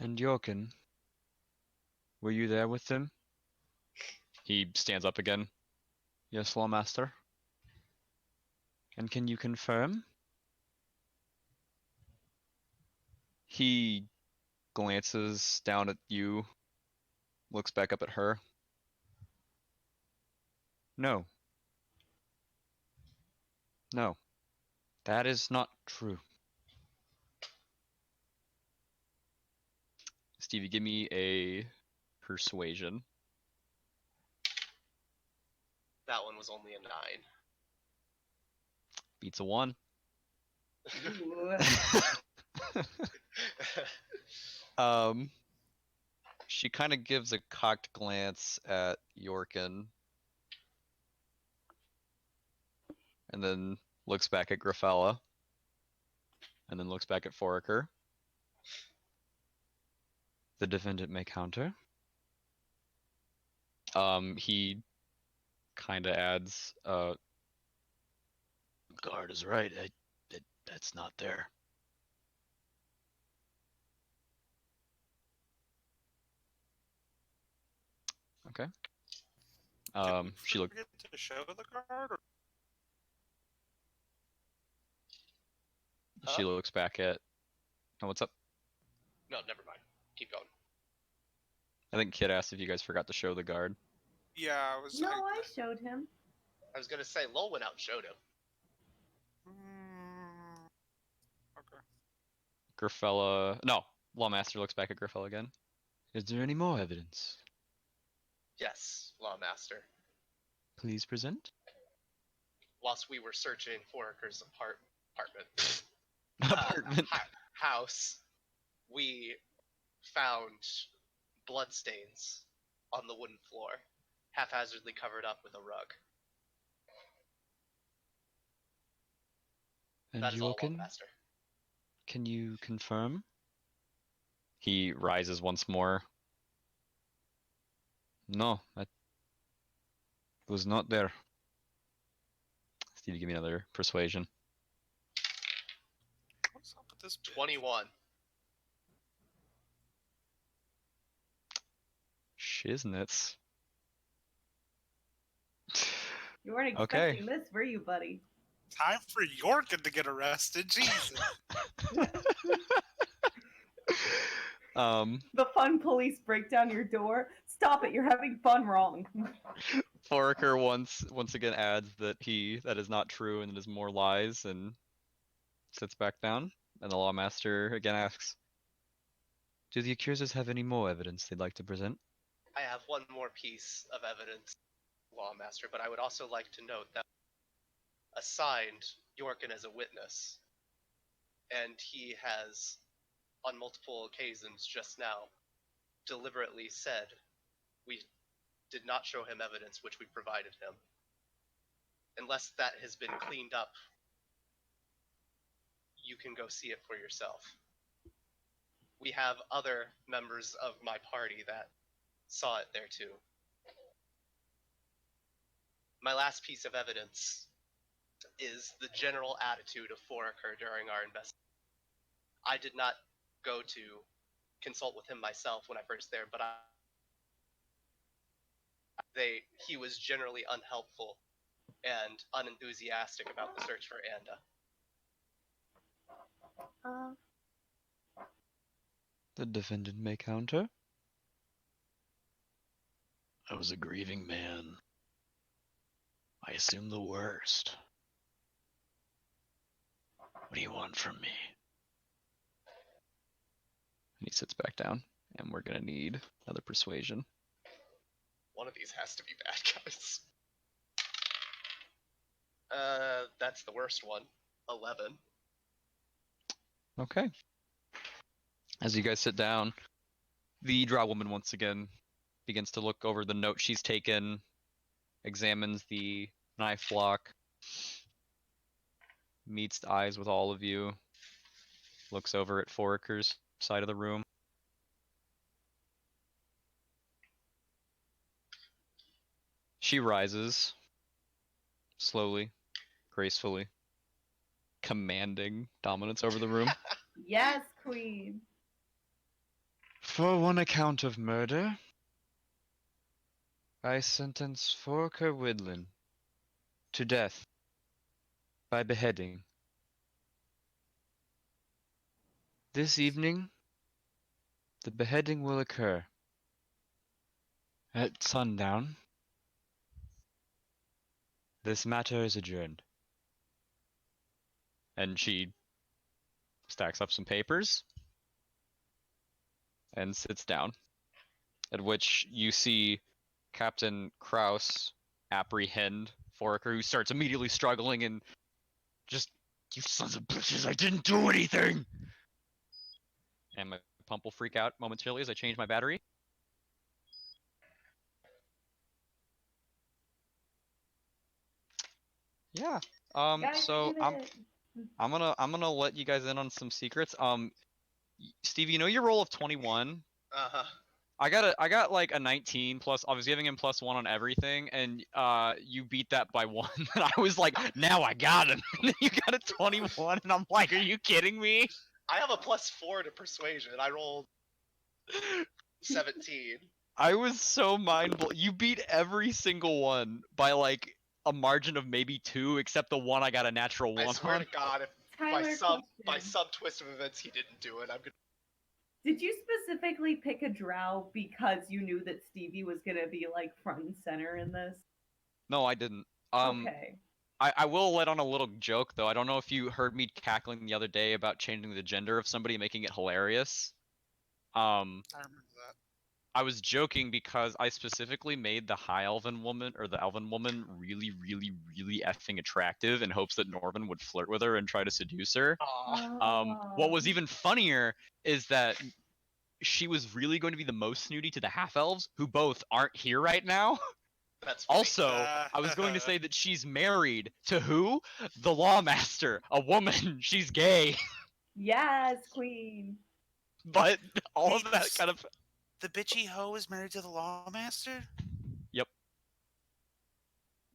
And Jochen, were you there with them? He stands up again. Yes, Lawmaster. And can you confirm? He glances down at you, looks back up at her. No. No. That is not true. Stevie, give me a persuasion. That one was only a 9. Beats a 1. Ooh. She kind of gives a cocked glance at Yorkin. And then looks back at Gryfella. And then looks back at Foraker. The defendant may counter. He kind of adds, guard is right. That's not there. Okay. She looked. Forget to show the guard. Or... She looks back at. Oh, what's up? No, never mind. Keep going. I think Kid asked if you guys forgot to show the guard. Yeah, I was. No, I showed him. I was gonna say, Lull went out and showed him. Okay. Gryfella. No, Lawmaster looks back at Gryfella again. Is there any more evidence? Yes, Lawmaster. Please present. Whilst we were searching Foraker's apartment, Apartment. house, we found bloodstains on the wooden floor, haphazardly covered up with a rug. And That is all, Yorkin, Lawmaster. can you confirm? He rises once more. No, that was not there. Steve, give me another persuasion. What's up with this? Bitch? 21. Shiznits. You weren't Okay. expecting this, were you, buddy? Time for Yorkin to get arrested. Jesus. The fun police break down your door. Stop it! You're having fun wrong. Foraker once again adds that that is not true and it is more lies and sits back down. And the Lawmaster again asks, do the accusers have any more evidence they'd like to present? I have one more piece of evidence, Lawmaster, but I would also like to note that assigned Yorkin as a witness, and he has, on multiple occasions just now, deliberately said we did not show him evidence which we provided him. Unless that has been cleaned up, you can go see it for yourself. We have other members of my party that saw it there too. My last piece of evidence is the general attitude of Foraker during our investigation. I did not go to consult with him myself when I first there, but he was generally unhelpful and unenthusiastic about the search for Anda. The defendant may counter. I was a grieving man. I assume the worst. What do you want from me? And he sits back down, and we're gonna need another persuasion. One of these has to be bad, guys. That's the worst one. 11. Okay. As you guys sit down, the drow woman once again begins to look over the note she's taken, examines the knife block, meets eyes with all of you, looks over at Foraker's side of the room. She rises slowly, gracefully, commanding dominance over the room. Yes, queen. For one account of murder, I sentence Forker Widlin to death by beheading. This evening, the beheading will occur at sundown. This matter is adjourned. And she stacks up some papers and sits down, at which you see Captain Kraus apprehend Foraker, who starts immediately struggling and just, you sons of bitches, I didn't do anything! And my pump will freak out momentarily as I change my battery. Yeah. Guys, So did it. I'm gonna let you guys in on some secrets. Steve, you know your roll of 21? Uh-huh. I got like a 19 plus. I was giving him +1 on everything, and you beat that by 1. And I was like, now I got him. And then you got a 21, and I'm like, are you kidding me? I have a +4 to persuasion. I rolled 17. I was so mind blown. You beat every single one by like a margin of maybe 2, except the one I got a natural 1 I swear on. to God, if Tyler, by question. some twist of events he didn't do it, I'm gonna. Did you specifically pick a drow because you knew that Stevie was gonna be like front and center in this? No, I didn't. Okay. I will let on a little joke though. I don't know if you heard me cackling the other day about changing the gender of somebody, making it hilarious. I remember that. I was joking because I specifically made the high elven woman or the elven woman really, really, really effing attractive in hopes that Norven would flirt with her and try to seduce her. What was even funnier is that she was really going to be the most snooty to the half elves, who both aren't here right now. That's funny. Also, I was going to say that she's married to who? The Lawmaster, a woman. She's gay. Yes, queen. But all of Wait, that kind of. The bitchy hoe is married to the lawmaster? Yep.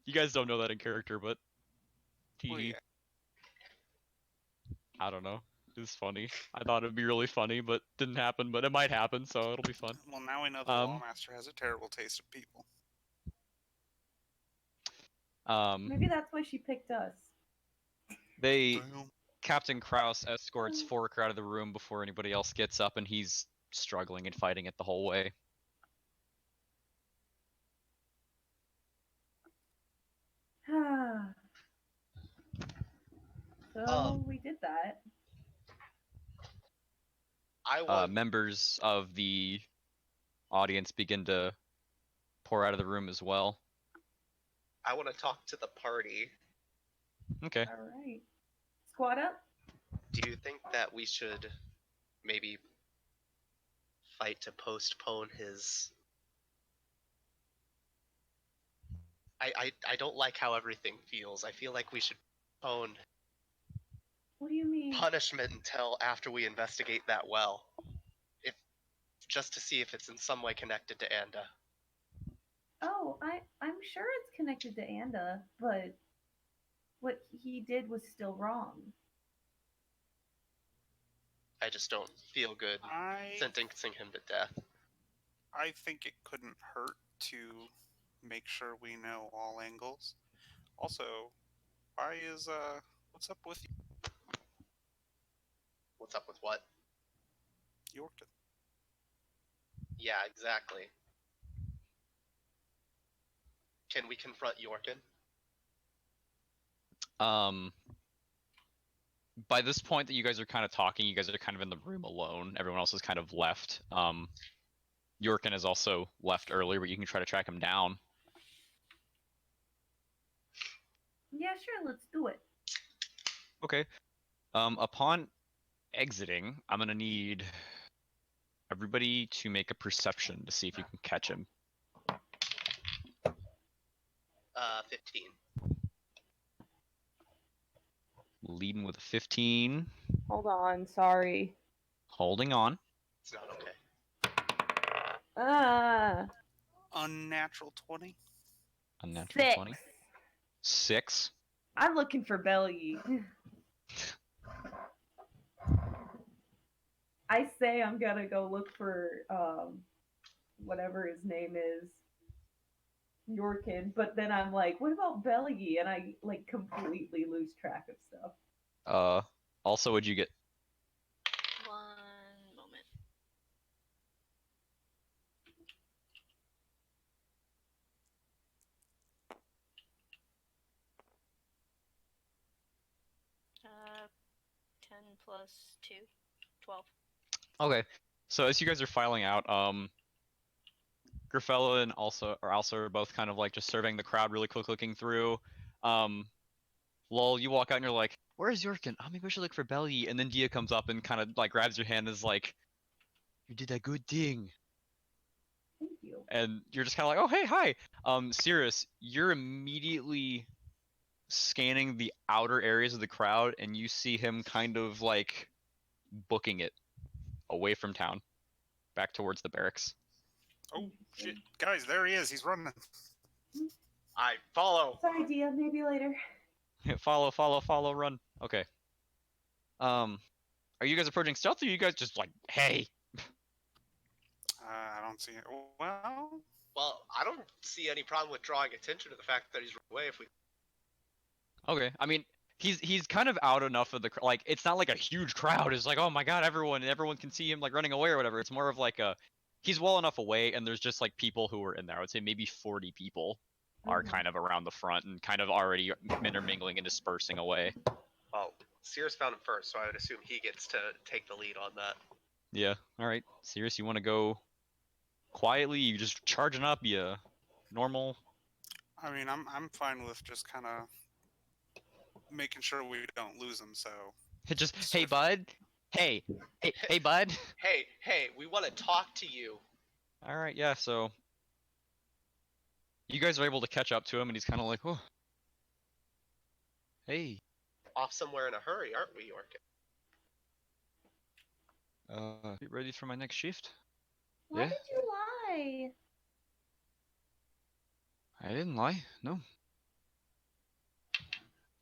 You guys don't know that in character, but. Well, yeah. I don't know. It's funny. I thought it'd be really funny, but didn't happen. But it might happen, so it'll be fun. Well, now we know the lawmaster has a terrible taste of people. Maybe that's why she picked us. They. Captain Kraus escorts Forker out of the room before anybody else gets up, and he's struggling and fighting it the whole way. So we did that. Members of the audience begin to pour out of the room as well. I want to talk to the party. Okay. All right. Squad up. Do you think that we should maybe fight to postpone his? I don't like how everything feels. I feel like we should postpone What do you mean? punishment until after we investigate that well. If just to see if it's in some way connected to Anda. Oh, I'm sure it's connected to Anda, but what he did was still wrong. I just don't feel good sentencing him to death. I think it couldn't hurt to make sure we know all angles. Also, why is what's up with What's up with what? Yorkton? Yeah, exactly. Can we confront Yorkin? By this point that you guys are kind of talking, you guys are kind of in the room alone. Everyone else has kind of left. Yorkin has also left earlier, but you can try to track him down. Yeah, sure, let's do it. Okay. Upon exiting, I'm gonna need everybody to make a perception to see if you can catch him. 15. Leading with a 15. Hold on, sorry. Holding on. It's not okay. Ah. Unnatural 20. Unnatural 6. 20. 6. I'm looking for Belly. I say I'm gonna go look for whatever his name is, Yorkin, but then I'm like, what about Belly? And I like completely lose track of stuff. Also, what'd you get? 1 moment. Uh, 10 plus 2, 12. Okay, so as you guys are filing out, Gryfella and also are both kind of like just surveying the crowd, really quick looking through. Lull, you walk out and you're like, "Where's Yorkin? Oh, maybe we should look for Belly." And then Dia comes up and kind of like grabs your hand and is like, "You did a good thing." Thank you. And you're just kind of like, "Oh, hey, hi." Syras, you're immediately scanning the outer areas of the crowd, and you see him kind of like booking it away from town, back towards the barracks. Oh shit, guys, there he is. He's running. I follow. Sorry, Dia. Maybe later. Follow, run. Okay. Are you guys approaching stealth, or are you guys just like, hey? I don't see it. Well, Well, I don't see any problem with drawing attention to the fact that he's run away if we. Okay, I mean, he's kind of out enough of the like. It's not like a huge crowd. It's like, oh my god, everyone can see him like running away or whatever. It's more of like he's well enough away, and there's just like people who are in there. I would say maybe 40 people are kind of around the front and kind of already intermingling and dispersing away. Well, Sears found him first, so I would assume he gets to take the lead on that. Yeah. All right. Syras, you want to go quietly? You just charging up? You normal? I mean, I'm fine with just kind of making sure we don't lose him. So Just hey, bud. Hey, bud. Hey, we want to talk to you. All right. Yeah. So you guys are able to catch up to him, and he's kind of like, oh, hey. Off somewhere in a hurry, aren't we, Yorkin? Get ready for my next shift. Why Yeah? did you lie? I didn't lie. No.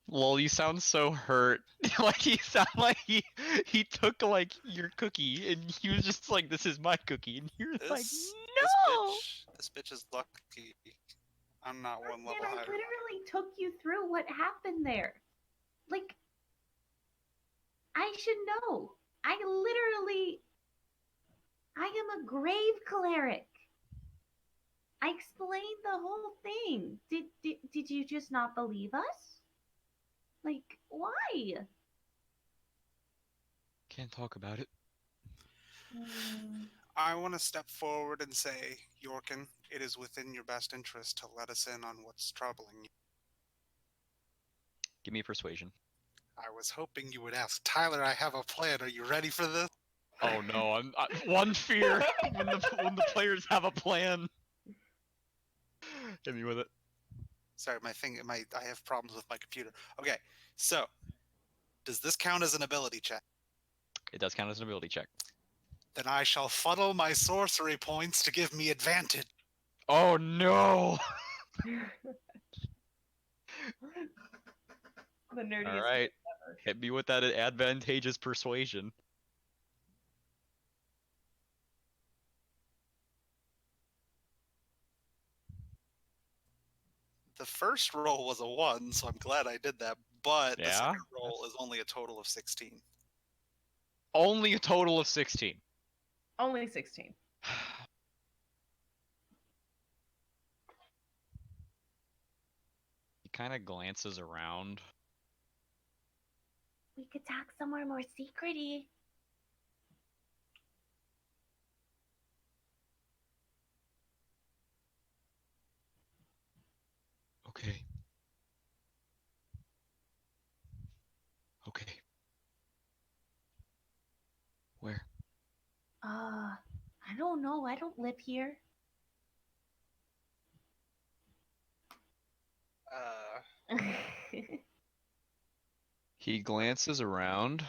Lol, you sound so hurt. Like you sound like he took like your cookie and he was just like, "This is my cookie," and you're like, "No." This bitch is lucky. I'm not one level And I higher. literally took you through what happened there. Like, I should know. I am a grave cleric. I explained the whole thing. Did you just not believe us? Like, why? Can't talk about it. I want to step forward and say, Yorkin, it is within your best interest to let us in on what's troubling you. Give me a persuasion. I was hoping you would ask. Tyler, I have a plan. Are you ready for this? Oh no, one fear when the players have a plan. Hit me with it. Sorry, I have problems with my computer. Okay, so does this count as an ability check? It does count as an ability check. Then I shall funnel my sorcery points to give me advantage. Oh no! The nerdiest. All right, thing ever. hit me with that advantageous persuasion. The first roll was a 1, so I'm glad I did that, but the Yeah? second roll is only a total of 16. Only a total of 16. Only 16. He kind of glances around. We could talk somewhere more secrety. Okay. Okay. Where? I don't know. I don't live here. He glances around.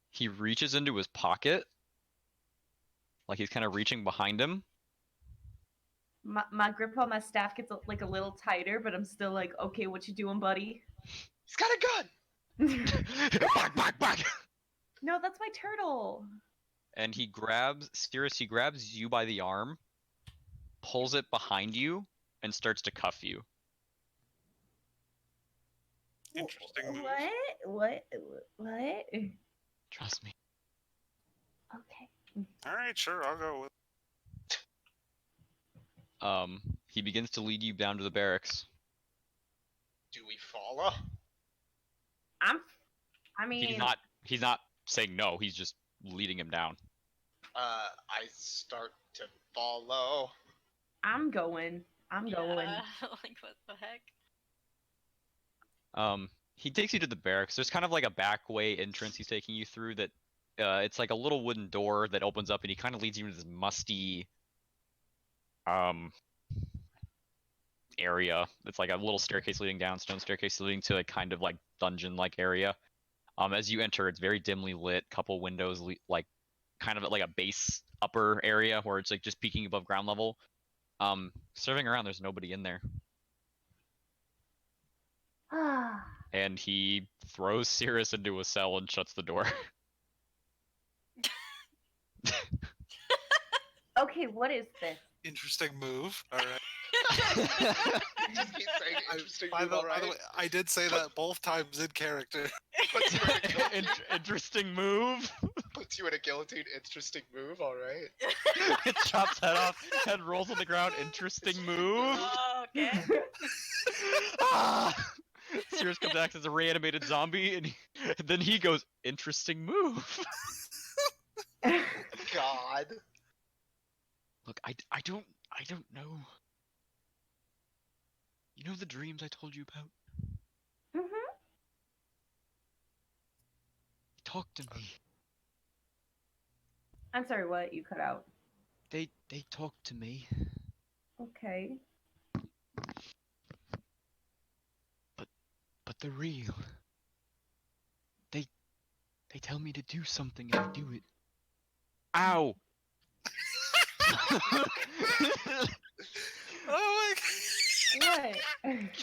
He reaches into his pocket Like he's kind of reaching behind him. My grip on my staff gets like a little tighter, but I'm still like, okay, what you doing, buddy? He's got a gun. Back. No, that's my turtle. And he grabs you by the arm, pulls it behind you, and starts to cuff you. Interesting move. What? Trust me. Okay. All right, sure, I'll go with. He begins to lead you down to the barracks. Do we follow? I mean, He's not saying no, he's just leading him down. I start to follow. I'm going. I'm going. Like, what the heck? He takes you to the barracks. There's kind of like a back way entrance he's taking you through that it's like a little wooden door that opens up and he kind of leads you into this musty area. It's like a little staircase leading down, stone staircase leading to a kind of like dungeon-like area. As you enter, it's very dimly lit, couple windows like kind of like a base upper area where it's like just peeking above ground level. Serving around, there's nobody in there. And he throws Syras into a cell and shuts the door. Okay, what is this? Interesting move. All right. Just keep saying interesting By move, the alright? way, I did say that both times in character. Puts you in a guillotine. Interesting move. Puts you in a guillotine. Interesting move, alright? It chops head off, head rolls on the ground. Interesting move. Oh, okay. Ah! Syras comes back as a reanimated zombie, and then he goes, interesting move. God. Look, I don't know. You know the dreams I told you about? Mm-hmm. Talk to me. I'm sorry, what? You cut out. They talk to me. Okay. But they're real. They tell me to do something and I do it. Ow! Oh my What? god!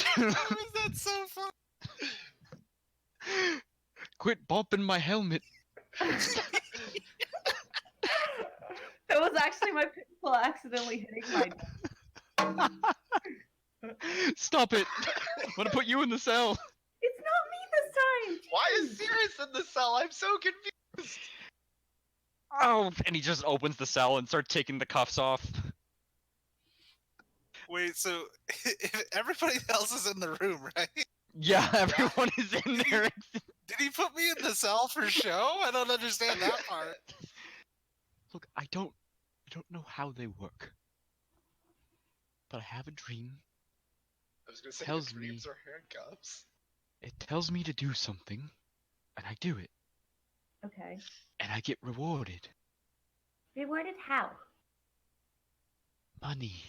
How is that so fun? Quit bumping my helmet. That was actually my pistol accidentally hitting my. Stop it! I'm gonna put you in the cell. It's not me this time. Why is Syras in the cell? I'm so confused. Oh, and he just opens the cell and starts taking the cuffs off. Wait, so everybody else is in the room, right? Yeah, everyone is in there. Did he put me in the cell for show? I don't understand that part. Look, I don't know how they work, but I have a dream. I was gonna say Tells the dreams me- are handcuffs. It tells me to do something, and I do it, Okay. and I get rewarded. Rewarded how? Money,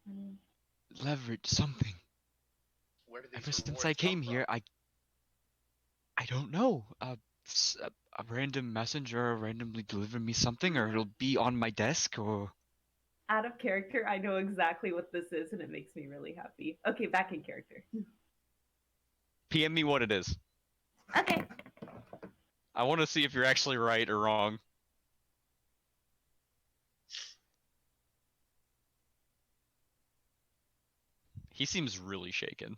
Mm. leverage, something. Where do these Ever since rewards I came come here, from? I don't know. A random messenger randomly deliver me something, or it'll be on my desk, or Out of character, I know exactly what this is, and it makes me really happy. Okay, back in character. PM me what it is. Okay. I want to see if you're actually right or wrong. He seems really shaken.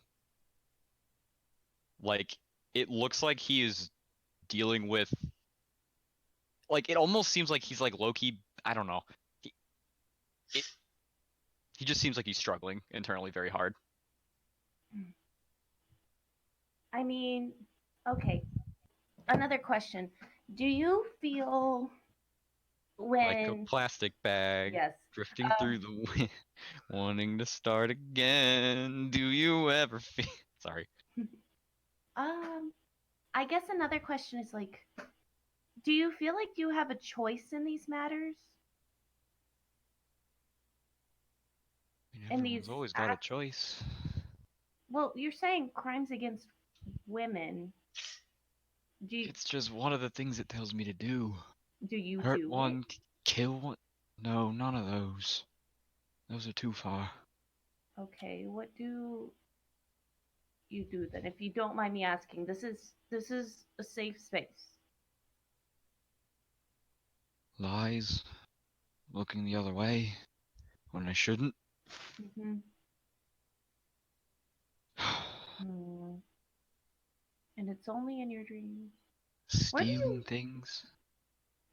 Like, it looks like he is dealing with... Like, it almost seems like he's, like, low-key... I don't know. He just seems like he's struggling internally very hard. I mean, okay. Another question. Do you feel Like a when... plastic bag. Yes. Drifting through the wind, wanting to start again. Do you ever feel... Sorry. I guess another question is like, do you feel like you have a choice in these matters? I mean, And everyone's these always got a act- choice. Well, you're saying crimes against women. Do you It's just one of the things it tells me to do. do Hurt it? one, Kill? No, none of those. Those are too far. Okay, what do you do then? If you don't mind me asking, this is a safe space. Lies. Looking the other way. When I shouldn't. Mm-hmm. Hmm. And it's only in your dreams. Stealing things.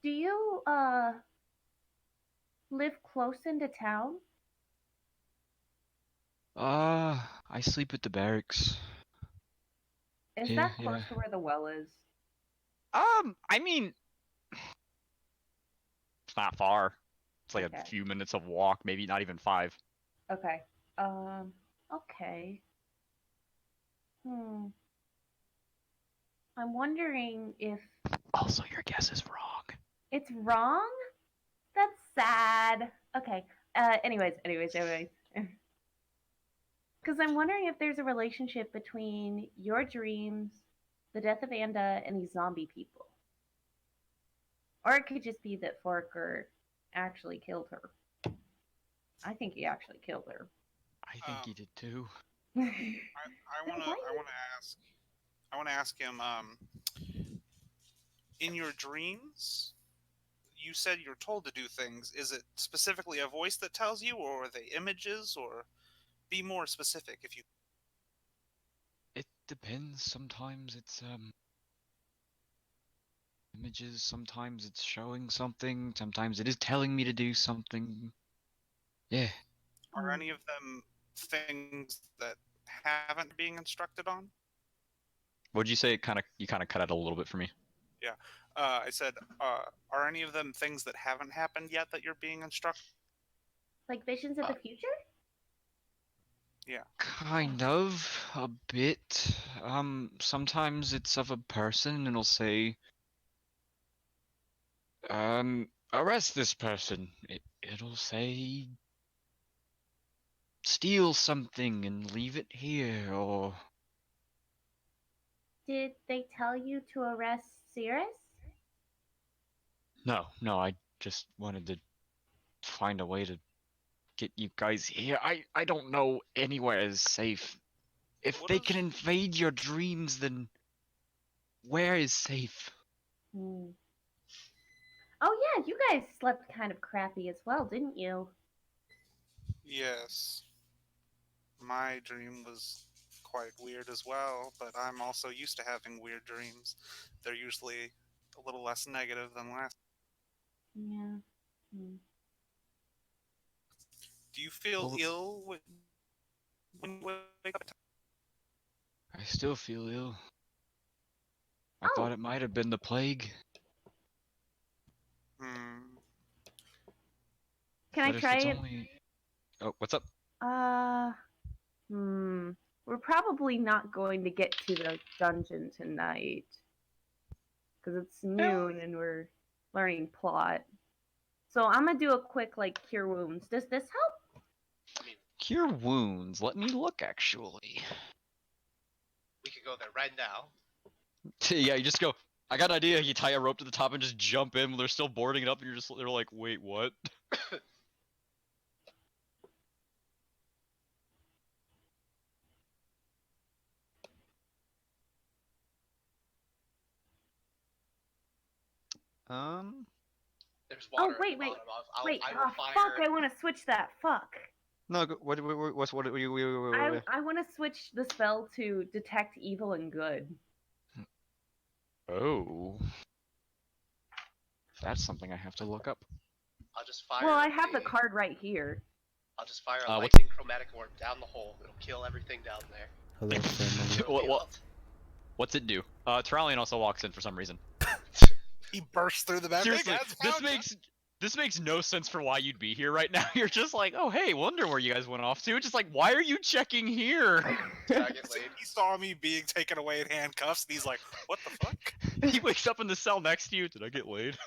Do you live close into town? I sleep at the barracks. Is Yeah, that close yeah. to where the well is? I mean, it's not far. It's like Okay. a few minutes of walk, maybe not even 5. Okay. Okay. Hmm. I'm wondering if Also, your guess is wrong. it's wrong? That's sad. Okay. Anyways. Because I'm wondering if there's a relationship between your dreams, the death of Anda, and these zombie people. Or it could just be that Forker actually killed her. I think he actually killed her. I think he did too. I want to ask him. In your dreams, you said you're told to do things. Is it specifically a voice that tells you, or are they images, or be more specific if you? It depends. Sometimes it's images, sometimes it's showing something, sometimes it is telling me to do something. Yeah. Are any of them things that haven't being instructed on? What'd you say? You kind of cut out a little bit for me. Yeah. I said, are any of them things that haven't happened yet that you're being instructed? Like visions of the future? Yeah. Kind of, a bit. Sometimes it's of a person and it'll say, arrest this person. It'll say, steal something and leave it here, or... Did they tell you to arrest Syras? No, I just wanted to find a way to get you guys here. I don't know anywhere is safe. If they can invade your dreams, then where is safe? Hmm. Oh yeah, you guys slept kind of crappy as well, didn't you? Yes. My dream was quite weird as well, but I'm also used to having weird dreams. They're usually a little less negative than last. Yeah. Hmm. Do you feel Well, ill when you wake up? I still feel ill. I Oh. thought it might have been the plague. Hmm. Can I But if try it's it? only... Oh, what's up? We're probably not going to get to the dungeon tonight. Because it's noon and we're learning plot. So I'm gonna do a quick, like, cure wounds. Does this help? I mean, Cure wounds. Let me look, actually. we could go there right now. Yeah, you just go, I got an idea. You tie a rope to the top and just jump in. They're still boarding it up, and they're like, wait, what? There's water wait, at the wait. bottom. Wait, I will fire. fuck, I want to switch that. Fuck. No, what I want to switch the spell to detect evil and good. Oh. That's something I have to look up. I'll just fire. Well, I have the card right here. I'll just fire a what's- lightning chromatic orb down the hole. It'll kill everything down there. Hello, family. It'll be What- What's it do? Turalyon also walks in for some reason. He bursts through the back. Seriously, this makes no sense for why you'd be here right now. You're just like, oh hey, wonder where you guys went off to. Just like, why are you checking here? Did I get laid? He saw me being taken away in handcuffs, and he's like, "What the fuck? He wakes up in the cell next to you. Did I get laid?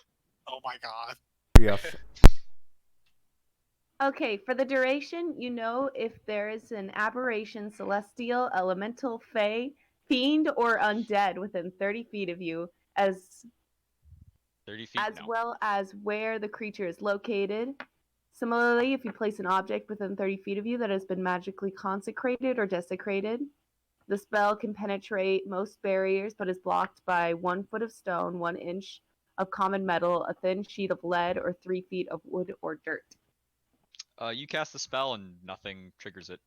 Oh my god!" Yeah. Okay, for the duration, you know if there is an aberration, celestial, elemental, fey, fiend, or undead within 30 feet of you, as 30 feet? as No. well as where the creature is located. Similarly, if you place an object within 30 feet of you that has been magically consecrated or desecrated, the spell can penetrate most barriers but is blocked by 1 foot of stone, 1 inch of common metal, a thin sheet of lead, or 3 feet of wood or dirt. You cast the spell and nothing triggers it.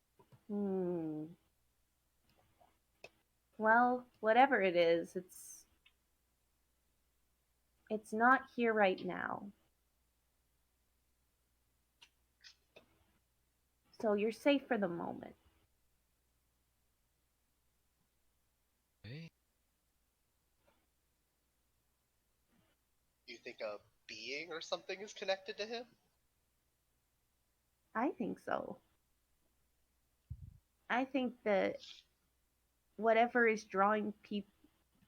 Well, whatever it is, it's not here right now. So you're safe for the moment. Okay. You think a being or something is connected to him? I think so. I think that whatever is drawing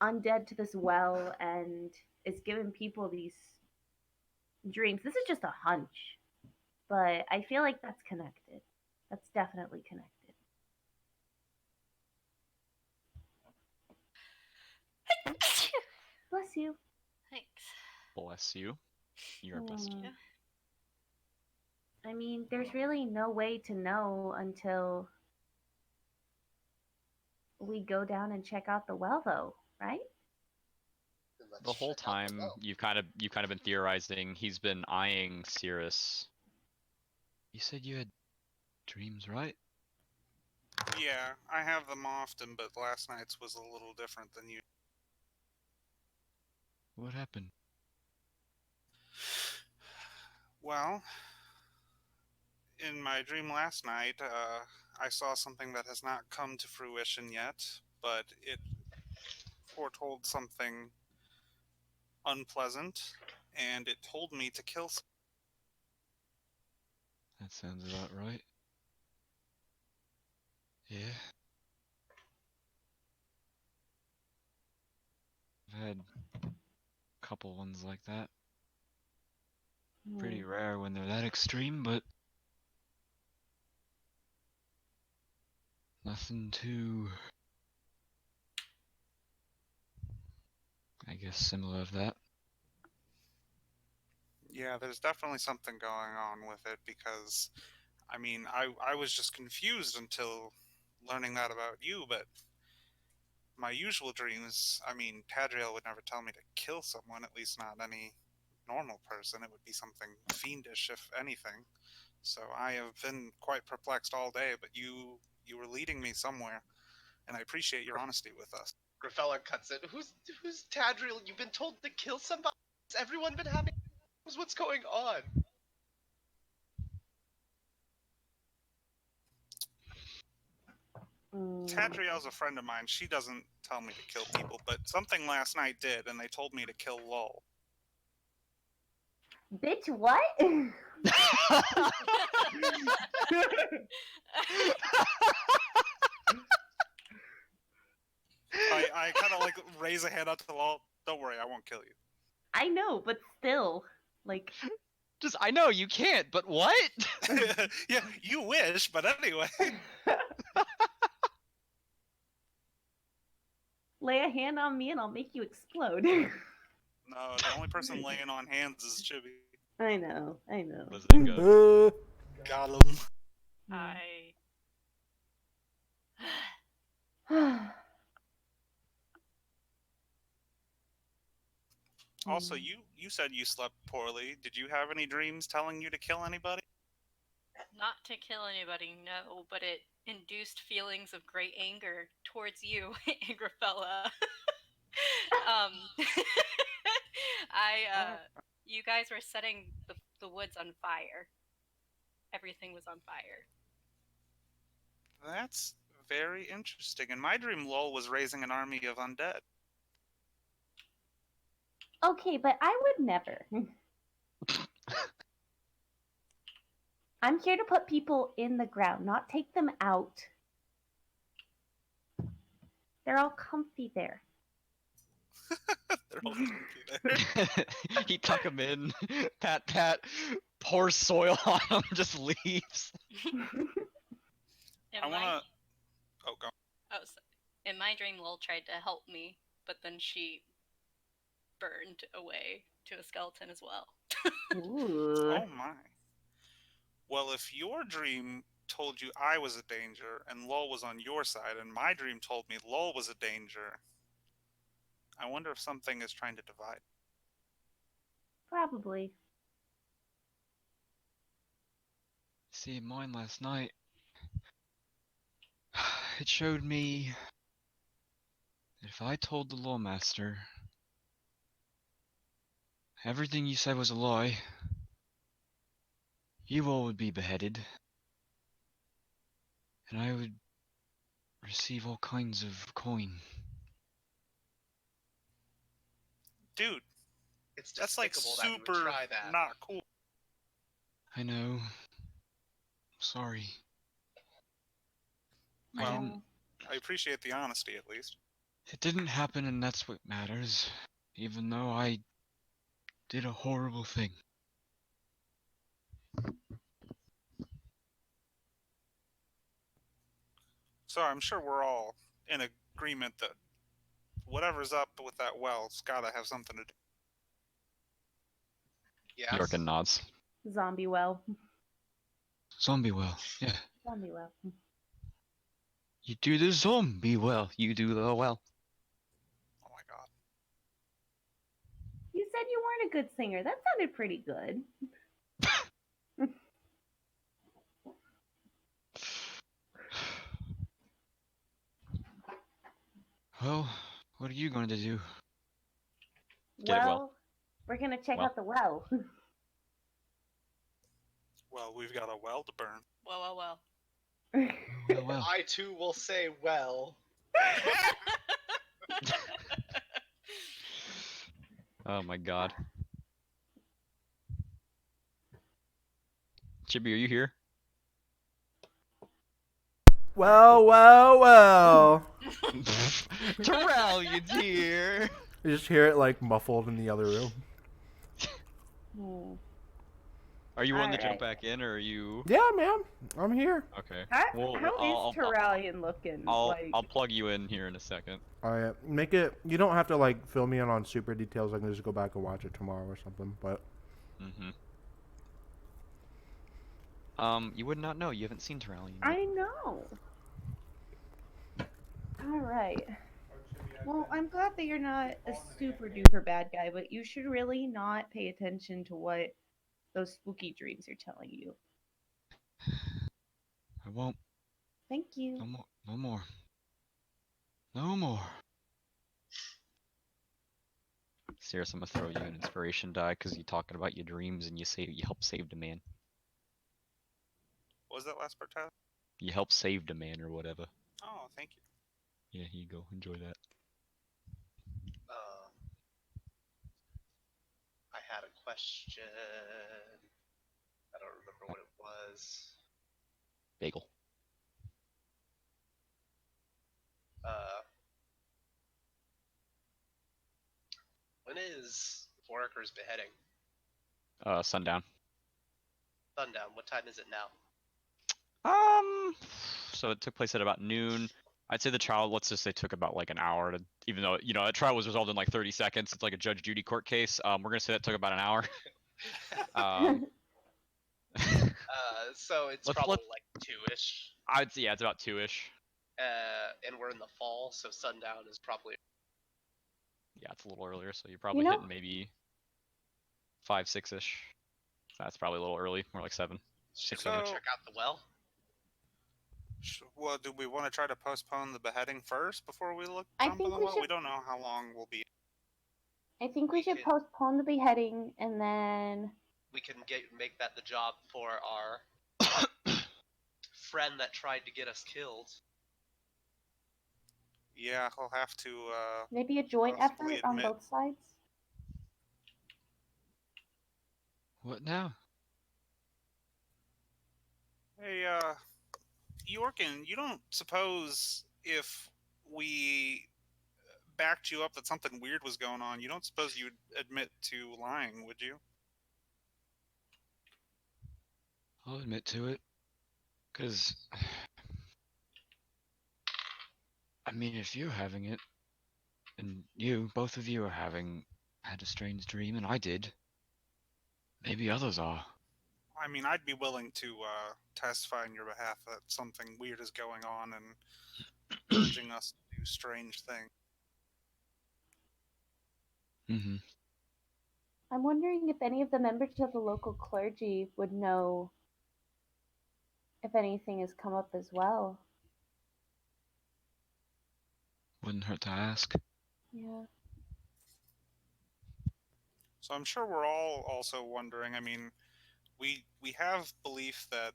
undead to this well and is giving people these dreams. This is just a hunch, but I feel like that's connected. That's definitely connected. Bless you. Thanks. Bless you. You're best. Yeah. I mean, there's really no way to know until we go down and check out the well, though, right? Then let's The whole check out the time well. you've kind of been theorizing. He's been eyeing Syras. You said you had dreams, right? Yeah, I have them often, but last night's was a little different than you. What happened? Well, in my dream last night, I saw something that has not come to fruition yet, but it foretold something unpleasant, and it told me to kill someone. That sounds about right. Yeah. I've had a couple ones like that. Pretty rare when they're that extreme, but nothing too, I guess, similar to that. Yeah, there's definitely something going on with it because, I mean, I was just confused until learning that about you, but my usual dreams, I mean, Tadriel would never tell me to kill someone, at least not any normal person. It would be something fiendish, if anything. So I have been quite perplexed all day, but you were leading me somewhere, and I appreciate your honesty with us. Gryfella cuts it. Who's Tadriel? You've been told to kill somebody? Has everyone been having what's going on? Tadriel's a friend of mine. She doesn't tell me to kill people, but something last night did, and they told me to kill Lull. Bitch, what? I kind of like raise a hand up to the wall. Don't worry, I won't kill you. I know, but still, like, Just, I know you can't, but what? Yeah, you wish, but anyway. lay a hand on me and I'll make you explode. No, the only person laying on hands is Chibi. I know. Bazinga. Got him. Also, you said you slept poorly. Did you have any dreams telling you to kill anybody? Not to kill anybody, no, but it induced feelings of great anger towards you, Gryfella. You guys were setting the woods on fire. Everything was on fire. That's very interesting. In my dream, Lull was raising an army of undead. Okay, but I would never. I'm here to put people in the ground, not take them out. They're all comfy there. They're all comfy there. He tuck him in, pat, pours soil on him, just leaves. I wanna. Oh, go. Oh, so in my dream, Lull tried to help me, but then she burned away to a skeleton as well. Ooh. Oh my. Well, if your dream told you I was a danger and Lull was on your side, and my dream told me Lull was a danger, I wonder if something is trying to divide. Probably. See, mine last night. It showed me that if I told the Lawmaster everything you said was a lie, you all would be beheaded, and I would receive all kinds of coin. Dude, It's that's like despicable that you would super try that. not cool. I know. Sorry. I Well, didn't. I appreciate the honesty at least. It didn't happen, and that's what matters. Even though I did a horrible thing. So I'm sure we're all in agreement that whatever's up with that well's gotta have something to do. Yes. Yorkin nods. Zombie well. Zombie well, yeah. Zombie well. You do the zombie well. You do the well. Oh my god. You said you weren't a good singer. That sounded pretty good. Well, what are you going to do? Get it Well, we're gonna check Well. out the well. Well, we've got a well to burn. Well. Well, well. I too will say well. Oh my god. Chibi, are you here? Well. Turalyon's here! You just hear it like muffled in the other room. Are you willing to Alright. jump back in, or are you... Yeah, man. I'm here. Okay. How Well, is Turalyon looking? I'll plug you in here in a second. Alright. Make it. You don't have to like fill me in on super details. I can just go back and watch it tomorrow or something. But. You would not know. You haven't seen Turalyon yet. I know. Alright. Well, I'm glad that you're not a super duper bad guy, but you should really not pay attention to what those spooky dreams are telling you. I won't. Thank you. No more. No more. No more. Syras, I'm gonna throw you an inspiration die because you're talking about your dreams and you help save the man. What was that last part, Tyler? You help save the man or whatever. Oh, thank you. Yeah, here you go. Enjoy that. I had a question. I don't remember what it was. Bagel. When is Foraker's beheading? Sundown. Sundown. What time is it now? So it took place at about noon. I'd say the trial, let's just say, took about like an hour to, even though, you know, a trial was resolved in like 30 seconds. It's like a Judge Judy court case. We're gonna say that took about an hour. So it's let's- probably like 2-ish. I'd say, yeah, it's about 2-ish. And we're in the fall, so sundown is probably... Yeah, it's a little earlier, so you're probably hitting maybe 5, 6-ish. That's probably a little early, more like 7. Should 6, we go 7. check out the well? Well, do we want to try to postpone the beheading first before we look I jump in think the we well? should- We don't know how long we'll be. I think we should can- postpone the beheading and then. We can make that the job for our friend that tried to get us killed. Yeah, he'll have to. Maybe a joint Possibly effort on admit- both sides? What now? Hey, Yorkin, you don't suppose if we backed you up that something weird was going on, you don't suppose you'd admit to lying, would you? I'll admit to it. Because, I mean, if you're having it, and both of you are having had a strange dream, and I did. Maybe others are. I mean, I'd be willing to testify on your behalf that something weird is going on and urging us to do strange things. Mm-hmm. I'm wondering if any of the members of the local clergy would know if anything has come up as well. Wouldn't hurt to ask. Yeah. So I'm sure we're all also wondering. I mean, we have belief that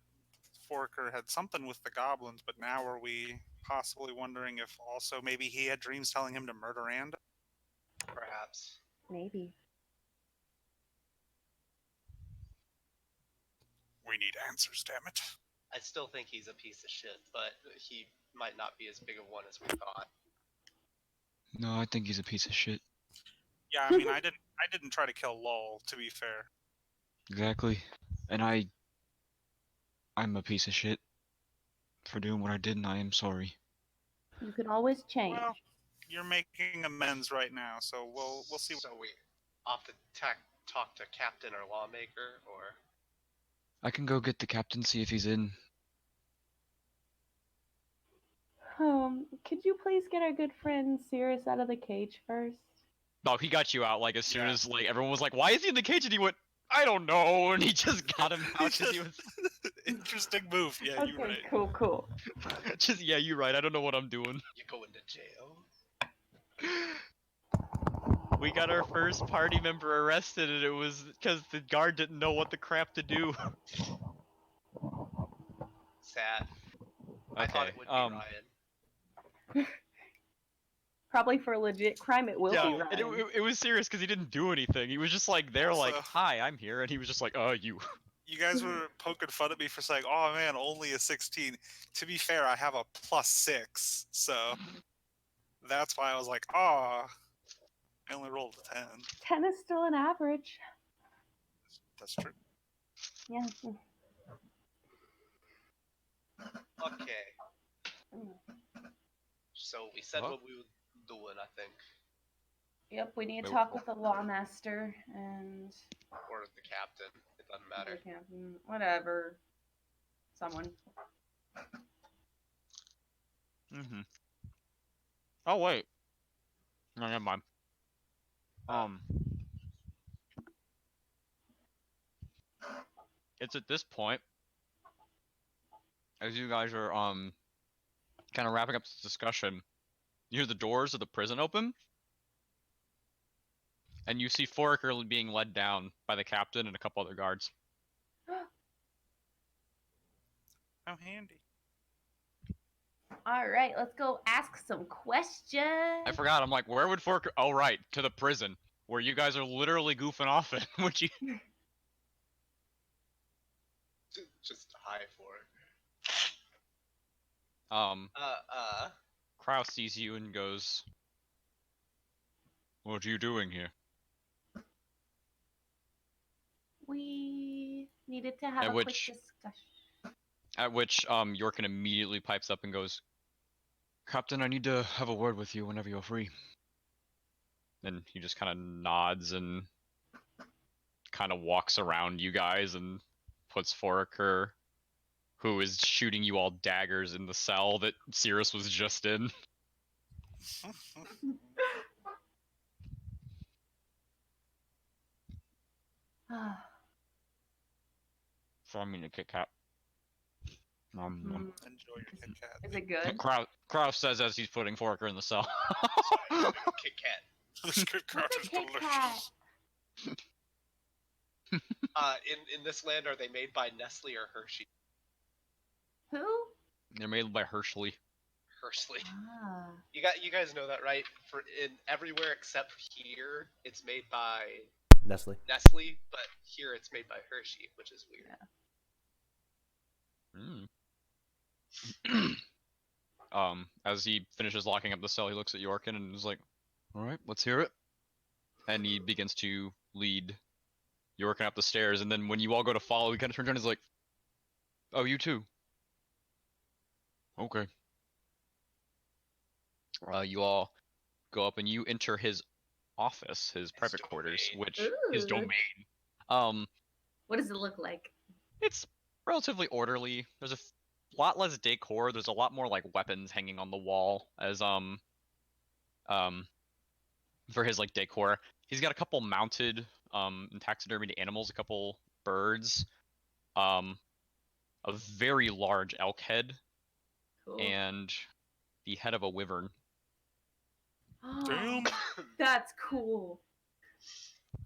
Forker had something with the goblins, but now are we possibly wondering if also maybe he had dreams telling him to murder Anda? Perhaps. Maybe. We need answers, damn it. I still think he's a piece of shit, but he might not be as big of one as we thought. No, I think he's a piece of shit. Yeah, I mean, I didn't try to kill Lull, to be fair. Exactly. And I'm a piece of shit for doing what I did, and I am sorry. You can always change. Well, you're making amends right now, so we'll see. So we off to talk to captain or lawmaker, or I can go get the captain, see if he's in. Could you please get our good friend Syras out of the cage first? No, he got you out, like, as soon Yeah. as, like, everyone was like, why is he in the cage? And he went, I don't know, and he just got him out, because he was... Interesting move. Yeah, Okay, you're right. cool. Just, yeah, you're right, I don't know what I'm doing. you go into jail. We got our first party member arrested, and it was because the guard didn't know what the crap to do. Sad. I thought it would be Ryan. Probably for a legit crime, it will be Yeah, Ryan. and it was serious because he didn't do anything. He was just like there, like, Also- hi, I'm here, and he was just like, you. You guys were poking fun at me for saying, "Oh man, only a 16." To be fair, I have a +6, so that's why I was like, "Oh, I only rolled a 10." 10 is still an average. That's true. Yeah. Okay. So we said What? what we were doing, I think, Yep, we need to Wait, talk with the lawmaster and or the captain. It doesn't matter. the captain, whatever. Someone. Mm-hmm. Oh wait. No, never mind. It's at this point, as you guys are kind of wrapping up this discussion, you hear the doors of the prison open, and you see Foraker being led down by the captain and a couple other guards. How handy. All right, let's go ask some questions. I forgot. I'm like, where would Foraker? Oh, right, to the prison where you guys are literally goofing off in. Would you? Just high for it. Kraus sees you and goes, "What are you doing here?" We needed to have At a which- quick discussion. At which Yorkin immediately pipes up and goes, "Captain, I need to have a word with you whenever you're free." And he just kind of nods and kind of walks around you guys and puts Foraker, who is shooting you all daggers in the cell that Syras was just in. So I mean a Kit Kat. Enjoy your Kit Kat. Is it good? Kraus says as he's putting Foraker in the cell. Kit Kat. This Kit Kat What's a is Kit delicious. In this land, are they made by Nestle or Hershey? Who? They're made by Hershey. Hershey. Ah. You guys know that, right? For in everywhere except here, it's made by Nestle. Nestle, but here it's made by Hershey, which is weird. As he finishes locking up the cell, he looks at Yorkin and is like, "All right, let's hear it." And he begins to lead Yorkin up the stairs. And then when you all go to follow, he kind of turns around and is like, "Oh, you too." Okay. You all go up and you enter his office, his private quarters, domain. which his Ooh. domain. What does it look like? It's relatively orderly. There's a lot less decor. There's a lot more like weapons hanging on the wall as for his like decor. He's got a couple mounted and taxidermied animals, a couple birds, a very large elk head, Cool. and the head of a wyvern. Damn. That's cool.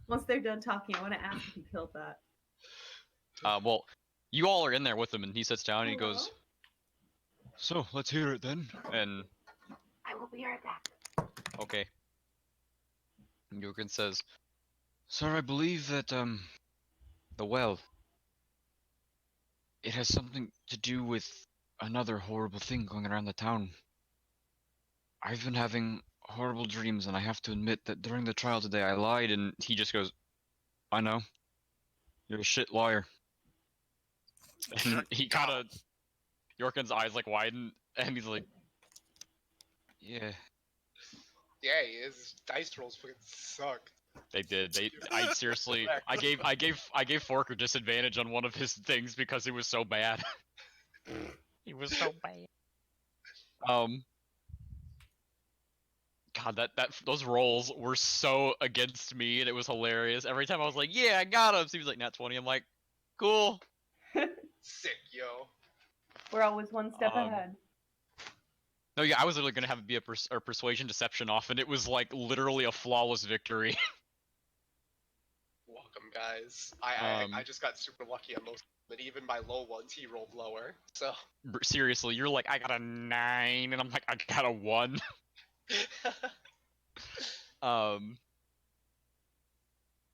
Once they're done talking, I want to ask if he killed that. Well, you all are in there with him, and he sits down and he Hello? goes, "So let's hear it then." And I will be right back. okay. And Jurgen says, "Sir, I believe that the well, it has something to do with another horrible thing going around the town. I've been having horrible dreams, and I have to admit that during the trial today I lied." And he just goes, "I know. You're a shit liar." And he kind of, Jorken's eyes like widen, and he's like, "Yeah, Yeah, his dice rolls fucking suck. they did. I seriously, I gave Forker disadvantage on one of his things because it was so bad." He was so bad. God, that those rolls were so against me, and it was hilarious. Every time I was like, "Yeah, I got him," so he was like, "Nat 20." I'm like, "Cool." Sick, yo. We're always one step ahead. No, yeah, I was literally gonna have it be a persuasion deception off, and it was like literally a flawless victory. Welcome, guys. I just got super lucky on most, but even my low ones, he rolled lower. So Seriously, you're like, "I got a 9," and I'm like, "I got a 1."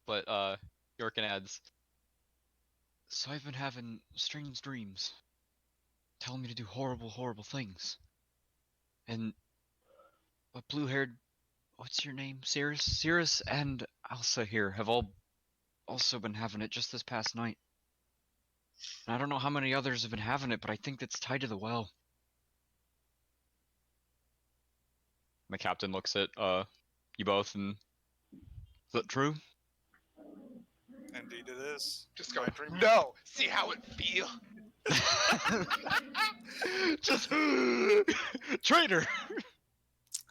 But Yorkin adds, "So I've been having strange dreams, telling me to do horrible, horrible things. And a blue-haired, what's your name? Syras and Alsa here have all also been having it just this past night. And I don't know how many others have been having it, but I think it's tied to the well." My captain looks at you both, and is that true? Indeed it is. just go. My dream. No, see how it feel. Just traitor.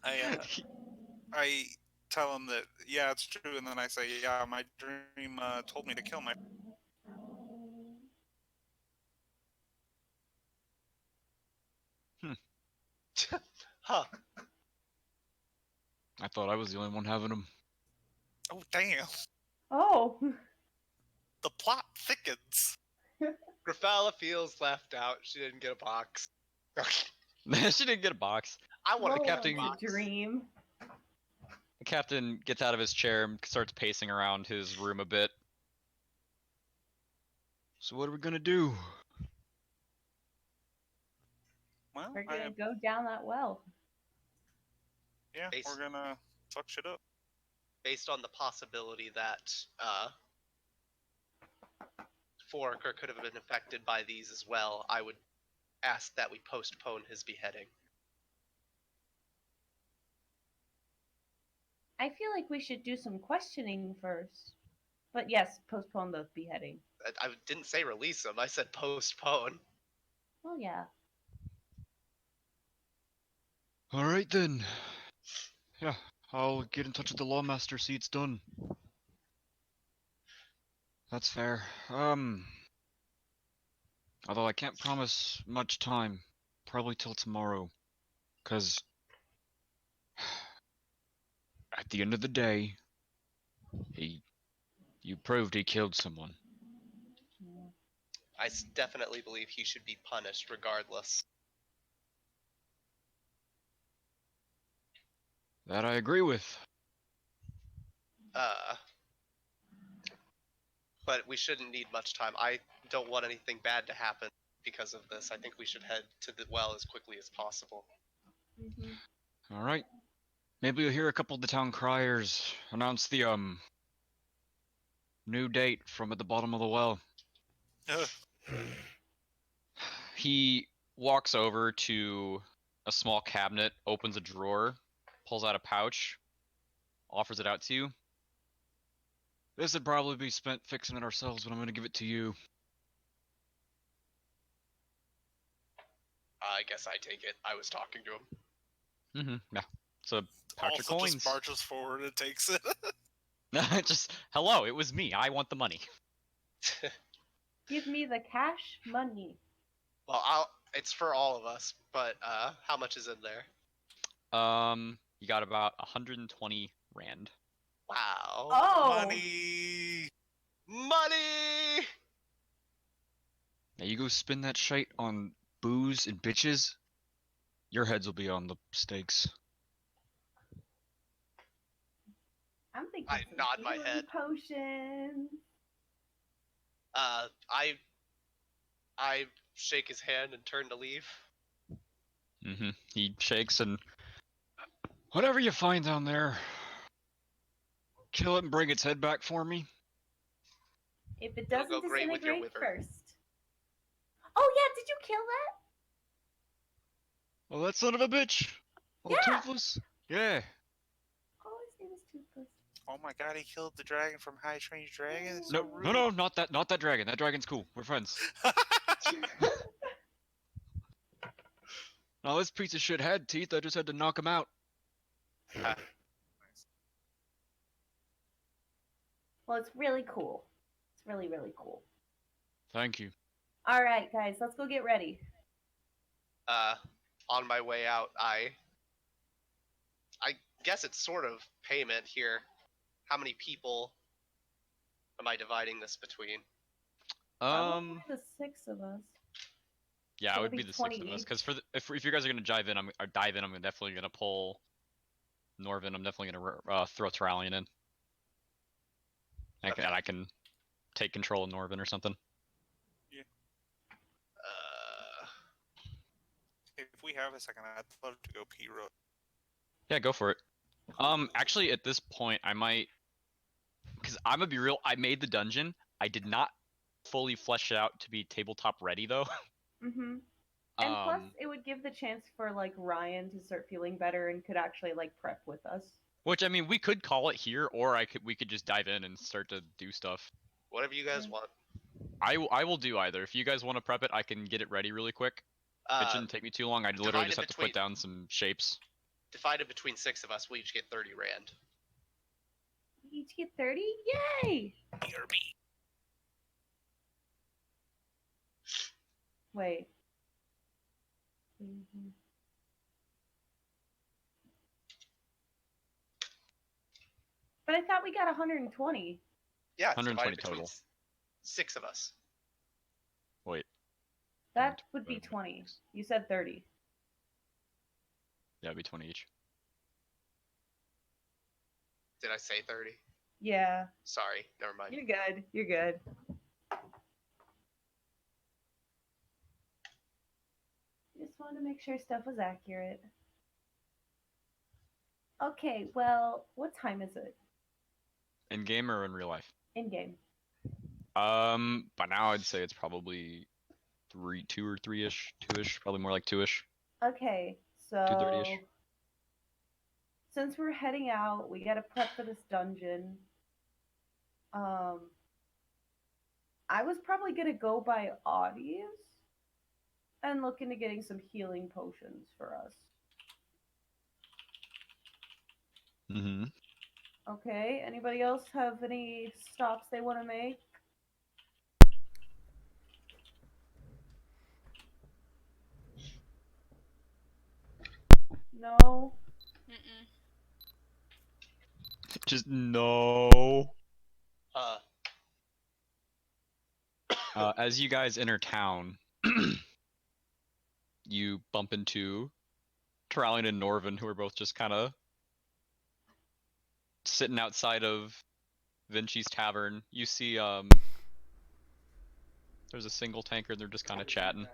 I tell him that, yeah, it's true, and then I say, yeah, my dream told me to kill my. Huh. I thought I was the only one having them. Oh, damn. Oh. The plot thickens. Gryfella feels left out. She didn't get a box. She didn't get a box. I want Well, to get Captain- a box. dream. The captain gets out of his chair and starts pacing around his room a bit. "So what are we gonna do?" Well, We're gonna go down that well. yeah, Base- we're gonna fuck shit up. Based on the possibility that Foraker could have been affected by these as well, I would ask that we postpone his beheading. I feel like we should do some questioning first. But yes, postpone the beheading. I didn't say release him. I said postpone. Well, yeah. All right then. Yeah, I'll get in touch with the lawmaster, see it's done. That's fair. Although I can't promise much time. Probably till tomorrow. 'Cause at the end of the day, you proved he killed someone. I definitely believe he should be punished regardless. That I agree with. But we shouldn't need much time. I don't want anything bad to happen because of this. I think we should head to the well as quickly as possible. Mm-hmm. All right. Maybe you'll hear a couple of the town criers announce the new date from at the bottom of the well. He walks over to a small cabinet, opens a drawer, pulls out a pouch. offers it out to you. This would probably be spent fixing it ourselves, but I'm gonna give it to you. I guess I take it. I was talking to him. Yeah. It's a pouch of Also coins. just marches forward and takes it. Just, hello, it was me. I want the money. Give me the cash money. Well, it's for all of us, but how much is in there? You got about 120 rand. Wow. Oh! Money! Money! Now you go spend that shite on booze and bitches. Your heads will be on the stakes. I'm thinking I some nod my healing head. potions. I shake his hand and turn to leave. He shakes and whatever you find down there, kill it and bring its head back for me. If it It'll doesn't go great with your disintegrate wyvern. first. Oh yeah, did you kill that? Oh, that son of a bitch! Oh, Yeah. Toothless? Yeah. Oh, his name is Toothless. Oh my god, he killed the dragon from High Strange Dragon? It's No, so rude. no, not that dragon. That dragon's cool. We're friends. No, this piece of shit had teeth. I just had to knock him out. Well, it's really cool. It's really, really cool. Thank you. All right, guys, let's go get ready. On my way out, I guess it's sort of payment here. How many people am I dividing this between? Probably the 6 of us. Yeah, So it would it'd be be the 20 6 of us. each. Because if you guys are gonna dive in, I'm definitely gonna pull Norven. I'm definitely gonna throw Turalyon in. And I can take control of Norven or something. If we have a second, I'd love to go pee real. Yeah, go for it. Actually, at this point, I might, because I'm gonna be real. I made the dungeon. I did not fully flesh it out to be tabletop ready though. Mm-hmm. And plus, it would give the chance for like Ryan to start feeling better and could actually like prep with us. Which I mean, we could call it here, or we could just dive in and start to do stuff. Whatever you guys want. I will do either. If you guys want to prep it, I can get it ready really quick. It shouldn't take me too long. I literally just have to put down some shapes. Divided between 6 of us, we each get 30 rand. We each get 30? Yay! Wait. Mm-hmm. But I thought we got 120. Yeah, it's 120 divided between total. 6 of us. Wait. That would be 20. You said 30. Yeah, it'd be 20 each. Did I say 30? Yeah. Sorry, never mind. You're good. You're good. Just wanted to make sure stuff was accurate. Okay, well, what time is it? In game or in real life? In game. By now I'd say it's probably 2 or 3-ish, 2-ish, probably more like 2-ish. Okay, so 2:30-ish. Since we're heading out, we gotta prep for this dungeon. I was probably gonna go by Audius and look into getting some healing potions for us. Mm-hmm. Okay, anybody else have any stops they want to make? No? Mm-mm. Just no. As you guys enter town, you bump into Turalyon and Norven, who are both just kind of sitting outside of Vinci's tavern. You see, there's a single tanker, and they're just kind of chatting.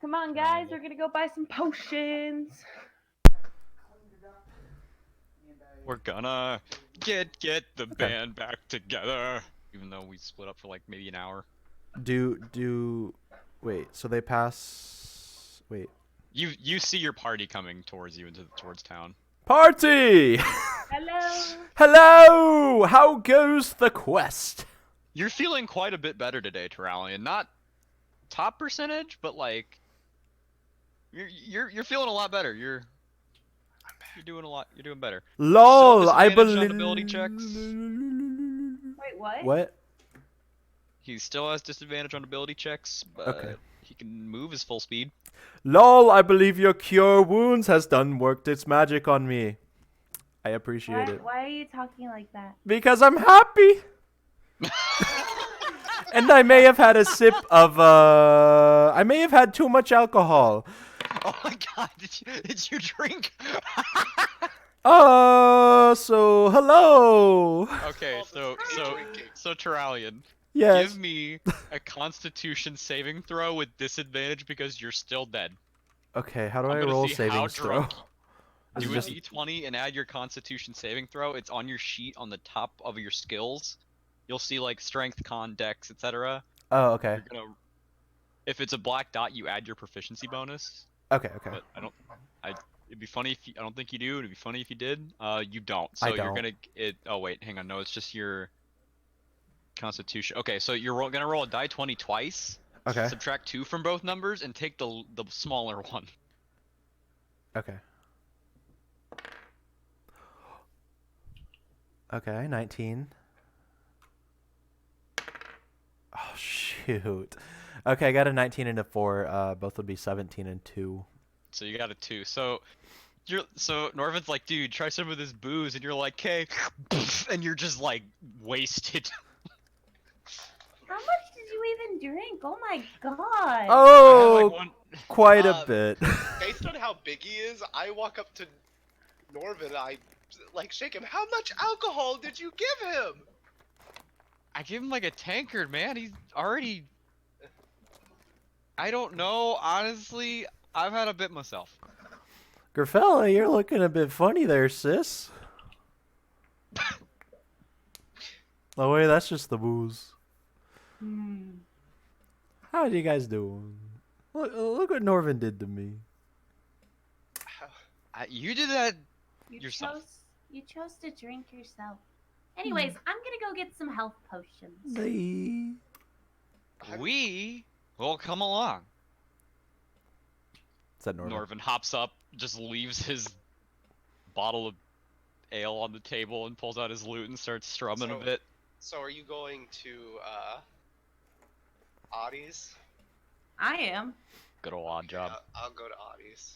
Come on, guys, we're gonna go buy some potions. We're gonna get the band back together, even though we split up for like maybe an hour. Wait, so they pass. Wait. You see your party coming towards you towards town. Party! Hello. Hello! How goes the quest? You're feeling quite a bit better today, Turalyon. Not top percentage, but like you're feeling a lot better. You're doing a lot. You're doing better. LOL, Still I disadvantage believe. on ability checks. Wait, what? What? He still has disadvantage on ability checks, but Okay. he can move his full speed. LOL, I believe your cure wounds has done worked its magic on me. I appreciate it. Why are you talking like that? Because I'm happy. And I may have had a sip of I may have had too much alcohol. Oh my god, did you drink? So hello. Okay, so Turalyon, Yes. give me a Constitution saving throw with disadvantage because you're still dead. Okay, how do I'm I gonna roll see how savings throw? drunk Is Do it a just d20 and add your Constitution saving throw. It's on your sheet on the top of your skills. You'll see like strength, con, dex, etc. Oh, okay. You're gonna, if it's a black dot, you add your proficiency bonus. Okay. But it'd be funny if you, I don't think you do. It'd be funny if you did. You don't. I So you're don't. gonna Oh wait, hang on. No, it's just your Constitution. Okay, so you're gonna roll a die 20 twice. Okay. Subtract 2 from both numbers and take the smaller one. Okay. Okay, 19. Oh shoot. Okay, I got a 19 and a 4. Both would be 17 and 2. So you got a 2. So Norven's like, dude, try some of this booze, and you're like, okay, and you're just like wasted. How much did you even drink? Oh my god. Oh, I have, like, quite a bit. Based on how big he is, I walk up to Norven, I like shake him. How much alcohol did you give him? I give him like a tankard, man. He's already. I don't know, honestly. I've had a bit myself. Gryfella, you're looking a bit funny there, sis. Oh wait, that's just the booze. How are you guys doing? Look what Norven did to me. You did that You yourself. You chose to drink yourself. Anyways, I'm gonna go get some health potions. Hey. We will come along. Is that Norven? Norven hops up, just leaves his bottle of ale on the table and pulls out his lute and starts strumming a bit. So are you going to Audie's? I am. Good old odd job. I'll go to Audie's.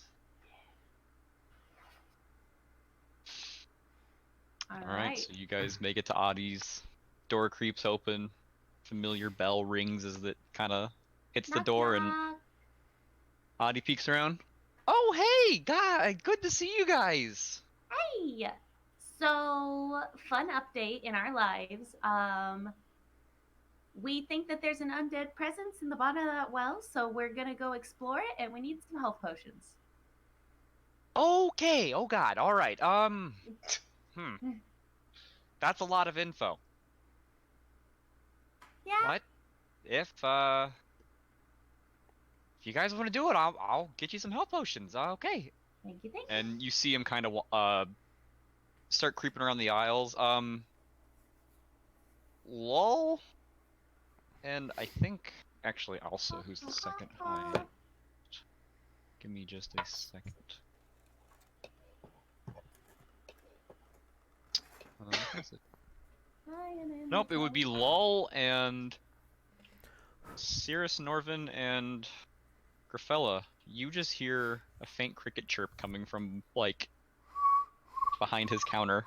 Alright, so you guys make it to Audie's. Door creeps open. Familiar bell rings as it kind of hits the door, and Audie peeks around. Oh, hey, guy! Good to see you guys! Hey! So, fun update in our lives. We think that there's an undead presence in the bottom of that well, so we're gonna go explore it, and we need some health potions. Okay, oh god, alright, That's a lot of info. Yeah. But, if you guys want to do it, I'll get you some health potions, okay. Thank you. And you see him kind of, start creeping around the aisles, Lull, and I think, actually, also, who's the second highest? Give me just a second. Nope, it would be Lull and Syras, Norven, and Gryfella. You just hear a faint cricket chirp coming from, like, behind his counter.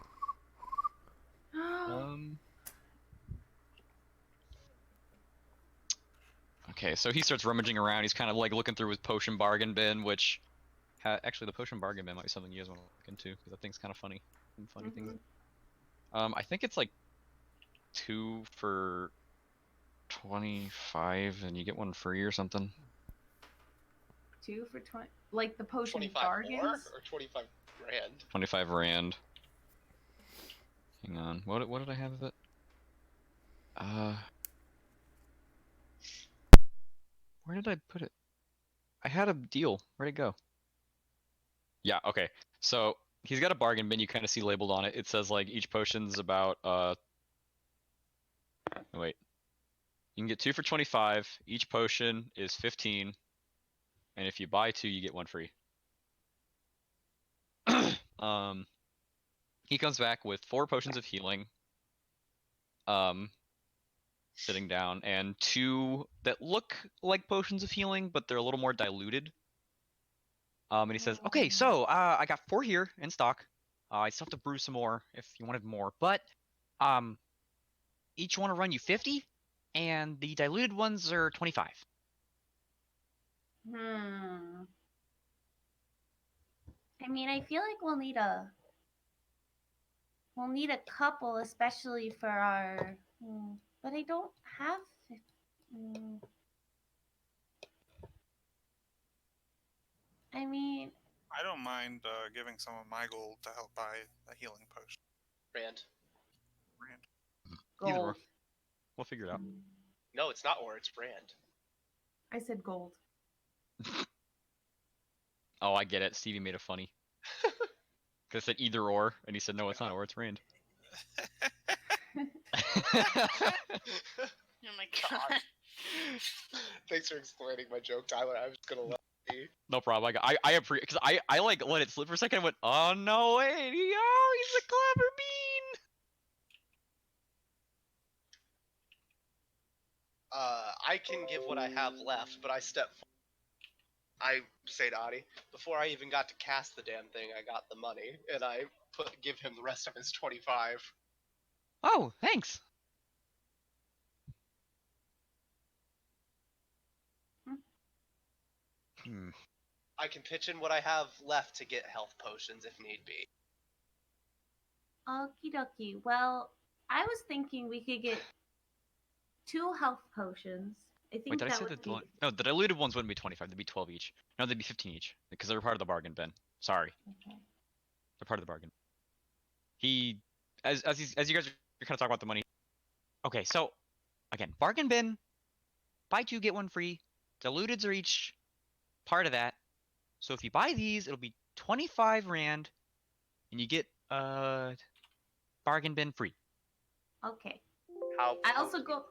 Okay, so he starts rummaging around. He's kind of like looking through his potion bargain bin, which actually the potion bargain bin might be something you guys want to look into because that thing's kind of funny. Some funny things. I think it's like 2 for 25, and you get one free or something. 2 for 20, like the potion 25 bargains. more or 25 grand? 25 rand. Hang on, what did I have of it? Where did I put it? I had a deal. Where'd it go? Yeah, okay. So he's got a bargain bin you kind of see labeled on it. It says like each potion's about wait. You can get 2 for 25. Each potion is 15. And if you buy 2, you get 1 free. He comes back with 4 potions of healing. Sitting down, and 2 that look like potions of healing, but they're a little more diluted. And he says, "Okay, so I got 4 here in stock. I still have to brew some more if you wanted more, but each one will run you 50, and the diluted ones are 25." I mean, I feel like we'll need a couple, especially for our. But I don't have. I mean, I don't mind giving some of my gold to help buy a healing potion. Rand. Either gold. or. We'll figure it out. No, it's not or, it's Rand. I said gold. Oh, I get it. Stevie made it funny. Because I said either or, and he said, no, it's not or, it's Rand. Oh my god. Thanks for explaining my joke, Tyler. I was gonna let it be. No problem. I appreciate, because I like let it slip for a second and went, oh no, wait, he's a clever bean. I can give what I have left, but I step forward. I say to Adi, before I even got to cast the damn thing, I got the money, and I give him the rest of his 25. Oh, thanks. I can pitch in what I have left to get health potions if need be. Okie dokie. Well, I was thinking we could get 2 health potions. I think Wait, did I that say would that? be. No, the diluted ones wouldn't be 25. They'd be 12 each. No, they'd be 15 each because they're part of the bargain bin. Sorry, Okay. they're part of the bargain. He, as you guys are kind of talking about the money. Okay, so again, bargain bin. Buy 2 get 1 free. Diluteds are each part of that. So if you buy these, it'll be 25 Rand, and you get bargain bin free. Okay. How I also go.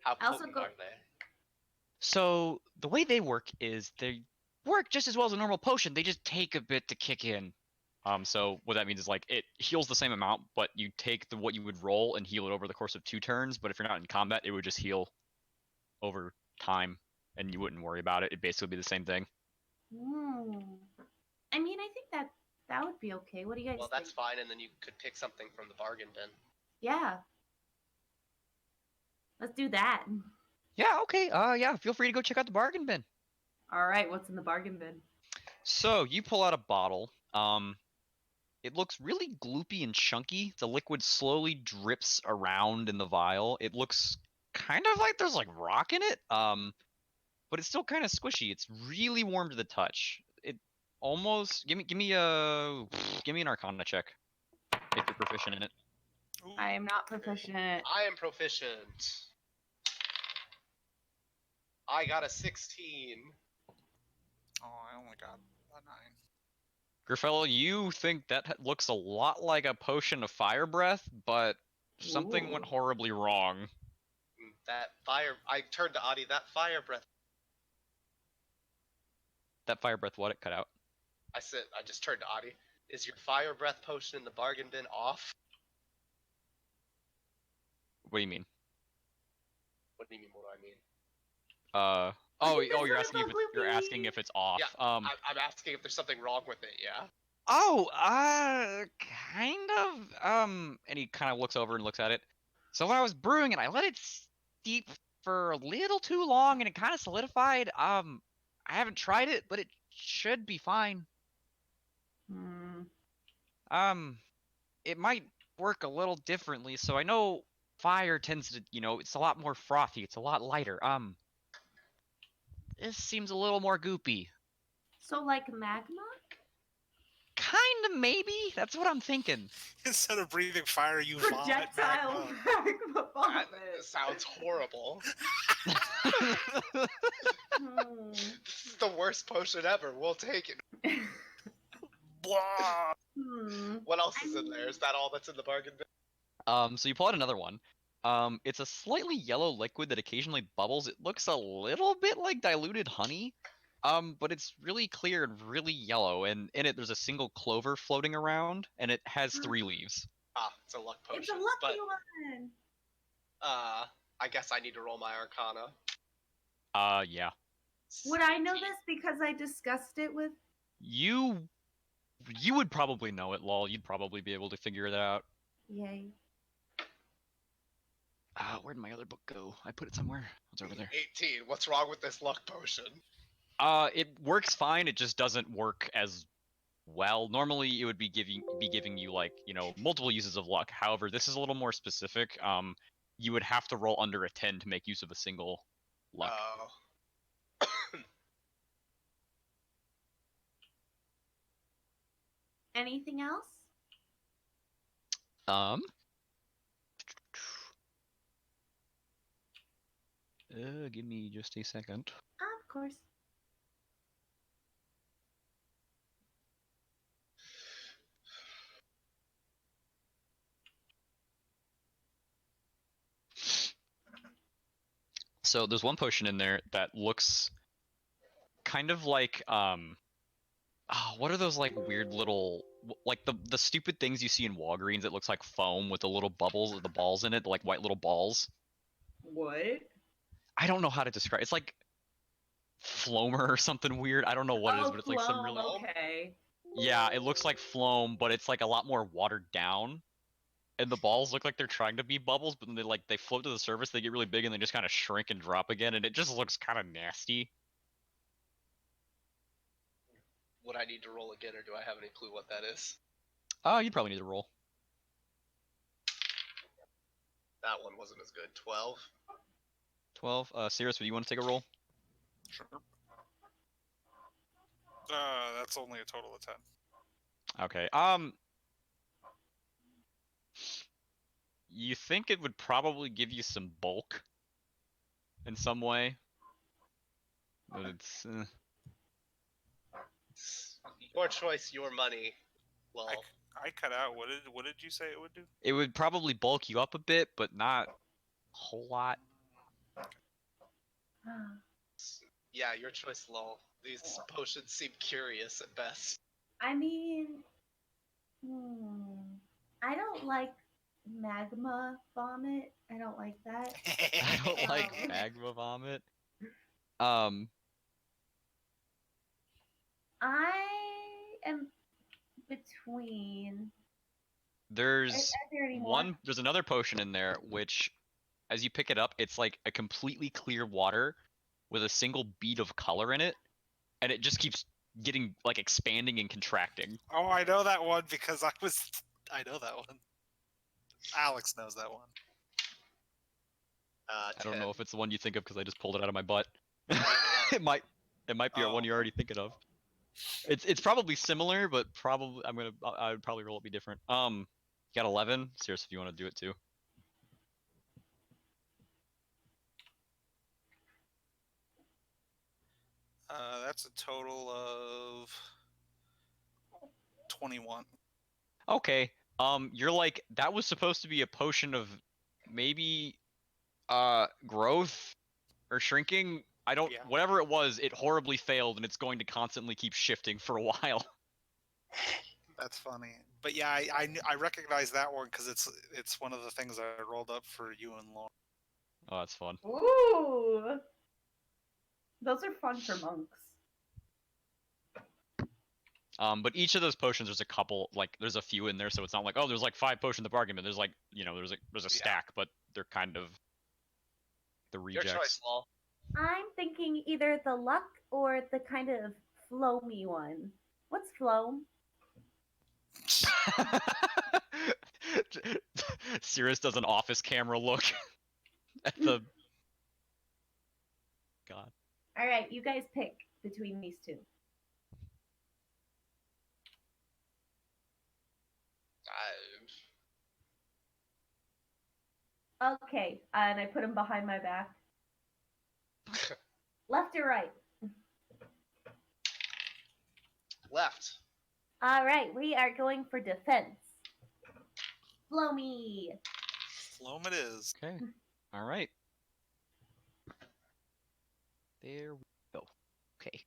How I also potent go- are they? So the way they work is they work just as well as a normal potion. They just take a bit to kick in. So what that means is like it heals the same amount, but you take what you would roll and heal it over the course of 2 turns. But if you're not in combat, it would just heal over time, and you wouldn't worry about it. It'd basically be the same thing. I mean, I think that would be okay. What do you guys Well, think? that's fine, and then you could pick something from the bargain bin. Yeah. Let's do that. Yeah. Okay. Yeah. Feel free to go check out the bargain bin. All right. What's in the bargain bin? So you pull out a bottle. It looks really gloopy and chunky. The liquid slowly drips around in the vial. It looks kind of like there's like rock in it. But it's still kind of squishy. It's really warm to the touch. It almost give me an Arcana check if you're proficient in it. Ooh, I am not proficient in it. I am proficient. I got a 16. Oh, I only got a 9. Gryfella, you think that looks a lot like a potion of fire breath, but something went Ooh. horribly wrong. That fire. I turned to Adi. That fire breath. That fire breath, what? It cut out. I just turned to Adi. Is your fire breath potion in the bargain bin off? What do you mean? What do you mean? What do I mean? You're asking if it's off. Yeah, I'm asking if there's something wrong with it. Yeah. Kind of. And he kind of looks over and looks at it. So when I was brewing it, I let it steep for a little too long, and it kind of solidified. I haven't tried it, but it should be fine. It might work a little differently. So I know fire tends to, it's a lot more frothy. It's a lot lighter. This seems a little more goopy. So like magma? Kind of, maybe. That's what I'm thinking. Instead of breathing fire, you vomit Projectile magma. magma vomit. That sounds horrible. This is the worst potion ever. We'll take it. Blah! What else is in there? Is that all that's in the bargain bin? So you pull out another one. It's a slightly yellow liquid that occasionally bubbles. It looks a little bit like diluted honey. But it's really clear and really yellow, and in it there's a single clover floating around, and it has 3 leaves. Ah, it's a luck potion. It's a lucky one. I guess I need to roll my Arcana. Yeah. Would I know this because I discussed it with? You would probably know it, Lull. You'd probably be able to figure it out. Yay. Where'd my other book go? I put it somewhere. It's over there. 18. What's wrong with this luck potion? It works fine. It just doesn't work as well. Normally, it would be giving you like multiple uses of luck. However, this is a little more specific. You would have to roll under a 10 to make use of a single luck. Oh. Anything else? Give me just a second. Of course. So there's one potion in there that looks kind of like what are those like weird little like the stupid things you see in Walgreens? It looks like foam with the little bubbles with the balls in it, like white little balls. What? I don't know how to describe. It's like Floamer or something weird. I don't know what it is, but it's like some really. Okay. Yeah, it looks like Floam, but it's like a lot more watered down. And the balls look like they're trying to be bubbles, but then they float to the surface, they get really big, and they just kind of shrink and drop again, and it just looks kind of nasty. Would I need to roll again, or do I have any clue what that is? You'd probably need to roll. That one wasn't as good. 12. 12. Syras, do you want to take a roll? Sure. That's only a total of 10. Okay. You think it would probably give you some bulk in some way, but it's. Your choice, your money. Well, I cut out. What did you say it would do? It would probably bulk you up a bit, but not a whole lot. yeah, your choice, Lull. These potions seem curious at best. I mean, I don't like magma vomit. I don't like that. I don't like magma vomit. I am between. There's there any more? There's another potion in there which, as you pick it up, it's like a completely clear water with a single bead of color in it, and it just keeps getting like expanding and contracting. Oh, I know that one because I know that one. Alex knows that one. I don't know if it's the one you think of because I just pulled it out of my butt. it might be one you're already thinking of. It's probably similar, but probably I would probably roll it be different. You got 11. Syras, if you want to do it too. That's a total of 21. Okay. You're like, that was supposed to be a potion of maybe growth or shrinking. Whatever it was, it horribly failed, and it's going to constantly keep shifting for a while. That's funny. But yeah, I recognize that one because it's one of the things I rolled up for you and Lauren. Oh, that's fun. Ooh. Those are fun for monks. But each of those potions, there's a couple, like, there's a few in there, so it's not like, oh, there's like 5 potions in the bargain, but there's like, there's a stack, but they're kind of the rejects. Your choice, Lull. I'm thinking either the luck or the kind of floamy one. What's floam? Syras does an office camera look at the. God. All right, you guys pick between these two. Okay, and I put them behind my back. Left or right? Left. All right, we are going for defense. Blow me. Loam it is. Okay. All right. There we go. Okay.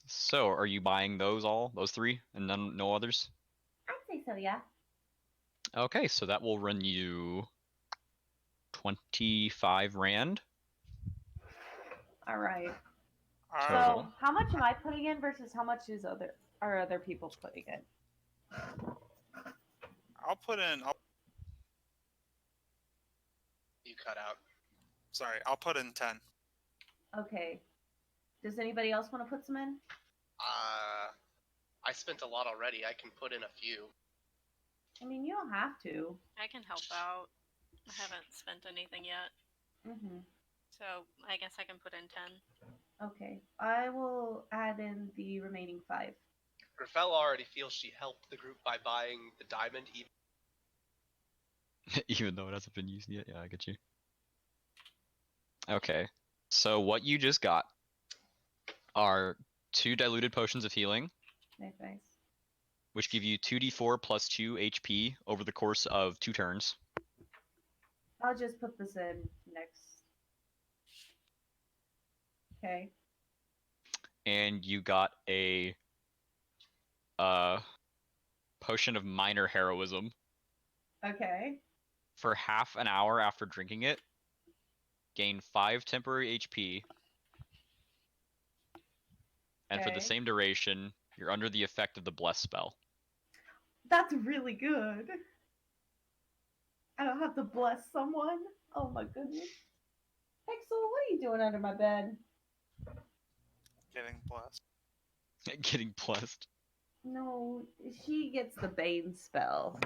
So, are you buying those 3, and none, no others? I'd say so, yeah. Okay, so that will run you 25 rand. All right. Total. So, how much am I putting in versus how much are other people putting in? I'll put in. You cut out. Sorry, I'll put in 10. Okay. Does anybody else want to put some in? I spent a lot already. I can put in a few. I mean, you don't have to. I can help out. I haven't spent anything yet, Mm-hmm. so I guess I can put in 10. Okay. I will add in the remaining 5. Gryfella already feels she helped the group by buying the diamond. Even though it hasn't been used yet. Yeah, I get you. Okay. So what you just got are 2 diluted potions of healing, Nice. which give you 2d4 plus 2 HP over the course of 2 turns. I'll just put this in next. Okay. And you got a potion of minor heroism. Okay. For half an hour after drinking it, gain 5 temporary HP. And for the Okay. same duration, you're under the effect of the bless spell. That's really good. I don't have to bless someone. Oh my goodness. Pixel, what are you doing under my bed? Getting blessed. Getting blessed. No, she gets the Bane spell.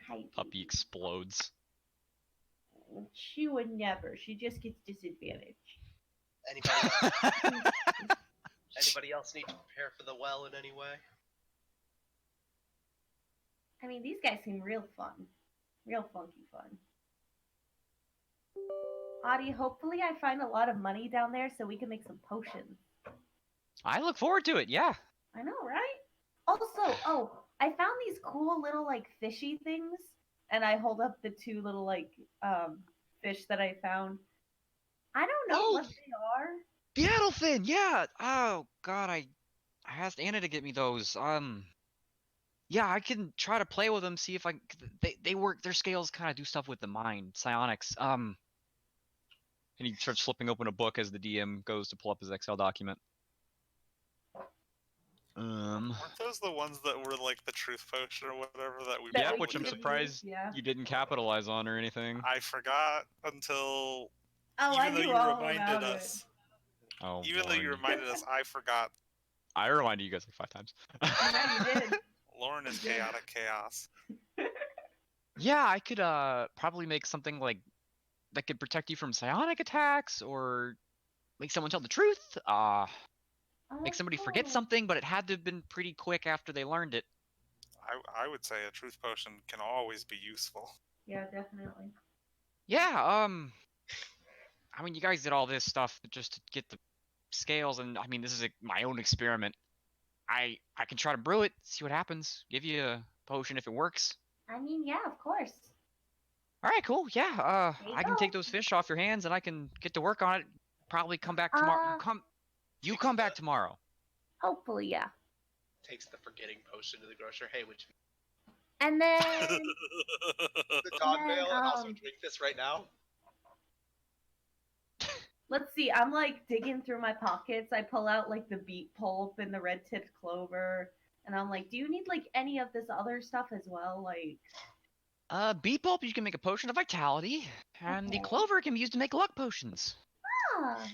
Hi. Puppy explodes. She would never. She just gets disadvantage. Anybody else need to prepare for the well in any way? I mean, these guys seem real fun. Real funky fun. Audie, hopefully I find a lot of money down there so we can make some potions. I look forward to it, yeah. I know, right? Also, I found these cool little, like, fishy things. And I hold up the 2 little, like, fish that I found. I don't know what they are. The Adelfin, yeah. Oh god, I asked Anna to get me those. Yeah, I can try to play with them, see if they work. Their scales kind of do stuff with the mind, psionics. And he starts flipping open a book as the DM goes to pull up his Excel document. Weren't those the ones that were like the truth potion or whatever that we? Yeah, which I'm surprised you didn't capitalize on or anything. I forgot until. Oh, even I though knew you all reminded about us. Oh, Even though you reminded us, I forgot. I reminded you guys like 5 times. Yeah, you did. Lauren is chaotic chaos. Yeah, I could probably make something like that could protect you from psionic attacks, or make someone tell the truth. Make somebody forget something, but it had to have been pretty quick after they learned it. I would say a truth potion can always be useful. Yeah, definitely. Yeah, I mean, you guys did all this stuff just to get the scales, and I mean, this is my own experiment. I can try to brew it, see what happens, give you a potion if it works. I mean, yeah, of course. All right, cool. Yeah, I can go. take those fish off your hands, and I can get to work on it. Probably come back tomorrow. You come back tomorrow. Hopefully, yeah. Takes the forgetting potion to the grocer. Hey, would you And then the dog mail and also drink this right now? let's see. I'm like digging through my pockets. I pull out like the beet pulp and the red tipped clover, and I'm like, "Do you need like any of this other stuff as well?" Like, Beet pulp, you can make a potion of vitality, and the clover can be used to make luck potions. ah.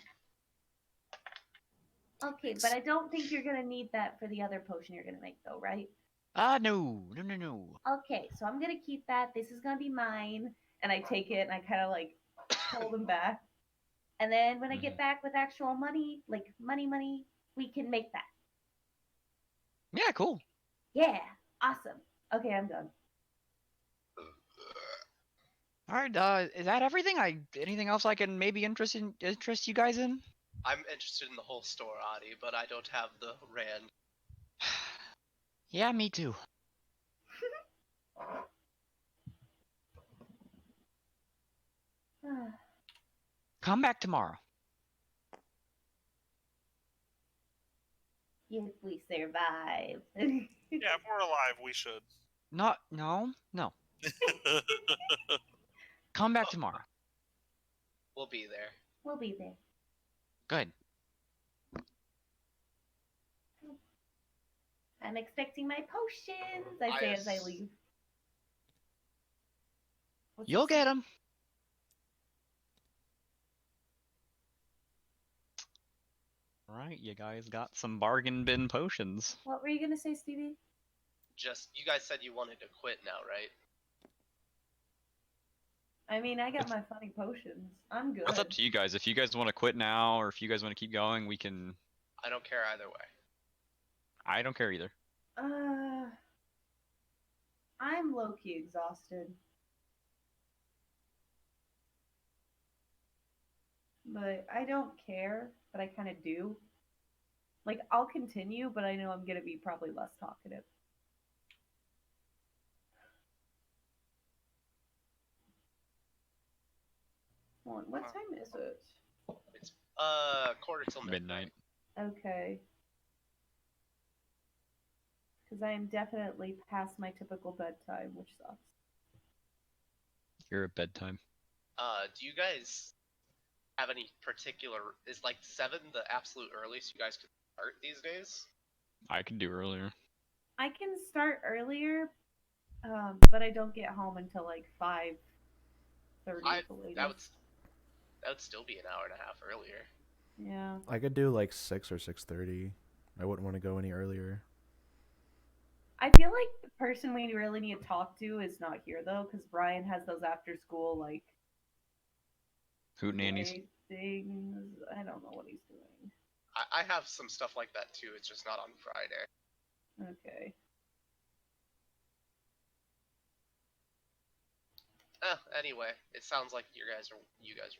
Okay, but I don't think you're gonna need that for the other potion you're gonna make, though, right? No. Okay, so I'm gonna keep that. This is gonna be mine, and I take it and I kind of like pull them back. And then when I get back with actual money, like money, we can make that. Yeah, cool. Yeah, awesome. Okay, I'm done. All right, is that everything? Anything else I can maybe interest you guys in? I'm interested in the whole store, Adi, but I don't have the rand. Yeah, me too. Come back tomorrow. If we survive. Yeah, if we're alive, we should. No. Come back tomorrow. We'll be there. We'll be there. Good. I'm expecting my potions, I say as I leave. You'll get them. Alright, you guys got some bargain bin potions. What were you gonna say, Stevie? Just, you guys said you wanted to quit now, right? I mean, I got my funny potions. I'm good. It's up to you guys. If you guys want to quit now, or if you guys want to keep going, we can... I don't care either way. I don't care either. I'm low-key exhausted. But I don't care, but I kind of do. Like, I'll continue, but I know I'm going to be probably less talkative. Hold on, what time is it? It's, quarter till midnight. Okay. Because I am definitely past my typical bedtime, which sucks. You're at bedtime. Do you guys have any particular... Is, like, 7 the absolute earliest you guys could start these days? I could do earlier. I can start earlier, but I don't get home until, like, 5:30 at the latest. That would still be an hour and a half earlier. Yeah. I could do like 6 or 6:30. I wouldn't want to go any earlier. I feel like the person we really need to talk to is not here, though, because Brian has those after-school, like... Hootenannies. Things. I don't know what he's doing. I have some stuff like that, too. It's just not on Friday. Okay. Anyway, it sounds like you guys are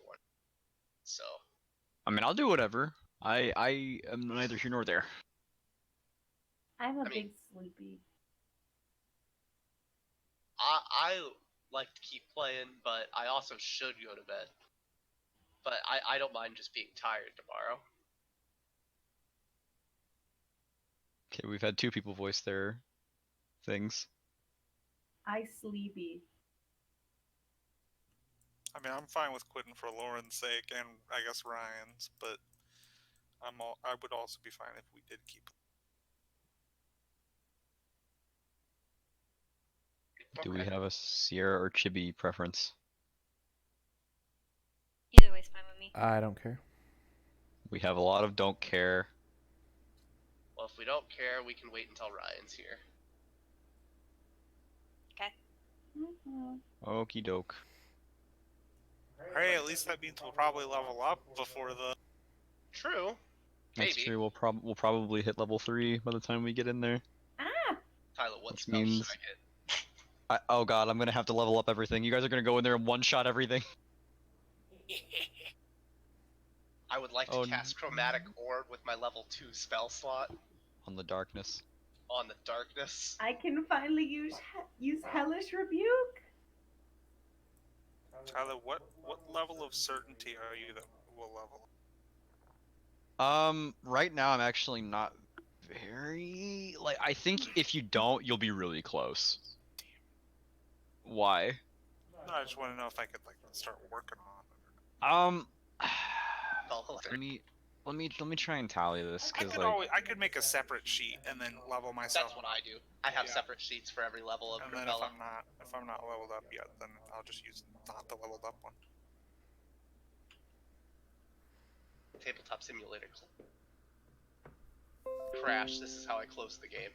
one. So. I mean, I'll do whatever. I am neither here nor there. I'm a big sleepy. I like to keep playing, but I also should go to bed. But I don't mind just being tired tomorrow. Okay, we've had 2 people voice their things. I sleepy. I mean, I'm fine with quitting for Lauren's sake, and I guess Ryan's, but I would also be fine if we did keep. Do we have a Sierra or Chibi preference? Either way's fine with me. I don't care. We have a lot of don't care. Well, if we don't care, we can wait until Ryan's here. Okay. Okie doke. Hey, at least that means we'll probably level up before the... True. That's Maybe. true. We'll probably hit level 3 by the time we get in there. Ah! Tyler, what Which spell means... should I get? Oh god, I'm gonna have to level up everything. You guys are gonna go in there and one-shot everything. I would like to cast Chromatic Orb with my level 2 spell slot. On the darkness. On the darkness. I can finally use Hellish Rebuke. Tyler, what level of certainty are you that will level? Right now I'm actually not very... Like, I think if you don't, you'll be really close. Why? No, I just want to know if I could, like, start working on it. Let me try and tally this, I cause could like... I could make a separate sheet and then level myself. That's what I do. I have separate sheets for every level of And then Gryfella. if I'm not leveled up yet, then I'll just use not the leveled up one. Tabletop Simulator. Crash. This is how I close the game.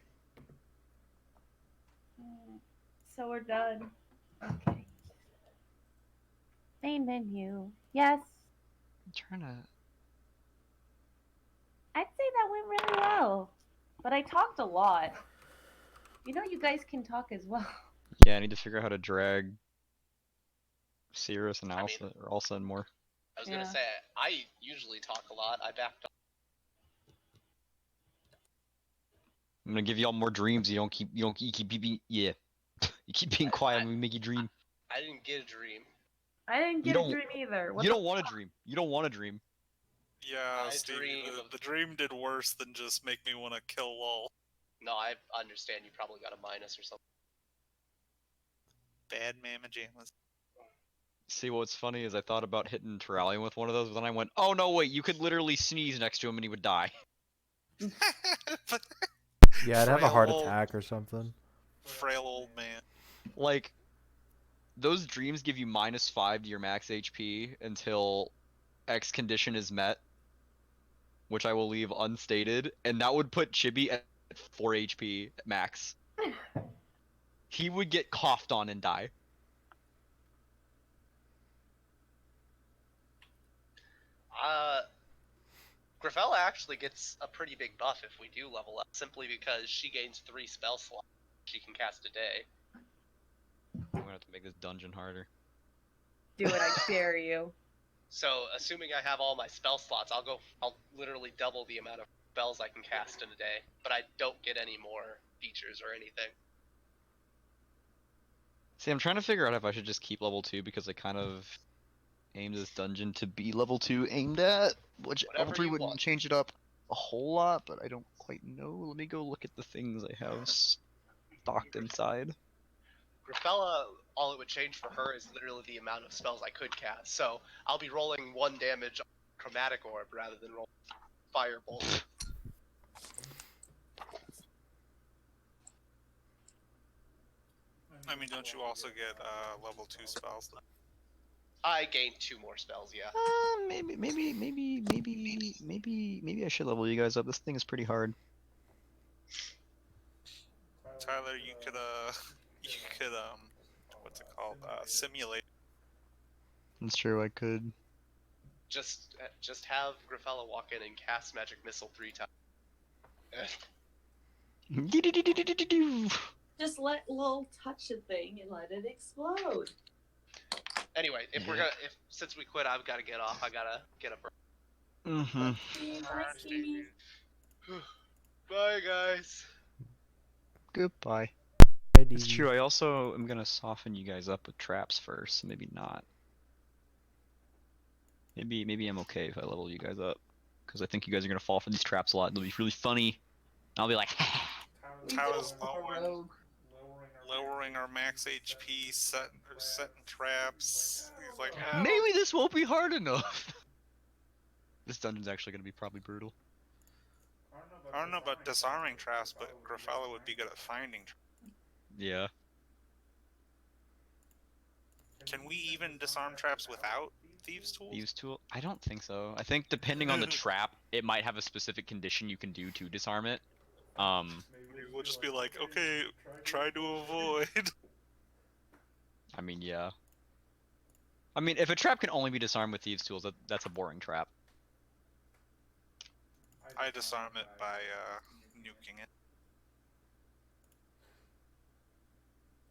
So we're done. Okay. Main menu. Yes. I'm trying to... I'd say that went really well. But I talked a lot. You know you guys can talk as well. Yeah, I need to figure out how to drag Syras and Alsa and more. I was Yeah. gonna say I usually talk a lot. I backed off. I'm gonna give y'all more dreams. You keep being yeah. You keep being quiet. I'm gonna make you dream. I didn't get a dream. I didn't You get a don't- dream either. What You the don't want a dream. You don't want a dream. Yeah, I Stevie, dream of- the dream did worse than just make me want to kill Lull. No, I understand. You probably got a minus or something. Bad mamma jammas. See, what's funny is I thought about hitting Turalyon with one of those, but then I went, oh no, wait, you could literally sneeze next to him and he would die. Yeah, I'd have a Frail heart old- attack or something. Frail old man. Like, those dreams give you -5 to your max HP until X condition is met, which I will leave unstated, and that would put Chibi at 4 HP max. He would get coughed on and die. Gryfella actually gets a pretty big buff if we do level up, simply because she gains 3 spell slots she can cast a day. I'm gonna have to make this dungeon harder. Do it, I dare you. So, assuming I have all my spell slots, I'll literally double the amount of spells I can cast in a day, but I don't get any more features or anything. See, I'm trying to figure out if I should just keep level 2 because I kind of aimed this dungeon to be level 2 aimed at, which Whatever level 3 you wouldn't want. change it up a whole lot, but I don't quite know. Let me go look at the things I have stocked inside. Gryfella, all it would change for her is literally the amount of spells I could cast, so I'll be rolling 1 damage on Chromatic Orb rather than rolling Firebolt. I mean, don't you also get level 2 spells? I gained 2 more spells, yeah. Maybe I should level you guys up. This thing is pretty hard. Tyler, you could what's it called? Simulate. That's true, I could. Just have Gryfella walk in and cast Magic Missile 3 times. Just let Lull touch a thing and let it explode. Anyway, since we quit, I've got to get off. I gotta get up. Mm-hmm. Bye, Stevie. Bye, guys. Goodbye. Ready. It's true, I also am gonna soften you guys up with traps first, so maybe not. Maybe I'm okay if I level you guys up. Because I think you guys are gonna fall for these traps a lot. It'll be really funny. I'll be like, Tyler's lowering our max HP, setting traps. He's like, oh. maybe this won't be hard enough. This dungeon's actually gonna be probably brutal. I don't know about disarming traps, but Gryfella would be good at finding traps. Yeah. Can we even disarm traps without Thieves' Tools? Thieves' Tool? I don't think so. I think depending on the trap, it might have a specific condition you can do to disarm it. We'll just be like, okay, try to avoid. I mean, yeah. I mean, if a trap can only be disarmed with Thieves' Tools, that's a boring trap. I disarm it by nuking it.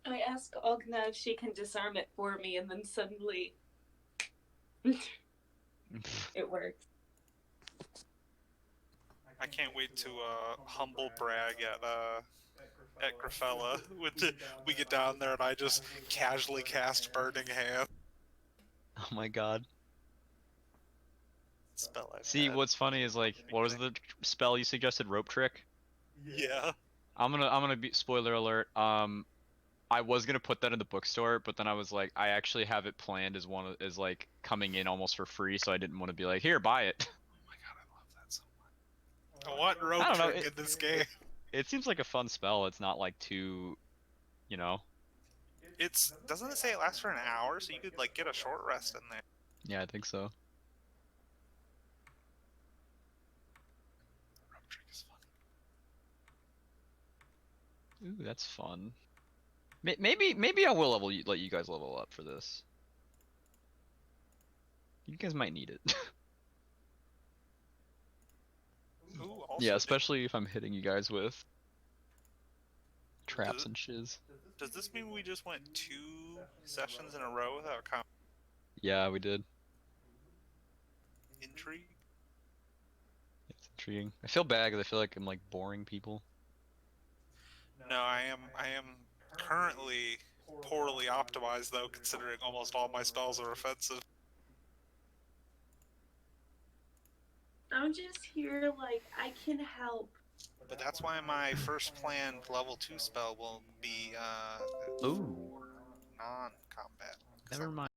I ask Ogna if she can disarm it for me, and then suddenly it works. I can't wait to humble brag at Gryfella when we get down there and I just casually cast Burning Hand. Oh my god. Spell I've See, had. what's funny is like, what was the spell you suggested? Rope Trick? Yeah. I'm gonna be spoiler alert. I was gonna put that in the bookstore, but then I was like, I actually have it planned as like coming in almost for free, so I didn't want to be like, here, buy it. Oh my god, I love that so much. I want Rope I don't know, Trick in this game. It seems like a fun spell. It's not like too, you know. Doesn't it say it lasts for an hour, so you could like get a short rest in there? Yeah, I think so. Rope Trick is fun. Ooh, that's fun. Maybe I will let you guys level up for this. You guys might need it. Ooh, also, Yeah, especially if I'm hitting you guys with traps and shiz. Does this mean we just went 2 sessions in a row without comp? Yeah, we did. intrigue. It's intriguing. I feel bad because I feel like I'm like boring people. No, I am currently poorly optimized though, considering almost all my spells are offensive. I'm just here like I can help. But that's why my first planned level 2 spell will be Ooh. non-combat. Never mind.